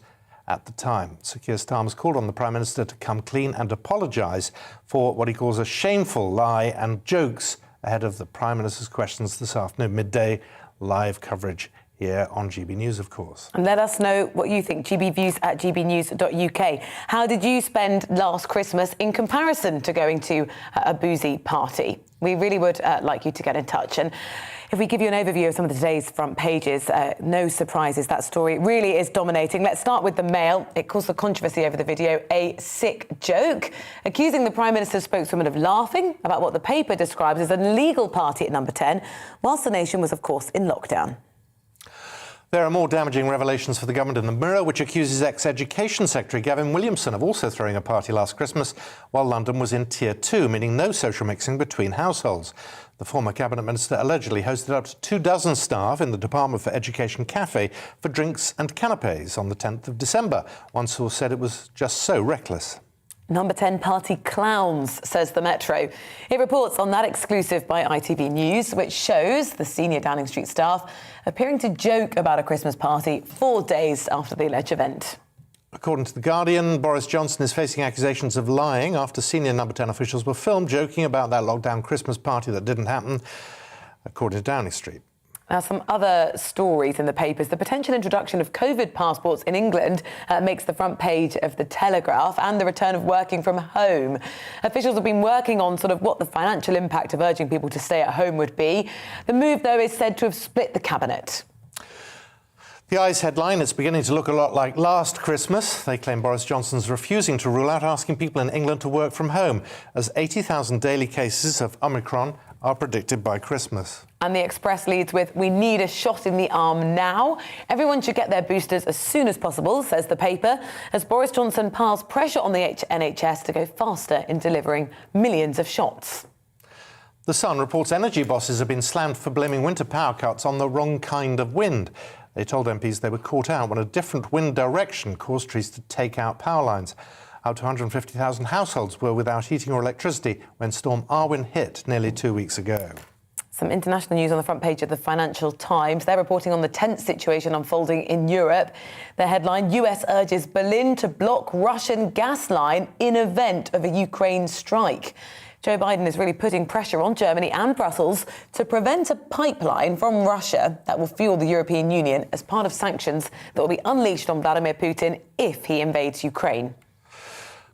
at the time. Sir Keir Starmer's called on the Prime Minister to come clean and apologise for what he calls a shameful lie and jokes ahead of the Prime Minister's Questions this afternoon, midday live coverage here on GB News, of course. And let us know what you think. GBviews at gbnews.uk. How did you spend last Christmas in comparison to going to a boozy party? We really would like you to get in touch. And if we give you an overview of some of today's front pages, no surprises, that story really is dominating. Let's start with the Mail. It caused a controversy over the video, a sick joke, accusing the Prime Minister's spokeswoman of laughing about what the paper describes as an illegal party at Number 10, whilst the nation was, of course, in lockdown. There are more damaging revelations for the government in the Mirror, which accuses ex-Education Secretary Gavin Williamson of also throwing a party last Christmas while London was in Tier 2, meaning no social mixing between households. The former Cabinet Minister allegedly hosted up to 24 staff in the Department for Education cafe for drinks and canapés on the 10th of December. One source said it was just so reckless. Number 10 party clowns, says the Metro. It reports on that exclusive by ITV News, which shows the senior Downing Street staff appearing to joke about a Christmas party 4 days after the alleged event. According to The Guardian, Boris Johnson is facing accusations of lying after senior Number 10 officials were filmed joking about that lockdown Christmas party that didn't happen, according to Downing Street. Now, some other stories in the papers. The potential introduction of COVID passports in England makes the front page of The Telegraph, and the return of working from home. Officials have been working on sort of what the financial impact of urging people to stay at home would be. The move, though, is said to have split the cabinet. The Eye's headline is beginning to look a lot like last Christmas. They claim Boris Johnson's refusing to rule out asking people in England to work from home, as 80,000 daily cases of Omicron are predicted by Christmas. And the Express leads with, we need a shot in the arm now. Everyone should get their boosters as soon as possible, says the paper, as Boris Johnson piles pressure on the NHS to go faster in delivering millions of shots. The Sun reports energy bosses have been slammed for blaming winter power cuts on the wrong kind of wind. They told MPs they were caught out when a different wind direction caused trees to take out power lines. Up to 150,000 households were without heating or electricity when Storm Irwin hit nearly 2 weeks ago. Some international news on the front page of the Financial Times. They're reporting on the tense situation unfolding in Europe. The headline, US urges Berlin to block Russian gas line in event of a Ukraine strike. Joe Biden is really putting pressure on Germany and Brussels to prevent a pipeline from Russia that will fuel the European Union as part of sanctions that will be unleashed on Vladimir Putin if he invades Ukraine.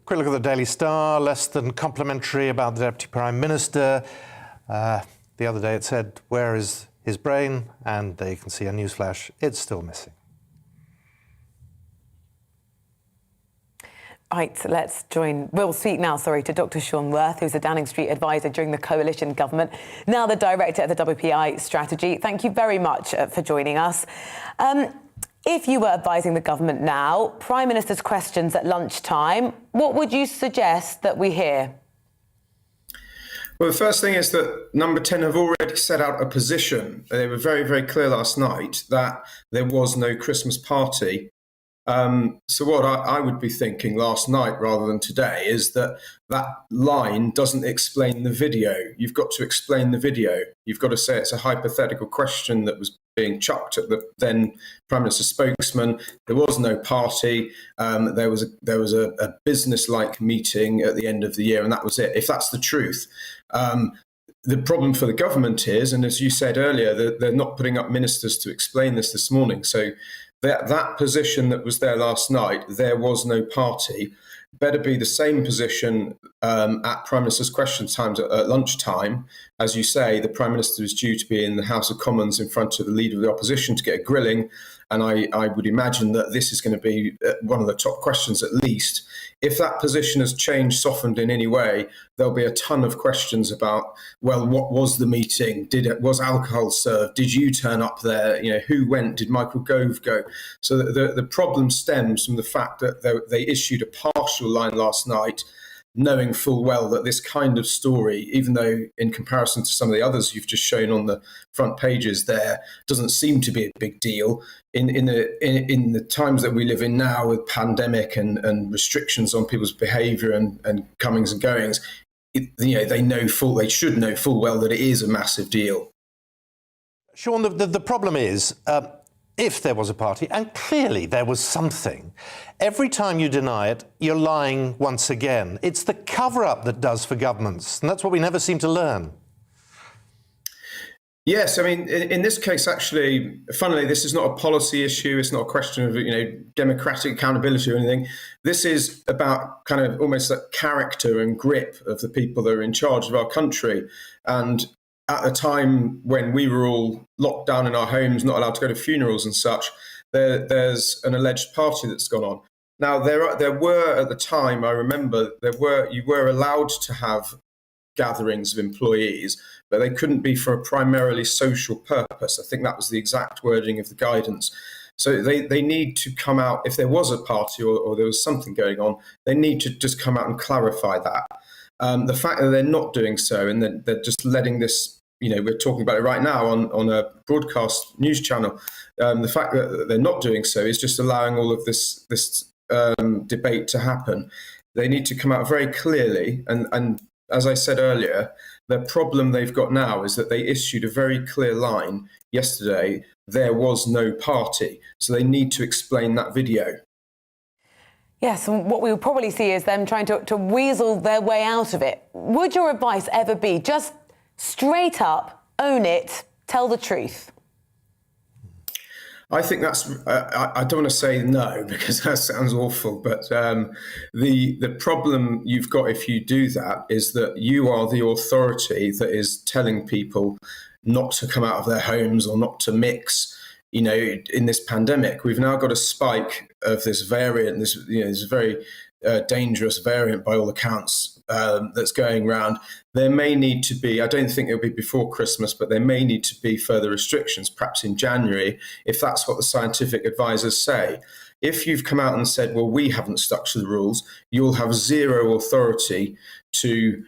Quick look at the Daily Star, less than complimentary about the Deputy Prime Minister. The other day it said, where is his brain? And there you can see a newsflash, it's still missing. Right, we'll speak now, to Dr. Sean Worth, who's a Downing Street advisor during the coalition government, now the director of the WPI strategy. Thank you very much for joining us. If you were advising the government now, Prime Minister's questions at lunchtime, what would you suggest that we hear? Well, the first thing is that Number 10 have already set out a position. They were very, very clear last night that there was no Christmas party. So what I would be thinking last night rather than today is that line doesn't explain the video. You've got to explain the video. You've got to say it's a hypothetical question that was being chucked at the then Prime Minister's spokesman. There was no party. There was a business-like meeting at the end of the year, and that was it. If that's the truth. The problem for the government is, and as you said earlier, they're not putting up ministers to explain this morning. So that position that was there last night, there was no party, better be the same position at Prime Minister's question times at lunchtime. As you say, the Prime Minister is due to be in the House of Commons in front of the Leader of the Opposition to get a grilling. And I would imagine that this is going to be one of the top questions at least. If that position has changed, softened in any way, there'll be a ton of questions about, well, what was the meeting? Was alcohol served? Did you turn up there? Who went? Did Michael Gove go? So the problem stems from the fact that they issued a partial line last night, knowing full well that this kind of story, even though in comparison to some of the others you've just shown on the front pages there, doesn't seem to be a big deal. In the times that we live in now with pandemic and restrictions on people's behaviour and comings and goings, they should know full well that it is a massive deal. Sean, the problem is, if there was a party, and clearly there was something, every time you deny it, you're lying once again. It's the cover-up that does for governments, and that's what we never seem to learn. Yes, I mean, in this case, actually, funnily, this is not a policy issue. It's not a question of, democratic accountability or anything. This is about kind of almost that character and grip of the people that are in charge of our country. And at the time when we were all locked down in our homes, not allowed to go to funerals and such, there's an alleged party that's gone on. Now, there were, at the time, I remember, you were allowed to have gatherings of employees, but they couldn't be for a primarily social purpose. I think that was the exact wording of the guidance. So they need to come out, if there was a party or there was something going on, they need to just come out and clarify that. The fact that they're not doing so and that they're just letting this, we're talking about it right now on a broadcast news channel, the fact that they're not doing so is just allowing all of this debate to happen. They need to come out very clearly and as I said earlier, the problem they've got now is that they issued a very clear line yesterday. There was no party. So they need to explain that video. Yes, and what we will probably see is them trying to weasel their way out of it. Would your advice ever be just straight up, own it, tell the truth? I think that's, I don't want to say no because that sounds awful, but the problem you've got if you do that is that you are the authority that is telling people not to come out of their homes or not to mix. In this pandemic, we've now got a spike of this variant, this very dangerous variant by all accounts that's going around. There may need to be, I don't think it'll be before Christmas, but there may need to be further restrictions, perhaps in January, if that's what the scientific advisors say. If you've come out and said, well, we haven't stuck to the rules, you'll have zero authority to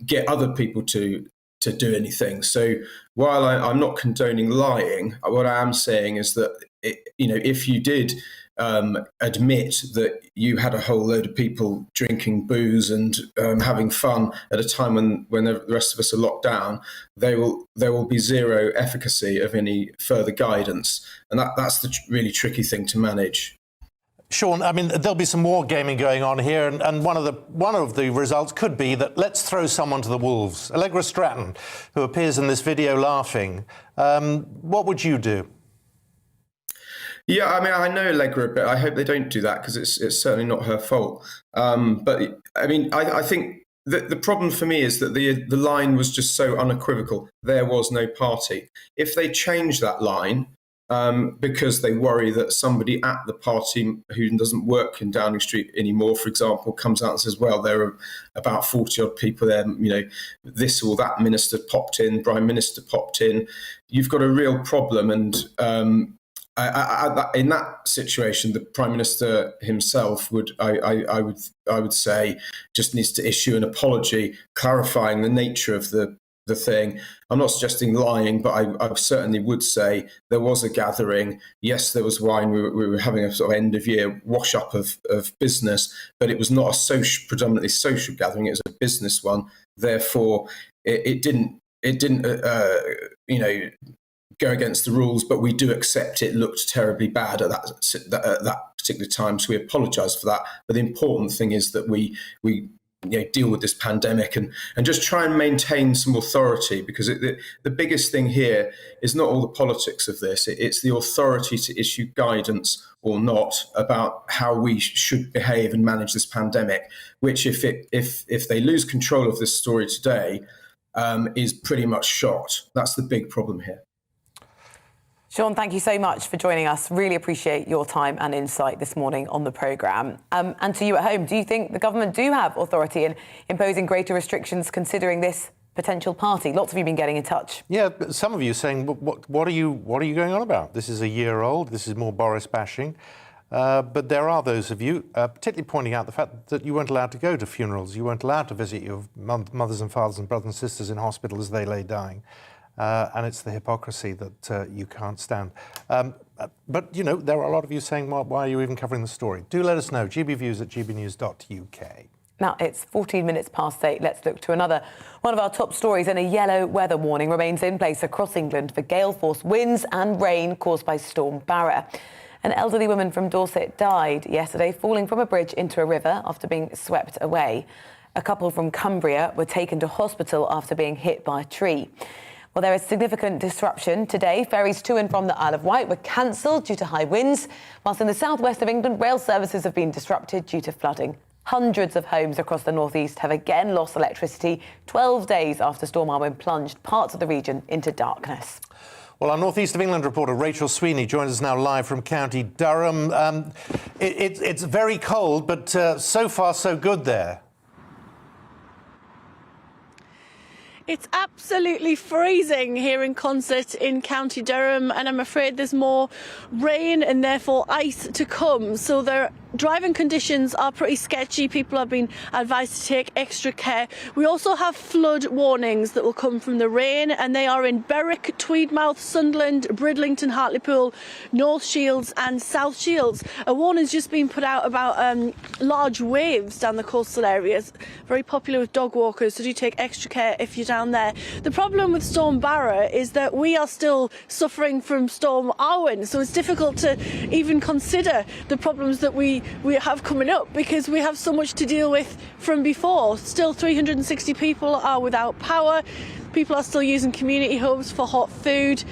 get other people to do anything. So while I'm not condoning lying, what I am saying is that, if you did admit that you had a whole load of people drinking booze and having fun at a time when the rest of us are locked down, there will be zero efficacy of any further guidance. And that's the really tricky thing to manage. Sean, I mean, there'll be some war gaming going on here, and one of the results could be that let's throw someone to the wolves. Allegra Stratton, who appears in this video laughing, what would you do? Yeah, I mean, I know Allegra a bit. I hope they don't do that because it's certainly not her fault. But I mean, I think the problem for me is that the line was just so unequivocal. There was no party. If they change that line, because they worry that somebody at the party who doesn't work in Downing Street anymore, for example, comes out and says, well, there are about 40 odd people there, you know, this or that minister popped in, Prime Minister popped in. You've got a real problem. And in that situation, the Prime Minister himself I would say, just needs to issue an apology, clarifying the nature of the thing. I'm not suggesting lying, but I certainly would say there was a gathering. Yes, there was wine. We were having a sort of end of year wash up of business, but it was not a predominantly social gathering. It was a business one. Therefore, it didn't you know, go against the rules, but we do accept it looked terribly bad at that particular time. So we apologise for that. But the important thing is that we deal with this pandemic and just try and maintain some authority, because the biggest thing here is not all the politics of this. It's the authority to issue guidance or not about how we should behave and manage this pandemic, which if they lose control of this story today, is pretty much shot. That's the big problem here. Sean, thank you so much for joining us. Really appreciate your time and insight this morning on the programme. And to you at home, do you think the government do have authority in imposing greater restrictions considering this potential party? Lots of you have been getting in touch. Yeah, but some of you saying, what are you going on about? This is a year old. This is more Boris bashing. But there are those of you, particularly pointing out the fact that you weren't allowed to go to funerals. You weren't allowed to visit your mothers and fathers and brothers and sisters in hospital as they lay dying. And it's the hypocrisy that you can't stand. But, you know, there are a lot of you saying, well, why are you even covering the story? Do let us know. gbviews@gbnews.uk. Now, it's 14 minutes past 8. Let's look to another one of our top stories. And a yellow weather warning remains in place across England for gale force winds and rain caused by Storm Barra. An elderly woman from Dorset died yesterday falling from a bridge into a river after being swept away. A couple from Cumbria were taken to hospital after being hit by a tree. Well, there is significant disruption today. Ferries to and from the Isle of Wight were cancelled due to high winds, whilst in the southwest of England, rail services have been disrupted due to flooding. Hundreds of homes across the northeast have again lost electricity 12 days after Storm Irwin plunged parts of the region into darkness. Well, our North East of England reporter Rachel Sweeney joins us now live from County Durham. It's very cold, but so far so good there. It's absolutely freezing here in Consett in County Durham, and I'm afraid there's more rain and therefore ice to come. So the driving conditions are pretty sketchy. People have been advised to take extra care. We also have flood warnings that will come from the rain, and they are in Berwick, Tweedmouth, Sunderland, Bridlington, Hartlepool, North Shields and South Shields. A warning's just been put out about large waves down the coastal areas, very popular with dog walkers, so do take extra care if you're down there. The problem with Storm Barra is that we are still suffering from Storm Irwin, so it's difficult to even consider the problems that we have coming up because we have so much to deal with from before. Still 360 people are without power. People are still using community hubs for hot food,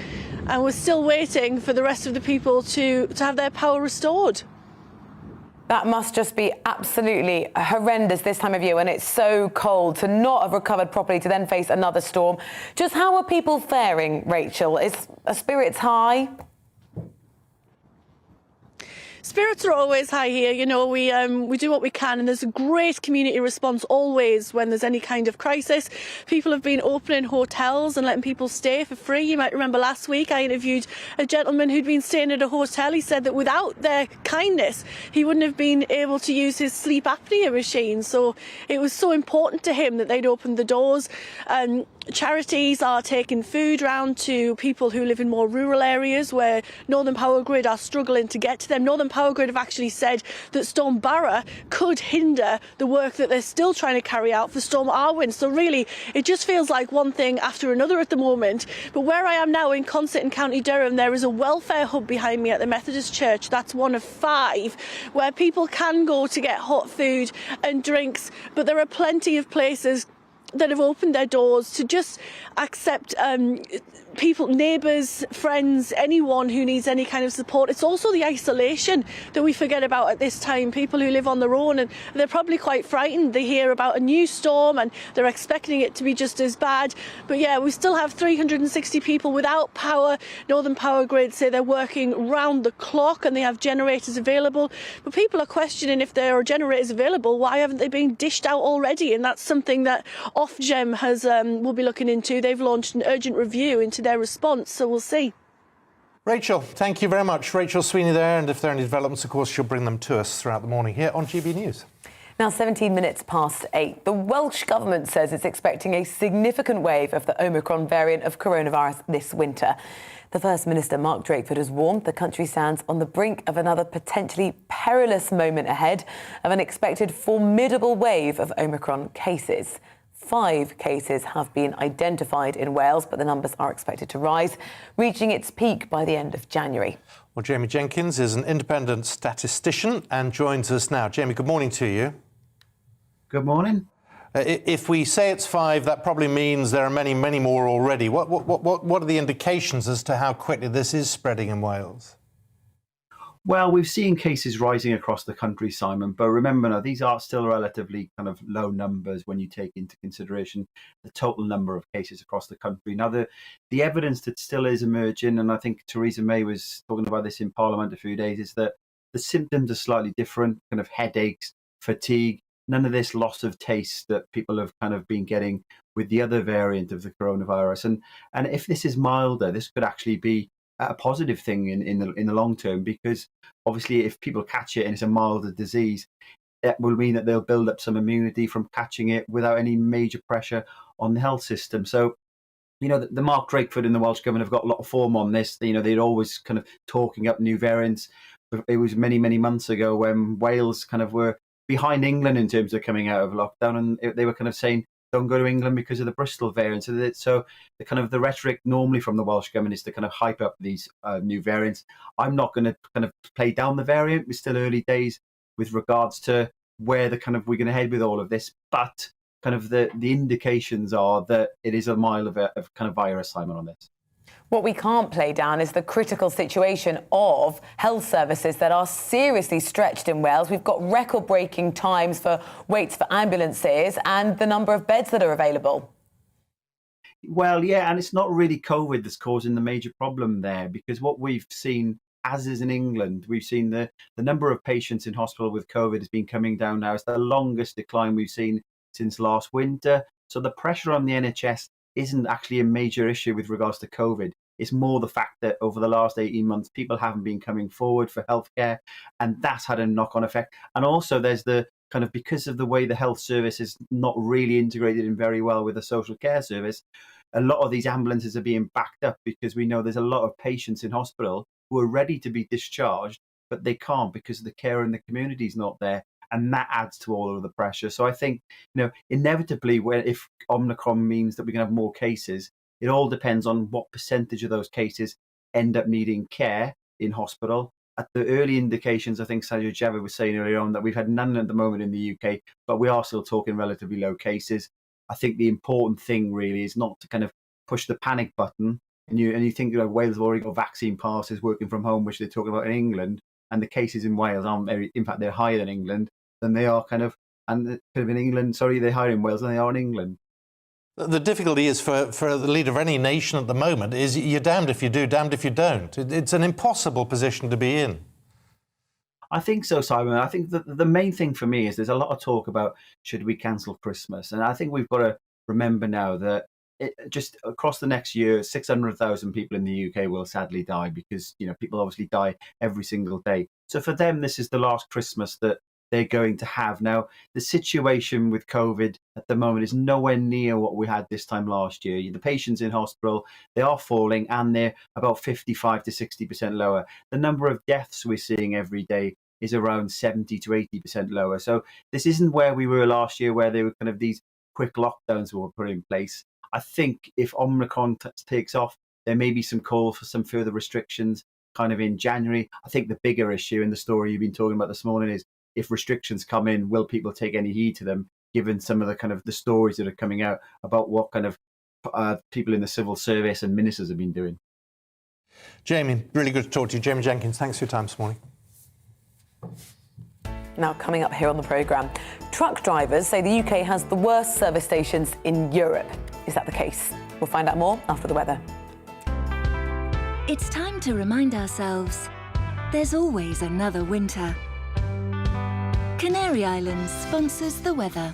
and we're still waiting for the rest of the people to have their power restored. That must just be absolutely horrendous this time of year when it's so cold to not have recovered properly to then face another storm. Just how are people faring, Rachel? Are spirits high? Spirits are always high here. You know, we do what we can, and there's a great community response always when there's any kind of crisis. People have been opening hotels and letting people stay for free. You might remember last week I interviewed a gentleman who'd been staying at a hotel. He said that without their kindness, he wouldn't have been able to use his sleep apnea machine. So it was so important to him that they'd opened the doors. charities are taking food round to people who live in more rural areas where Northern Power Grid are struggling to get to them. Northern Power Grid have actually said that Storm Barra could hinder the work that they're still trying to carry out for Storm Irwin. So really, it just feels like one thing after another at the moment. But where I am now in Consett in County Durham, there is a welfare hub behind me at the Methodist Church. That's one of 5 where people can go to get hot food and drinks. But there are plenty of places that have opened their doors to just accept people, neighbours, friends, anyone who needs any kind of support. It's also the isolation that we forget about at this time. People who live on their own, and they're probably quite frightened. They hear about a new storm and they're expecting it to be just as bad. But yeah, we still have 360 people without power. Northern Power Grid say they're working round the clock and they have generators available. But people are questioning, if there are generators available, why haven't they been dished out already? And that's something that Ofgem has will be looking into. They've launched an urgent review into their response, so we'll see. Rachel, thank you very much. Rachel Sweeney there, and if there are any developments, of course, she'll bring them to us throughout the morning here on GB News. Now, 17 minutes past 8. The Welsh Government says it's expecting a significant wave of the Omicron variant of coronavirus this winter. The First Minister, Mark Drakeford, has warned the country stands on the brink of another potentially perilous moment ahead of an expected formidable wave of Omicron cases. 5 cases have been identified in Wales, but the numbers are expected to rise, reaching its peak by the end of January. Well, Jamie Jenkins is an independent statistician and joins us now. Jamie, good morning to you. Good morning. If we say it's 5, that probably means there are many, many more already. What are the indications as to how quickly this is spreading in Wales? Well, we've seen cases rising across the country, Simon, but remember now, these are still relatively kind of low numbers when you take into consideration the total number of cases across the country. Now, the evidence that still is emerging, and I think Theresa May was talking about this in Parliament a few days, is that the symptoms are slightly different, kind of headaches, fatigue, none of this loss of taste that people have kind of been getting with the other variant of the coronavirus. And if this is milder, this could actually be a positive thing in the long term, because obviously if people catch it and it's a milder disease, that will mean that they'll build up some immunity from catching it without any major pressure on the health system. So, you know, the Mark Drakeford and the Welsh Government have got a lot of form on this. You know, they're always kind of talking up new variants. It was many, many months ago when Wales kind of were behind England in terms of coming out of lockdown, and they were kind of saying, don't go to England because of the Bristol variant. So the kind of the rhetoric normally from the Welsh Government is to kind of hype up these new variants. I'm not going to kind of play down the variant. We're still early days with regards to where the kind of we're going to head with all of this. But kind of the indications are that it is a mile of kind of virus, Simon, on this. What we can't play down is the critical situation of health services that are seriously stretched in Wales. We've got record-breaking times for waits for ambulances and the number of beds that are available. Well, yeah, and it's not really COVID that's causing the major problem there, because what we've seen, as is in England, we've seen the number of patients in hospital with COVID has been coming down now. It's the longest decline we've seen since last winter. So the pressure on the NHS isn't actually a major issue with regards to COVID. It's more the fact that over the last 18 months, people haven't been coming forward for healthcare, and that's had a knock-on effect. And also there's the kind of, because of the way the health service is not really integrated in very well with the social care service, a lot of these ambulances are being backed up because we know there's a lot of patients in hospital who are ready to be discharged, but they can't because the care in the community is not there. And that adds to all of the pressure. So I think, you know, inevitably, if Omicron means that we can have more cases, it all depends on what percentage of those cases end up needing care in hospital. At the early indications, I think Sajid Javid was saying earlier on that we've had none at the moment in the UK, but we are still talking relatively low cases. I think the important thing really is not to kind of push the panic button. And you think, you know, Wales have already got vaccine passes working from home, which they're talking about in England, and the cases in Wales aren't in fact, they're higher than England than they are kind of in England. Sorry, they're higher in Wales than they are in England. The difficulty is for the leader of any nation at the moment is you're damned if you do, damned if you don't. It's an impossible position to be in. I think so, Simon. I think that the main thing for me is there's a lot of talk about should we cancel Christmas, and I think we've got to remember now that just across the next year, 600,000 people in the UK will sadly die because, you know, people obviously die every single day. So for them, this is the last Christmas that they're going to have. Now, the situation with COVID at the moment is nowhere near what we had this time last year. The patients in hospital, they are falling, and they're about 55 to 60% lower. The number of deaths we're seeing every day is around 70 to 80% lower. So this isn't where we were last year, where there were kind of these quick lockdowns were put in place. I think if Omicron takes off, there may be some call for some further restrictions kind of in January. I think the bigger issue in the story you've been talking about this morning is if restrictions come in, will people take any heed to them, given some of the kind of the stories that are coming out about what kind of people in the civil service and ministers have been doing. Jamie, really good to talk to you. Jamie Jenkins, thanks for your time this morning. Now, coming up here on the programme, truck drivers say the UK has the worst service stations in Europe. Is that the case? We'll find out more after the weather. It's time to remind ourselves there's always another winter. Canary Islands sponsors the weather.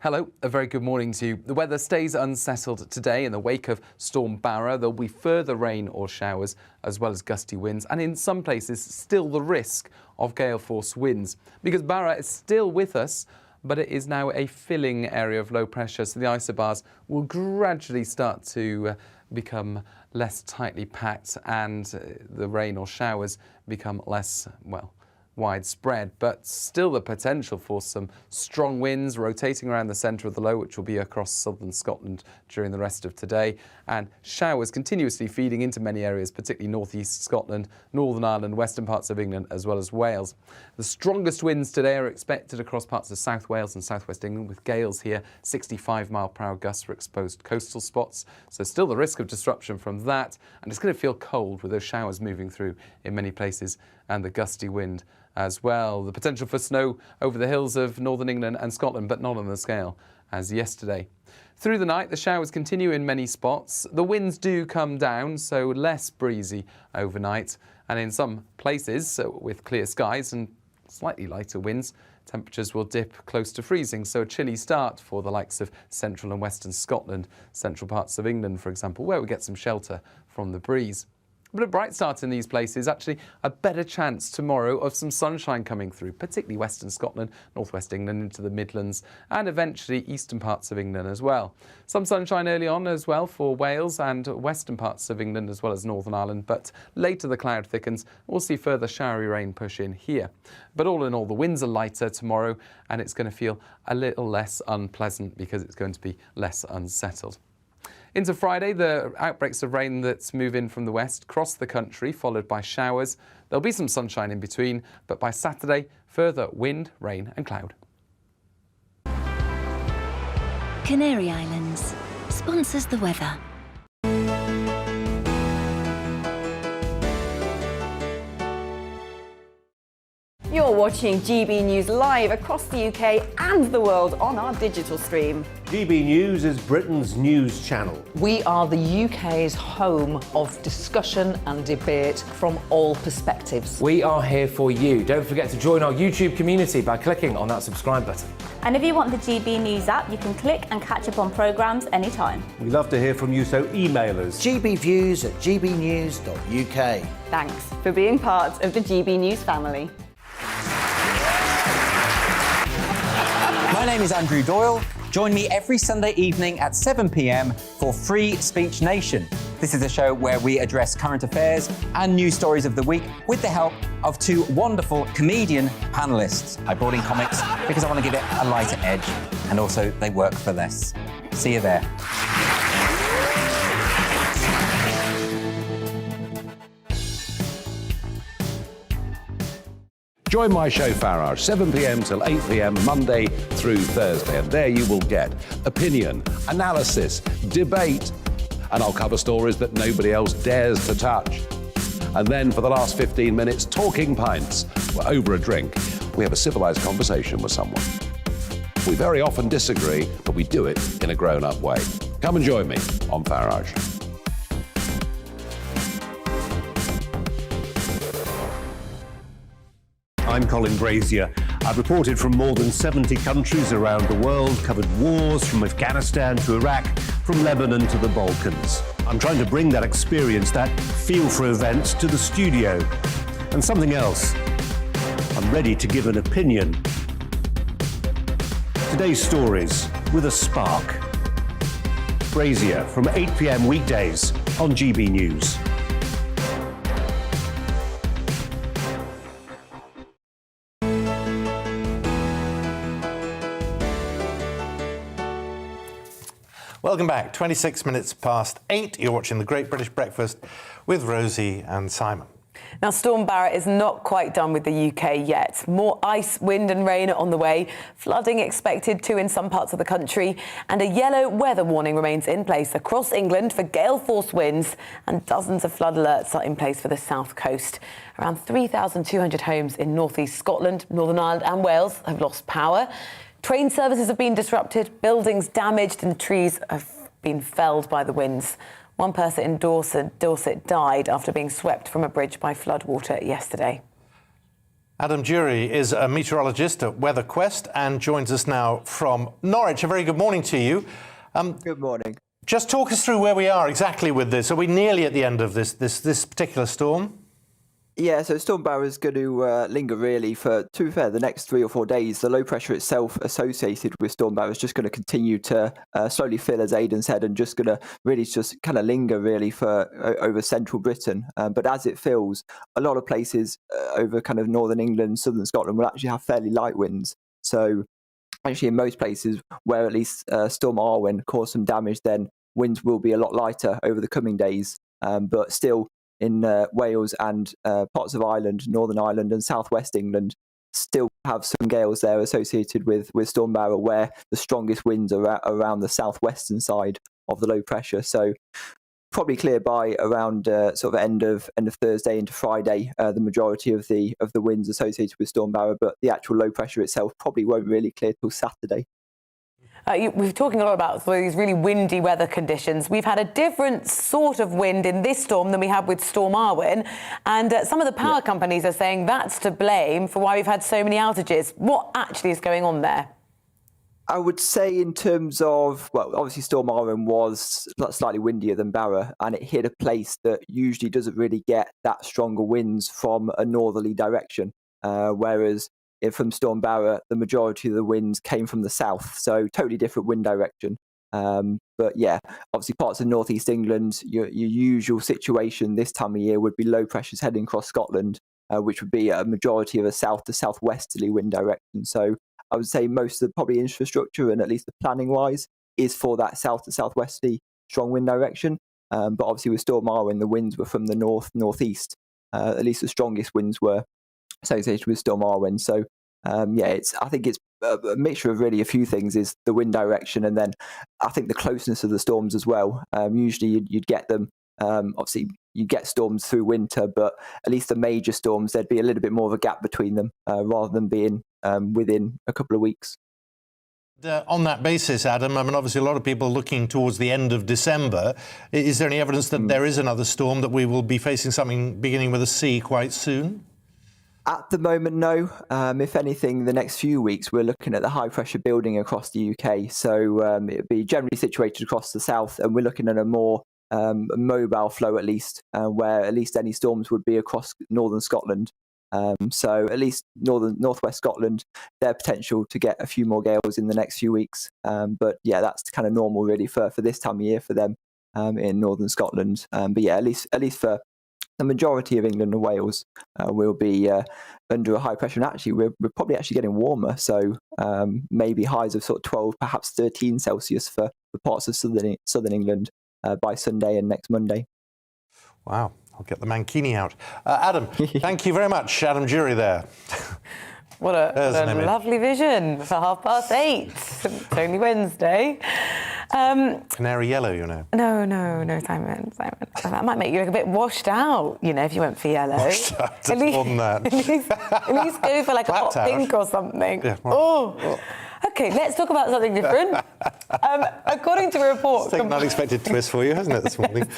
Hello, a very good morning to you. The weather stays unsettled today. In the wake of Storm Barra, there'll be further rain or showers, as well as gusty winds, and in some places, still the risk of gale force winds. Because Barra is still with us, but it is now a filling area of low pressure, so the isobars will gradually start to become less tightly packed, and the rain or showers become less, well, widespread, but still the potential for some strong winds rotating around the centre of the low, which will be across southern Scotland during the rest of today, and showers continuously feeding into many areas, particularly northeast Scotland, Northern Ireland, western parts of England, as well as Wales. The strongest winds today are expected across parts of South Wales and southwest England, with gales here, 65-mile-per-hour gusts for exposed coastal spots, so still the risk of disruption from that, and it's going to feel cold with those showers moving through in many places and the gusty wind as well. The potential for snow over the hills of northern England and Scotland, but not on the scale as yesterday. Through the night, the showers continue in many spots. The winds do come down, so less breezy overnight. And in some places, with clear skies and slightly lighter winds, temperatures will dip close to freezing, so a chilly start for the likes of central and western Scotland, central parts of England, for example, where we get some shelter from the breeze. But a bright start in these places, actually a better chance tomorrow of some sunshine coming through, particularly western Scotland, northwest England into the Midlands, and eventually eastern parts of England as well. Some sunshine early on as well for Wales and western parts of England as well as Northern Ireland, but later the cloud thickens. We'll see further showery rain push in here. But all in all, the winds are lighter tomorrow, and it's going to feel a little less unpleasant because it's going to be less unsettled. Into Friday, the outbreaks of rain that move in from the west cross the country, followed by showers. There'll be some sunshine in between, but by Saturday, further wind, rain and cloud. Canary Islands sponsors the weather. You're watching GB News live across the UK and the world on our digital stream. GB News is Britain's news channel. We are the UK's home of discussion and debate from all perspectives. We are here for you. Don't forget to join our YouTube community by clicking on that subscribe button. And if you want the GB News app, you can click and catch up on programmes anytime. We love to hear from you, so email us. gbviews@gbnews.uk. Thanks for being part of the GB News family. My name is Andrew Doyle. Join me every Sunday evening at 7 p.m. for Free Speech Nation. This is a show where we address current affairs and news stories of the week with the help of two wonderful comedian panellists. I brought in comics because I want to give it a lighter edge, and also they work for less. See you there. Join my show Farage, 7 p.m. till 8 p.m. Monday through Thursday, and there you will get opinion, analysis, debate, and I'll cover stories that nobody else dares to touch. And then for the last 15 minutes, talking pints. We're over a drink. We have a civilised conversation with someone. We very often disagree, but we do it in a grown-up way. Come and join me on Farage. I'm Colin Brazier. I've reported from more than 70 countries around the world, covered wars from Afghanistan to Iraq, from Lebanon to the Balkans. I'm trying to bring that experience, that feel for events, to the studio. And something else. I'm ready to give an opinion. Today's stories with a spark. Brazier from 8 p.m. weekdays on GB News. Welcome back. 26 minutes past 8. You're watching The Great British Breakfast with Rosie and Simon. Now, Storm Barra is not quite done with the UK yet. More ice, wind and rain are on the way, flooding expected too in some parts of the country, and a yellow weather warning remains in place across England for gale-force winds, and dozens of flood alerts are in place for the south coast. Around 3,200 homes in north-east Scotland, Northern Ireland and Wales have lost power. Train services have been disrupted, buildings damaged and trees have been felled by the winds. One person in Dorset died after being swept from a bridge by floodwater yesterday. Adam Dury is a meteorologist at Weather Quest and joins us now from Norwich. A very good morning to you. Good morning. Just talk us through where we are exactly with this. Are we nearly at the end of this particular storm? Yeah, so Storm Barra is going to linger really for, to be fair, the next 3 or 4 days. The low pressure itself associated with Storm Barra is just going to continue to slowly fill, as Aidan said, and just going to really just kind of linger really for over central Britain. But as it fills, a lot of places over kind of northern England, southern Scotland will actually have fairly light winds. So actually in most places where at least Storm Irwin caused some damage, then winds will be a lot lighter over the coming days. But still, in Wales and parts of Ireland, Northern Ireland and southwest England, still have some gales there associated with Storm Barra, where the strongest winds are around the southwestern side of the low pressure. So probably clear by around sort of end of Thursday into Friday, the majority of the winds associated with Storm Barra, but the actual low pressure itself probably won't really clear till Saturday. We're talking a lot about these really windy weather conditions. We've had a different sort of wind in this storm than we had with Storm Irwin, and some of the power companies are saying that's to blame for why we've had so many outages. What actually is going on there? I would say in terms of, well, obviously Storm Irwin was slightly windier than Barra, and it hit a place that usually doesn't really get that stronger winds from a northerly direction, whereas from Storm Barra, the majority of the winds came from the south, so totally different wind direction. But yeah, obviously parts of northeast England, your usual situation this time of year would be low pressures heading across Scotland, which would be a majority of a south to southwesterly wind direction. So I would say most of the probably infrastructure and at least the planning wise is for that south to southwesterly strong wind direction. But obviously with Storm Irwin, the winds were from the northeast. At least the strongest winds were associated with Storm Irwin. So I think it's a mixture of really a few things. Is the wind direction, and then I think the closeness of the storms as well. Usually you'd get them, obviously you get storms through winter, but at least the major storms, there'd be a little bit more of a gap between them rather than being within a couple of weeks. On that basis, Adam, I mean, obviously a lot of people are looking towards the end of December. Is there any evidence that there is another storm, that we will be facing something beginning with a C quite soon? At the moment, no. If anything, the next few weeks, we're looking at the high pressure building across the UK. So it'll be generally situated across the south, and we're looking at a more mobile flow at least, where at least any storms would be across northern Scotland. So at least northwest Scotland, their potential to get a few more gales in the next few weeks. But yeah, that's kind of normal really for this time of year for them in northern Scotland. But yeah, at least for the majority of England and Wales will be under a high pressure. And actually, we're probably actually getting warmer. So maybe highs of sort of 12, perhaps 13 Celsius for parts of southern England by Sunday and next Monday. Wow. I'll get the mankini out. Adam, thank you very much. Adam Dury there. What a lovely vision for 8:30. It's only Wednesday. Canary yellow, you know. No, Simon. That might make you look a bit washed out, you know, if you went for yellow. Washed out, more than that. At least go for like a hot pink or something. Yeah, well. Oh. Okay, let's talk about something different. According to a report... It's taken an unexpected twist for you, hasn't it, this morning?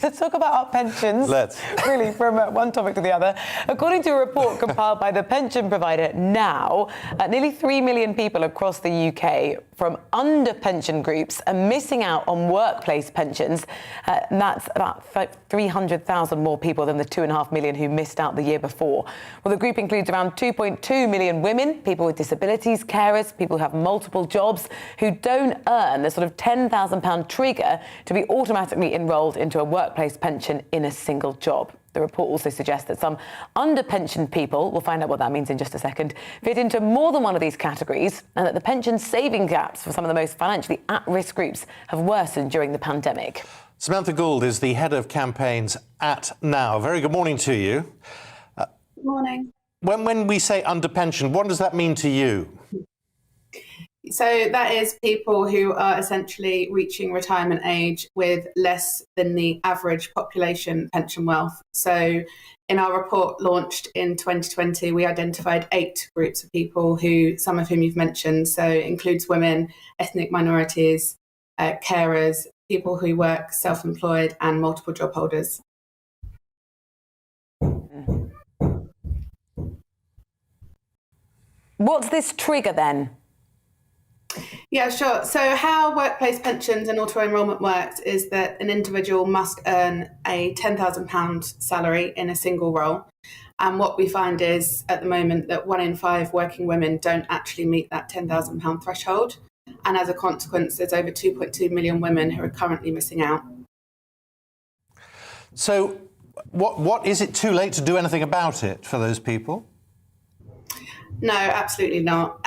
Let's talk about our pensions. Let's. Really, from one topic to the other. According to a report compiled by the pension provider Now, nearly 3 million people across the UK from under-pension groups are missing out on workplace pensions. And that's about 300,000 more people than the 2.5 million who missed out the year before. Well, the group includes around 2.2 million women, people with disabilities, carers, people who have multiple jobs, who don't earn the sort of £10,000 trigger to be automatically enrolled into a workplace pension in a single job. The report also suggests that some under-pensioned people, we'll find out what that means in just a second, fit into more than one of these categories, and that the pension saving gaps for some of the most financially at-risk groups have worsened during the pandemic. Samantha Gould is the head of campaigns at Now. Very good morning to you. Good morning. When we say under-pensioned, what does that mean to you? So that is people who are essentially reaching retirement age with less than the average population pension wealth. So in our report launched in 2020, we identified 8 groups of people who, some of whom you've mentioned, so it includes women, ethnic minorities, carers, people who work self-employed and multiple job holders. What's this trigger then? Yeah, sure. So how workplace pensions and auto-enrolment works is that an individual must earn a £10,000 salary in a single role. And what we find is at the moment that 1 in 5 working women don't actually meet that £10,000 threshold. And as a consequence, there's over 2.2 million women who are currently missing out. So what is it too late to do anything about it for those people? No, absolutely not.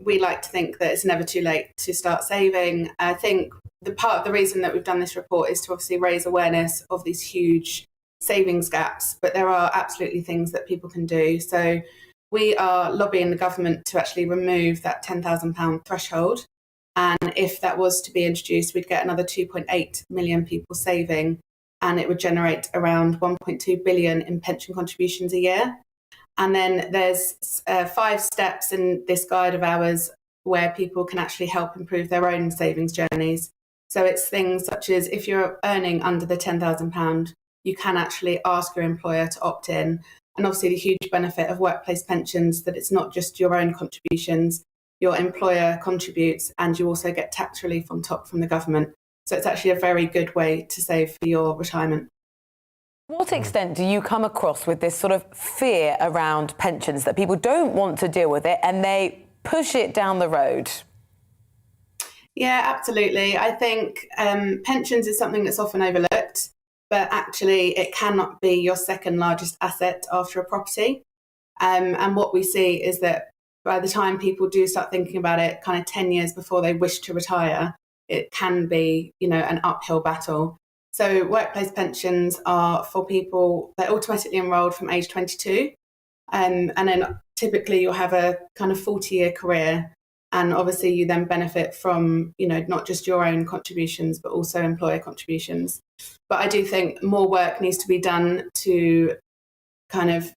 We like to think that it's never too late to start saving. I think the part of the reason that we've done this report is to obviously raise awareness of these huge savings gaps, but there are absolutely things that people can do. So we are lobbying the government to actually remove that £10,000 threshold. And if that was to be introduced, we'd get another 2.8 million people saving, and it would generate around 1.2 billion in pension contributions a year. And then there's 5 steps in this guide of ours where people can actually help improve their own savings journeys. So it's things such as if you're earning under the £10,000, you can actually ask your employer to opt in. And obviously the huge benefit of workplace pensions that it's not just your own contributions, your employer contributes and you also get tax relief on top from the government. So it's actually a very good way to save for your retirement. To what extent do you come across with this sort of fear around pensions, that people don't want to deal with it and they push it down the road? Yeah, absolutely. I think pensions is something that's often overlooked, but actually it cannot be your second largest asset after a property. And what we see is that by the time people do start thinking about it kind of 10 years before they wish to retire, it can be, an uphill battle. So workplace pensions are for people, they're automatically enrolled from age 22. And then typically you'll have a kind of 40-year career. And obviously you then benefit from, not just your own contributions, but also employer contributions. But I do think more work needs to be done to kind of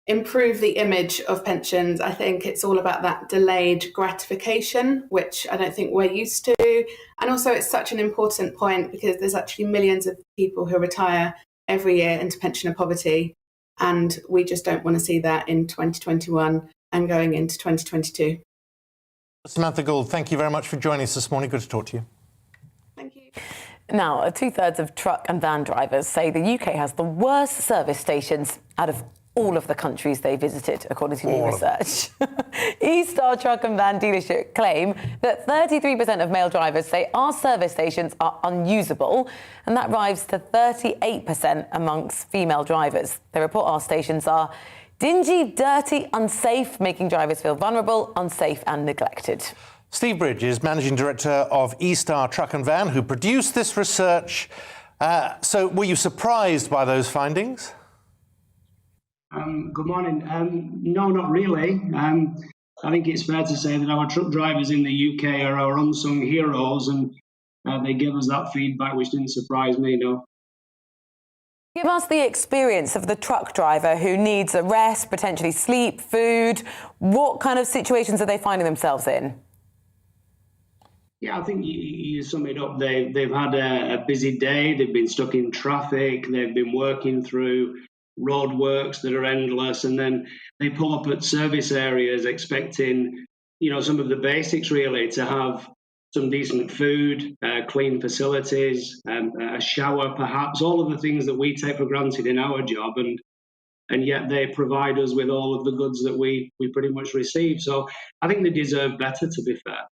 improve the image of pensions. I think it's all about that delayed gratification, which I don't think we're used to. And also it's such an important point because there's actually millions of people who retire every year into pensioner poverty. And we just don't want to see that in 2021 and going into 2022. Samantha Gould, thank you very much for joining us this morning. Good to talk to you. Thank you. Now, 2/3 of truck and van drivers say the UK has the worst service stations out of all of the countries they visited, according to new research. E-Star Truck and Van Dealership claim that 33% of male drivers say our service stations are unusable, and that rises to 38% amongst female drivers. They report our stations are dingy, dirty, unsafe, making drivers feel vulnerable, unsafe and neglected. Steve Bridge is Managing Director of E-Star Truck and Van, who produced this research. So were you surprised by those findings? Good morning. No, not really. I think it's fair to say that our truck drivers in the UK are our unsung heroes, and they give us that feedback, which didn't surprise me, no. Give us the experience of the truck driver who needs a rest, potentially sleep, food. What kind of situations are they finding themselves in? Yeah, I think you sum it up. They've had a busy day. They've been stuck in traffic. They've been working through roadworks that are endless, and then they pull up at service areas expecting, some of the basics really, to have some decent food, clean facilities, a shower, perhaps, all of the things that we take for granted in our job, and yet they provide us with all of the goods that we pretty much receive. So I think they deserve better, to be fair.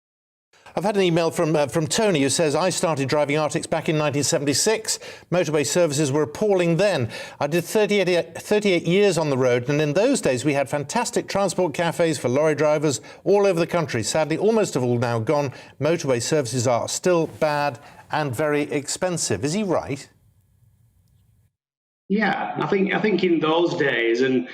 I've had an email from Tony who says, I started driving Arctics back in 1976. Motorway services were appalling then. I did 38 years on the road, and in those days we had fantastic transport cafes for lorry drivers all over the country. Sadly, almost all now gone. Motorway services are still bad and very expensive. Is he right? Yeah, I think in those days, and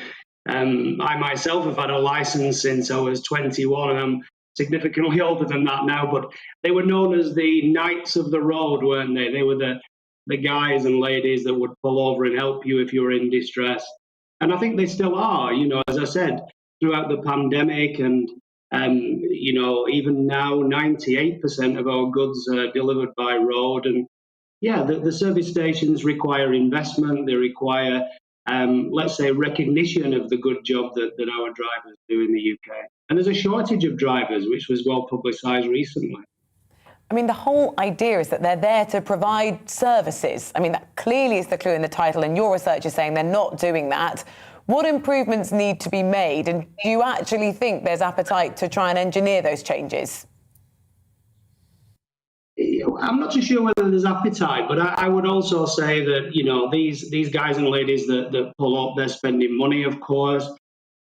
I myself have had a license since I was 21, and I'm significantly older than that now, but they were known as the knights of the road, weren't they? They were the guys and ladies that would pull over and help you if you were in distress. And I think they still are, as I said, throughout the pandemic, and even now 98% of our goods are delivered by road. And yeah, the service stations require investment. They require, let's say, recognition of the good job that our drivers do in the UK. And there's a shortage of drivers, which was well publicised recently. I mean, the whole idea is that they're there to provide services. I mean, that clearly is the clue in the title, and your research is saying they're not doing that. What improvements need to be made, and do you actually think there's appetite to try and engineer those changes? I'm not too sure whether there's appetite, but I would also say that, these guys and ladies that pull up, they're spending money, of course.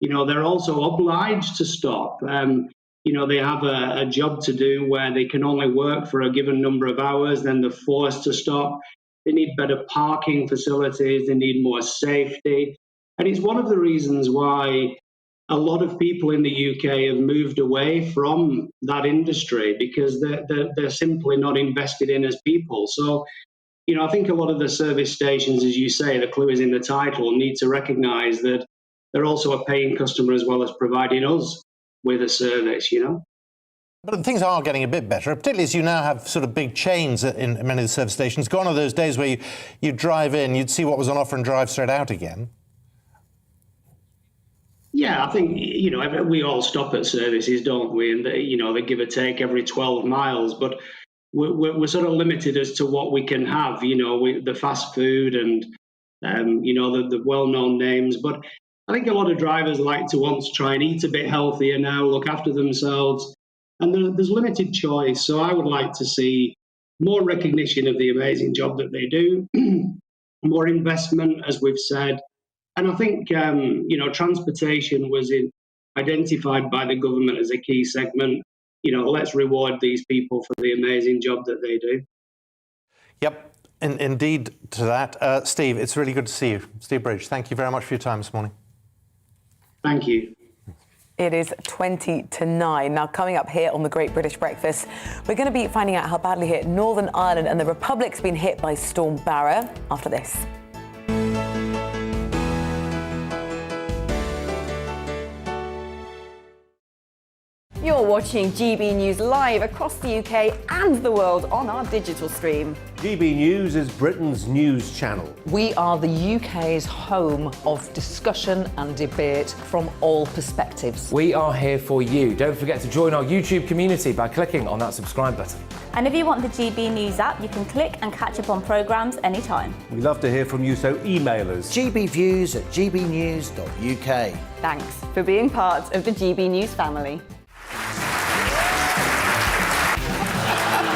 They're also obliged to stop. They have a job to do where they can only work for a given number of hours, then they're forced to stop. They need better parking facilities, they need more safety. And it's one of the reasons why a lot of people in the UK have moved away from that industry, because they're simply not invested in as people. So, I think a lot of the service stations, as you say, the clue is in the title, need to recognise that they're also a paying customer as well as providing us with a service, But things are getting a bit better, particularly as you now have sort of big chains in many of the service stations. Gone are those days where you drive in, you'd see what was on offer and drive straight out again. Yeah, I think, we all stop at services, don't we? And, they give or take every 12 miles. But we're sort of limited as to what we can have, the fast food and, the well-known names. But I think a lot of drivers like to want to try and eat a bit healthier now, look after themselves. And there's limited choice. So I would like to see more recognition of the amazing job that they do, more investment, as we've said. And I think, transportation was identified by the government as a key segment. Let's reward these people for the amazing job that they do. Yep, indeed to that. Steve, it's really good to see you. Steve Bridge, thank you very much for your time this morning. Thank you. It is 20 to 9. Now, coming up here on the Great British Breakfast, we're going to be finding out how badly hit Northern Ireland and the Republic's been hit by Storm Barra after this. You're watching GB News live across the UK and the world on our digital stream. GB News is Britain's news channel. We are the UK's home of discussion and debate from all perspectives. We are here for you. Don't forget to join our YouTube community by clicking on that subscribe button. And if you want the GB News app, you can click and catch up on programmes anytime. We love to hear from you, so email us. gbviews@gbnews.uk. Thanks for being part of the GB News family.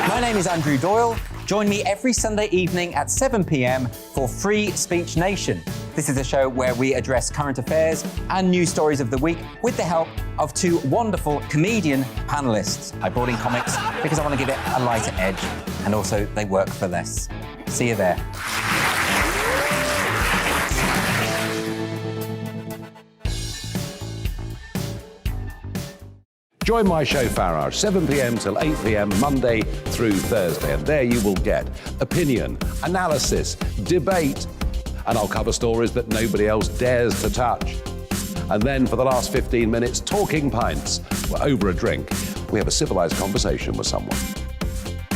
My name is Andrew Doyle. Join me every Sunday evening at 7 p.m. for Free Speech Nation. This is a show where we address current affairs and news stories of the week with the help of two wonderful comedian panellists. I brought in comics because I want to give it a lighter edge, and also they work for less. See you there. Join my show Farrar, 7 p.m. till 8 p.m. Monday through Thursday, and there you will get opinion, analysis, debate, and I'll cover stories that nobody else dares to touch. And then for the last 15 minutes, talking pints. We're over a drink. We have a civilised conversation with someone.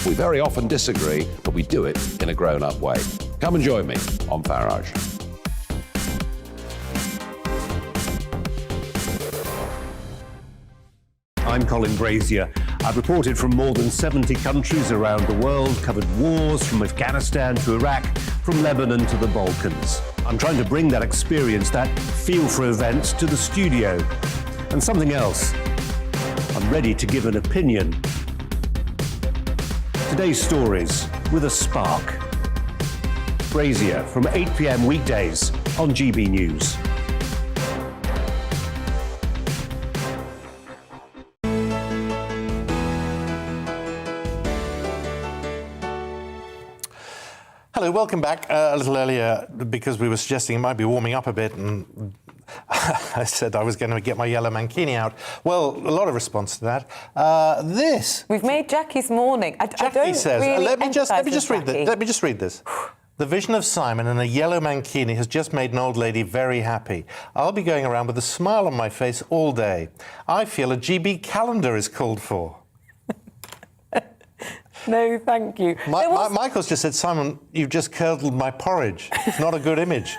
We very often disagree, but we do it in a grown-up way. Come and join me on Farage. I'm Colin Brazier. I've reported from more than 70 countries around the world, covered wars from Afghanistan to Iraq, from Lebanon to the Balkans. I'm trying to bring that experience, that feel for events, to the studio. And something else, I'm ready to give an opinion. Today's stories with a spark. Brazier from 8 p.m. weekdays on GB News. Hello, welcome back. A little earlier, because we were suggesting it might be warming up a bit, and I said I was going to get my yellow mankini out. Well, a lot of response to that. This. We've made Jackie's morning. Jackie says, let me just read this. Let me just read this. The vision of Simon in a yellow mankini has just made an old lady very happy. I'll be going around with a smile on my face all day. I feel a GB calendar is called for. No, thank you. Michael's just said, Simon, you've just curdled my porridge. It's not a good image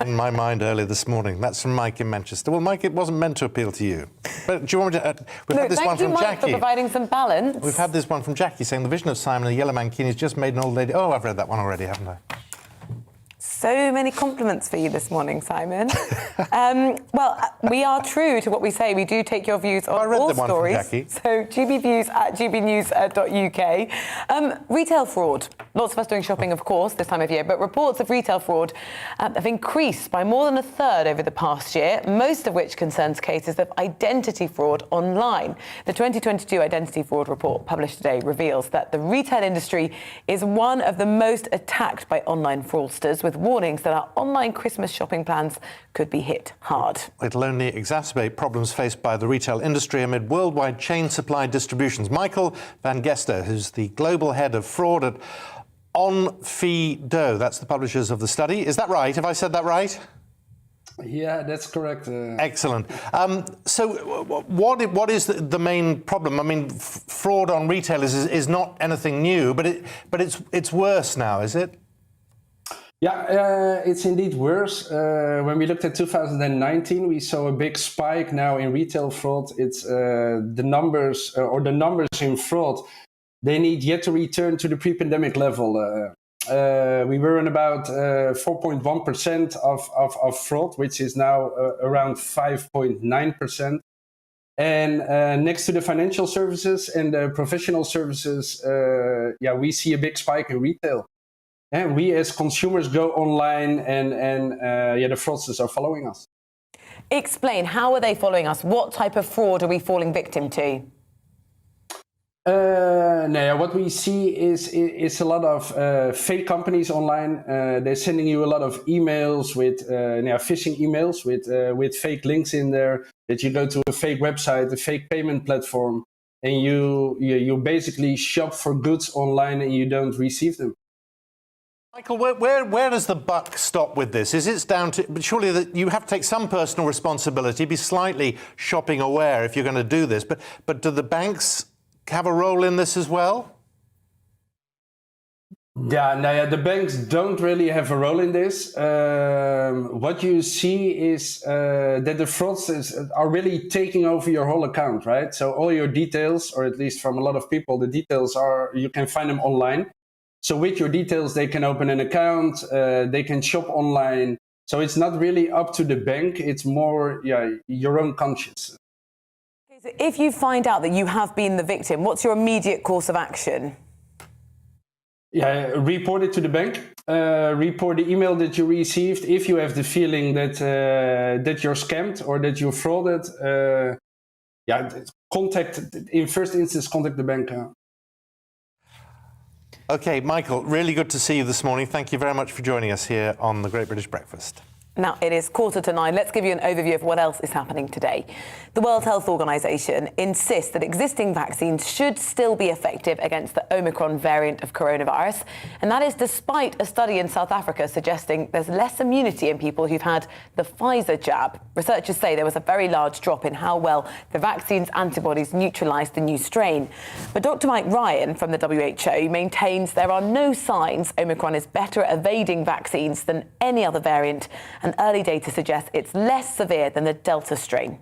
in my mind earlier this morning. That's from Mike in Manchester. Well, Mike, it wasn't meant to appeal to you. But do you want me to... we've had this one from Mike, Jackie. for providing some balance. We've had this one from Jackie saying the vision of Simon in a yellow mankini has just made an old lady... Oh, I've read that one already, haven't I? So many compliments for you this morning, Simon. Well, we are true to what we say. We do take your views on all stories. So GBviews at gbnews.uk. Retail fraud. Lots of us doing shopping, of course, this time of year, but reports of retail fraud have increased by more than a third over the past year, most of which concerns cases of identity fraud online. The 2022 Identity Fraud Report published today reveals that the retail industry is one of the most attacked by online fraudsters, with warnings that our online Christmas shopping plans could be hit hard. It'll only exacerbate problems faced by the retail industry amid worldwide chain supply distributions. Michael Van Gester, who's the global head of fraud at Onfido, that's the publishers of the study. Is that right? Have I said that right? Yeah, that's correct. Excellent. So what is the main problem? I mean, fraud on retailers is not anything new, but it's worse now, is it? Yeah, it's indeed worse. When we looked at 2019, we saw a big spike now in retail fraud. It's the numbers in fraud, they need yet to return to the pre-pandemic level. We were in about 4.1% of fraud, which is now around 5.9%. And next to the financial services and the professional services, we see a big spike in retail. And we as consumers go online and the fraudsters are following us. Explain, how are they following us? What type of fraud are we falling victim to? What we see is a lot of fake companies online. They're sending you a lot of emails with phishing emails with fake links in there, that you go to a fake website, a fake payment platform, and you basically shop for goods online and you don't receive them. Michael, where does the buck stop with this? Is it down to... But surely that you have to take some personal responsibility, be slightly shopping aware if you're going to do this. But do the banks have a role in this as well? The banks don't really have a role in this. What you see is that the fraudsters are really taking over your whole account, right? So all your details, or at least from a lot of people, the details you can find them online. So with your details, they can open an account, they can shop online. So it's not really up to the bank, it's more your own conscience. Okay, so if you find out that you have been the victim, what's your immediate course of action? Report it to the bank, report the email that you received. If you have the feeling that you're scammed or that you're frauded, in first instance, contact the bank. OK, Michael, really good to see you this morning. Thank you very much for joining us here on the Great British Breakfast. Now, it is 9:15. Let's give you an overview of what else is happening today. The World Health Organization insists that existing vaccines should still be effective against the Omicron variant of coronavirus. And that is despite a study in South Africa suggesting there's less immunity in people who've had the Pfizer jab. Researchers say there was a very large drop in how well the vaccine's antibodies neutralised the new strain. But Dr. Mike Ryan from the WHO maintains there are no signs Omicron is better at evading vaccines than any other variant, and early data suggests it's less severe than the Delta strain.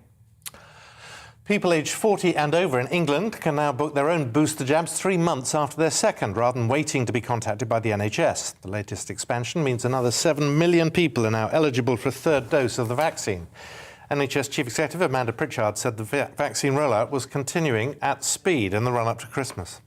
People aged 40 and over in England can now book their own booster jabs 3 months after their second, rather than waiting to be contacted by the NHS. The latest expansion means another 7 million people are now eligible for a third dose of the vaccine. NHS Chief Executive Amanda Pritchard said the vaccine rollout was continuing at speed in the run-up to Christmas.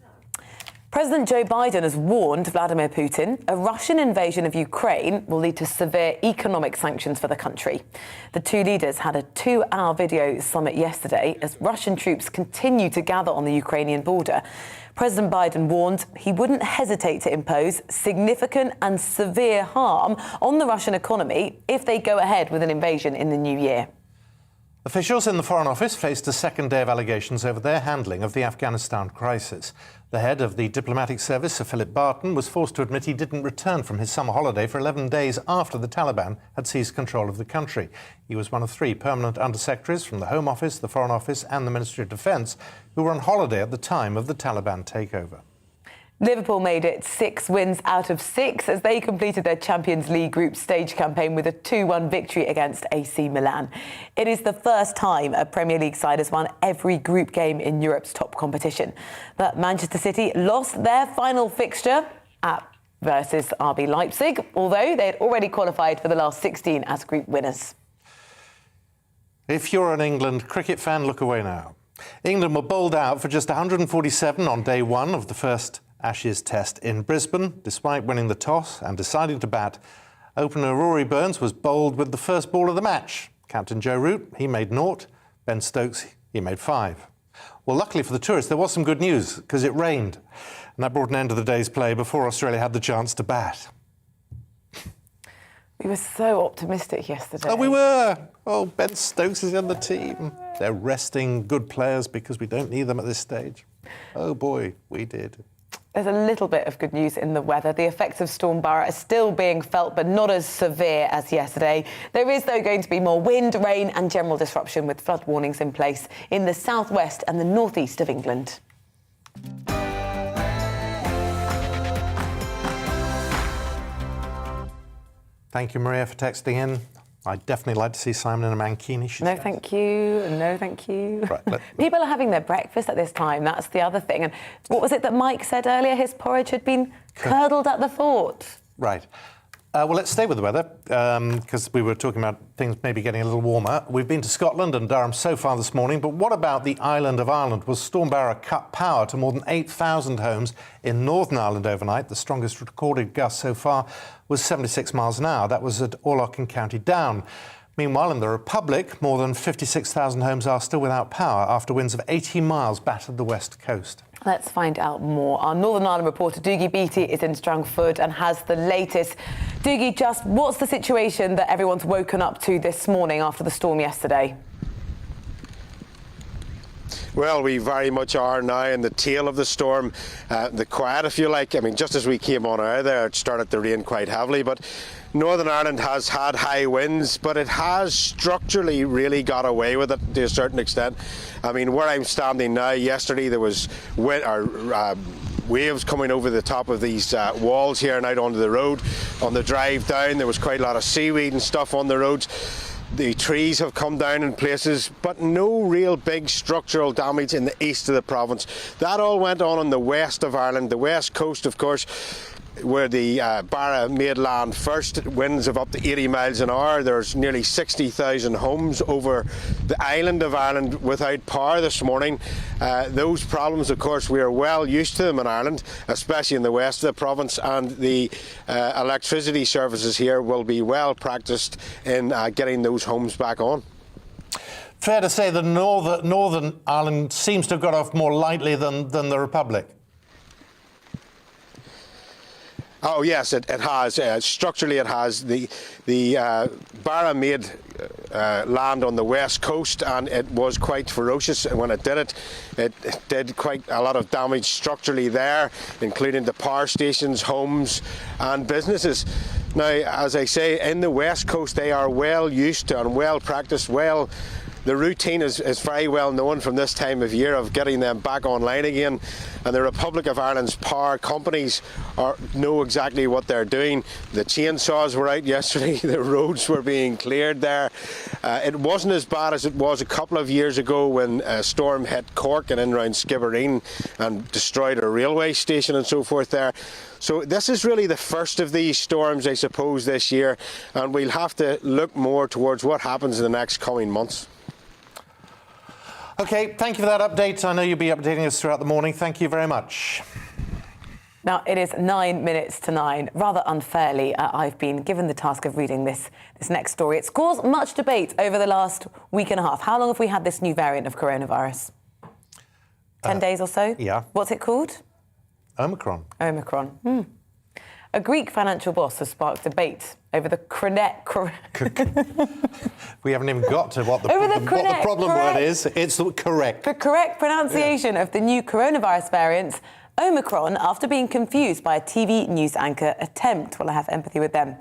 President Joe Biden has warned Vladimir Putin a Russian invasion of Ukraine will lead to severe economic sanctions for the country. The two leaders had a 2-hour video summit yesterday as Russian troops continue to gather on the Ukrainian border. President Biden warned he wouldn't hesitate to impose significant and severe harm on the Russian economy if they go ahead with an invasion in the new year. Officials in the Foreign Office faced a second day of allegations over their handling of the Afghanistan crisis. The head of the diplomatic service, Sir Philip Barton, was forced to admit he didn't return from his summer holiday for 11 days after the Taliban had seized control of the country. He was one of 3 permanent undersecretaries from the Home Office, the Foreign Office and the Ministry of Defence who were on holiday at the time of the Taliban takeover. Liverpool made it 6 wins out of 6 as they completed their Champions League group stage campaign with a 2-1 victory against AC Milan. It is the first time a Premier League side has won every group game in Europe's top competition. But Manchester City lost their final fixture versus RB Leipzig, although they had already qualified for the last 16 as group winners. If you're an England cricket fan, look away now. England were bowled out for just 147 on day 1 of the first Ashes test in Brisbane. Despite winning the toss and deciding to bat, opener Rory Burns was bowled with the first ball of the match. Captain Joe Root, he made 0. Ben Stokes, he made 5. Well, luckily for the tourists, there was some good news because it rained. And that brought an end to the day's play before Australia had the chance to bat. We were so optimistic yesterday. Oh, we were. Oh, Ben Stokes is in the team. They're resting good players because we don't need them at this stage. Oh, boy, we did. There's a little bit of good news in the weather. The effects of Storm Barra are still being felt, but not as severe as yesterday. There is, though, going to be more wind, rain and general disruption with flood warnings in place in the southwest and the northeast of England. Thank you, Maria, for texting in. I'd definitely like to see Simon in a mankini. No, thank you. No, thank you. Right, People are having their breakfast at this time. That's the other thing. And what was it that Mike said earlier? His porridge had been curdled at the fort. Right. Well, let's stay with the weather, because we were talking about things maybe getting a little warmer. We've been to Scotland and Durham so far this morning, but what about the island of Ireland? Was Storm Barra cut power to more than 8,000 homes in Northern Ireland overnight? The strongest recorded gust so far was 76 miles an hour. That was at Orlock in County Down. Meanwhile, in the Republic, more than 56,000 homes are still without power after winds of 80 miles battered the west coast. Let's find out more. Our Northern Ireland reporter, Doogie Beattie, is in Strangford and has the latest. Doogie, just what's the situation that everyone's woken up to this morning after the storm yesterday? Well, we very much are now in the tail of the storm, the quiet, if you like. I mean, just as we came on out there, it started to rain quite heavily, but Northern Ireland has had high winds, but it has structurally really got away with it to a certain extent. I mean, where I'm standing now, yesterday there was waves coming over the top of these walls here and out onto the road. On the drive down, there was quite a lot of seaweed and stuff on the roads. The trees have come down in places, but no real big structural damage in the east of the province. That all went on in the west of Ireland, the west coast, of course, where the Barra made land first. Winds of up to 80 miles an hour. There's nearly 60,000 homes over the island of Ireland without power this morning. Those problems, of course, we are well used to them in Ireland, especially in the west of the province, and the electricity services here will be well practiced in getting those homes back on. Fair to say that Northern Ireland seems to have got off more lightly than the Republic. Oh yes, it has. Structurally, it has. The Barra made land on the west coast, and it was quite ferocious when it did it. It did quite a lot of damage structurally there, including the power stations, homes, and businesses. Now, as I say, in the west coast, they are well used to and well practiced. The routine is very well known from this time of year of getting them back online again, and the Republic of Ireland's power companies know exactly what they're doing. The chainsaws were out yesterday, the roads were being cleared there. It wasn't as bad as it was a couple of years ago when a storm hit Cork and in around Skibbereen and destroyed a railway station and so forth there. So this is really the first of these storms, I suppose, this year, and we'll have to look more towards what happens in the next coming months. OK, thank you for that update. I know you'll be updating us throughout the morning. Thank you very much. Now, it is 9 minutes to 9. Rather unfairly, I've been given the task of reading this next story. It's caused much debate over the last week and a half. How long have we had this new variant of coronavirus? 10 days or so? Yeah. What's it called? Omicron. Omicron. A Greek financial boss has sparked debate over the We haven't even got to what the problem word is. It's correct. The correct pronunciation of the new coronavirus variant, Omicron, after being confused by a TV news anchor attempt. Well, I have empathy with them.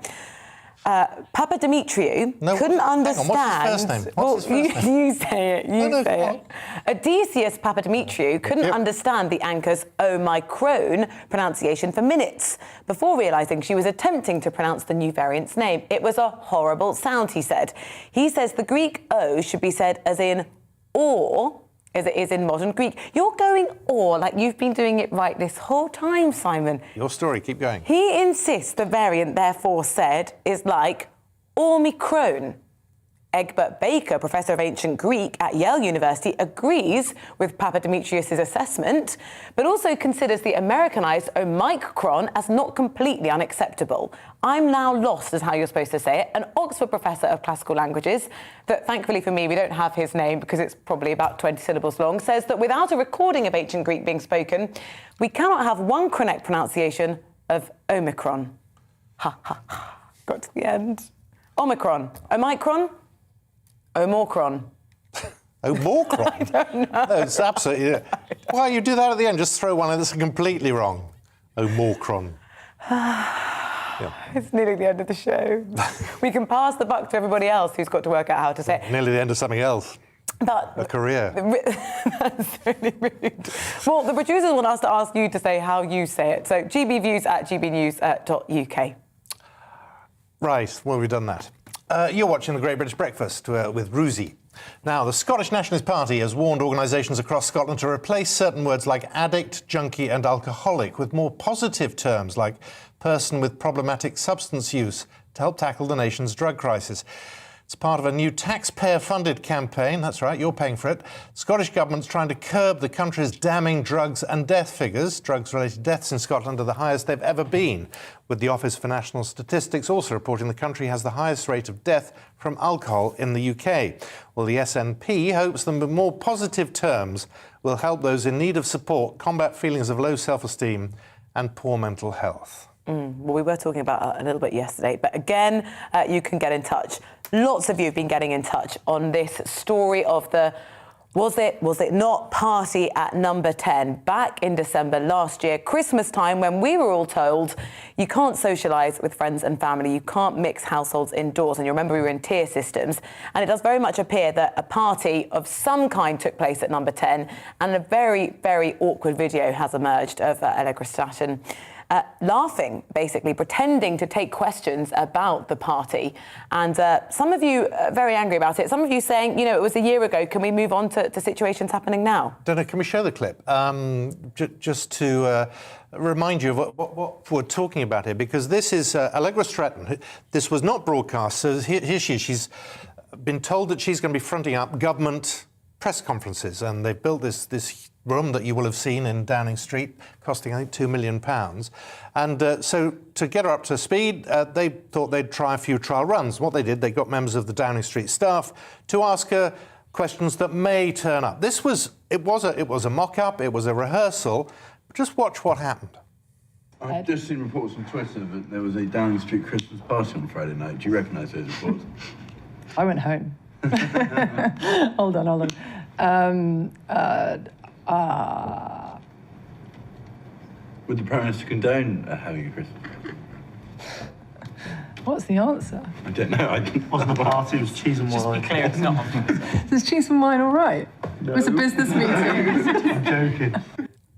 Papadimitriou couldn't understand. What's his first name? What's his first name? You say it. You say it. Odysseus Papadimitriou couldn't understand the anchor's Omicron pronunciation for minutes before realising she was attempting to pronounce the new variant's name. It was a horrible sound, he said. He says the Greek O should be said as in or, as it is in modern Greek. You're going or like you've been doing it right this whole time, Simon. Your story, keep going. He insists the variant, therefore said, is like Omicron. Egbert Baker, professor of ancient Greek at Yale University, agrees with Papadimitriou' assessment, but also considers the Americanized Omicron as not completely unacceptable. I'm now lost as how you're supposed to say it. An Oxford professor of classical languages, that thankfully for me, we don't have his name because it's probably about 20 syllables long, says that without a recording of ancient Greek being spoken, we cannot have one correct pronunciation of Omicron. Ha, ha, ha. Got to the end. Omicron. Omicron? Omicron. Omicron? I don't know. No, it's absolutely... Why you do that at the end? Just throw one in that's completely wrong. Omicron. It's nearly the end of the show. We can pass the buck to everybody else who's got to work out how to say it. Nearly the end of something else. A career. That's really rude. Well, the producers want us to ask you to say how you say it. So gbviews@gbnews.uk. Right, well, we've done that. You're watching The Great British Breakfast with Ruzi. Now, the Scottish Nationalist Party has warned organisations across Scotland to replace certain words like addict, junkie and alcoholic with more positive terms like person with problematic substance use to help tackle the nation's drug crisis. It's part of a new taxpayer-funded campaign. That's right, you're paying for it. The Scottish Government's trying to curb the country's damning drugs and death figures. Drugs-related deaths in Scotland are the highest they've ever been, with the Office for National Statistics also reporting the country has the highest rate of death from alcohol in the UK. Well, the SNP hopes that more positive terms will help those in need of support combat feelings of low self-esteem and poor mental health. Well, we were talking about that a little bit yesterday, but again, you can get in touch. Lots of you have been getting in touch on this story of the was it not party at number 10 back in December last year, Christmas time, when we were all told you can't socialise with friends and family, you can't mix households indoors. And you remember we were in tier systems, and it does very much appear that a party of some kind took place at number 10, and a very, very awkward video has emerged of Allegra Staton laughing, basically, pretending to take questions about the party. And some of you are very angry about it. Some of you saying, you know, it was a year ago. Can we move on to situations happening now? Don't know, can we show the clip? Just to remind you of what we're talking about here, because this is Allegra Stratton. This was not broadcast, so here she is. She's been told that she's going to be fronting up government press conferences, and they've built this room that you will have seen in Downing Street, costing, I think, £2 million. And so to get her up to speed, they thought they'd try a few trial runs. What they did, they got members of the Downing Street staff to ask her questions that may turn up. It was a mock-up, it was a rehearsal. Just watch what happened. I've just seen reports on Twitter that there was a Downing Street Christmas party on Friday night. Do you recognise those reports? I went home. Hold on. Would the Prime Minister condone having a Christmas party? What's the answer? I don't know. It wasn't a party, it was cheese and wine. Just be clear, it's not. Is cheese and wine all right? No. It was a business meeting. I'm joking.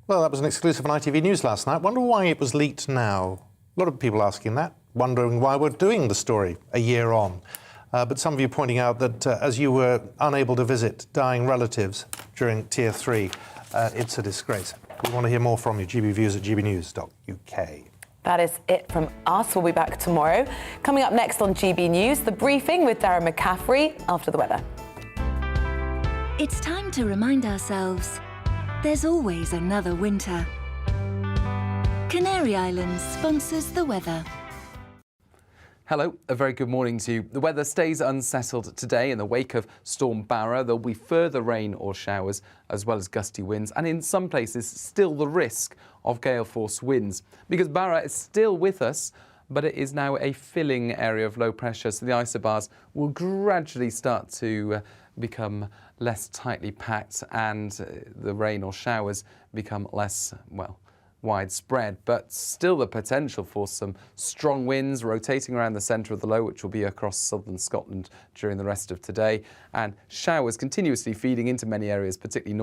Well, that was an exclusive on ITV News last night. Wonder why it was leaked now. A lot of people asking that, wondering why we're doing the story a year on. But some of you pointing out that as you were unable to visit dying relatives during Tier 3, it's a disgrace. We want to hear more from you. gbviews@gbnews.uk. That is it from us. We'll be back tomorrow. Coming up next on GB News, the briefing with Darren McCaffrey after the weather. It's time to remind ourselves there's always another winter. Canary Islands sponsors the weather. Hello, a very good morning to you. The weather stays unsettled today in the wake of Storm Barra. There'll be further rain or showers as well as gusty winds, and in some places still the risk of gale force winds. Because Barra is still with us, but it is now a filling area of low pressure, so the isobars will gradually start to become less tightly packed and the rain or showers become less, well, widespread, but still the potential for some strong winds rotating around the centre of the low, which will be across southern Scotland during the rest of today, and showers continuously feeding into many areas, particularly north.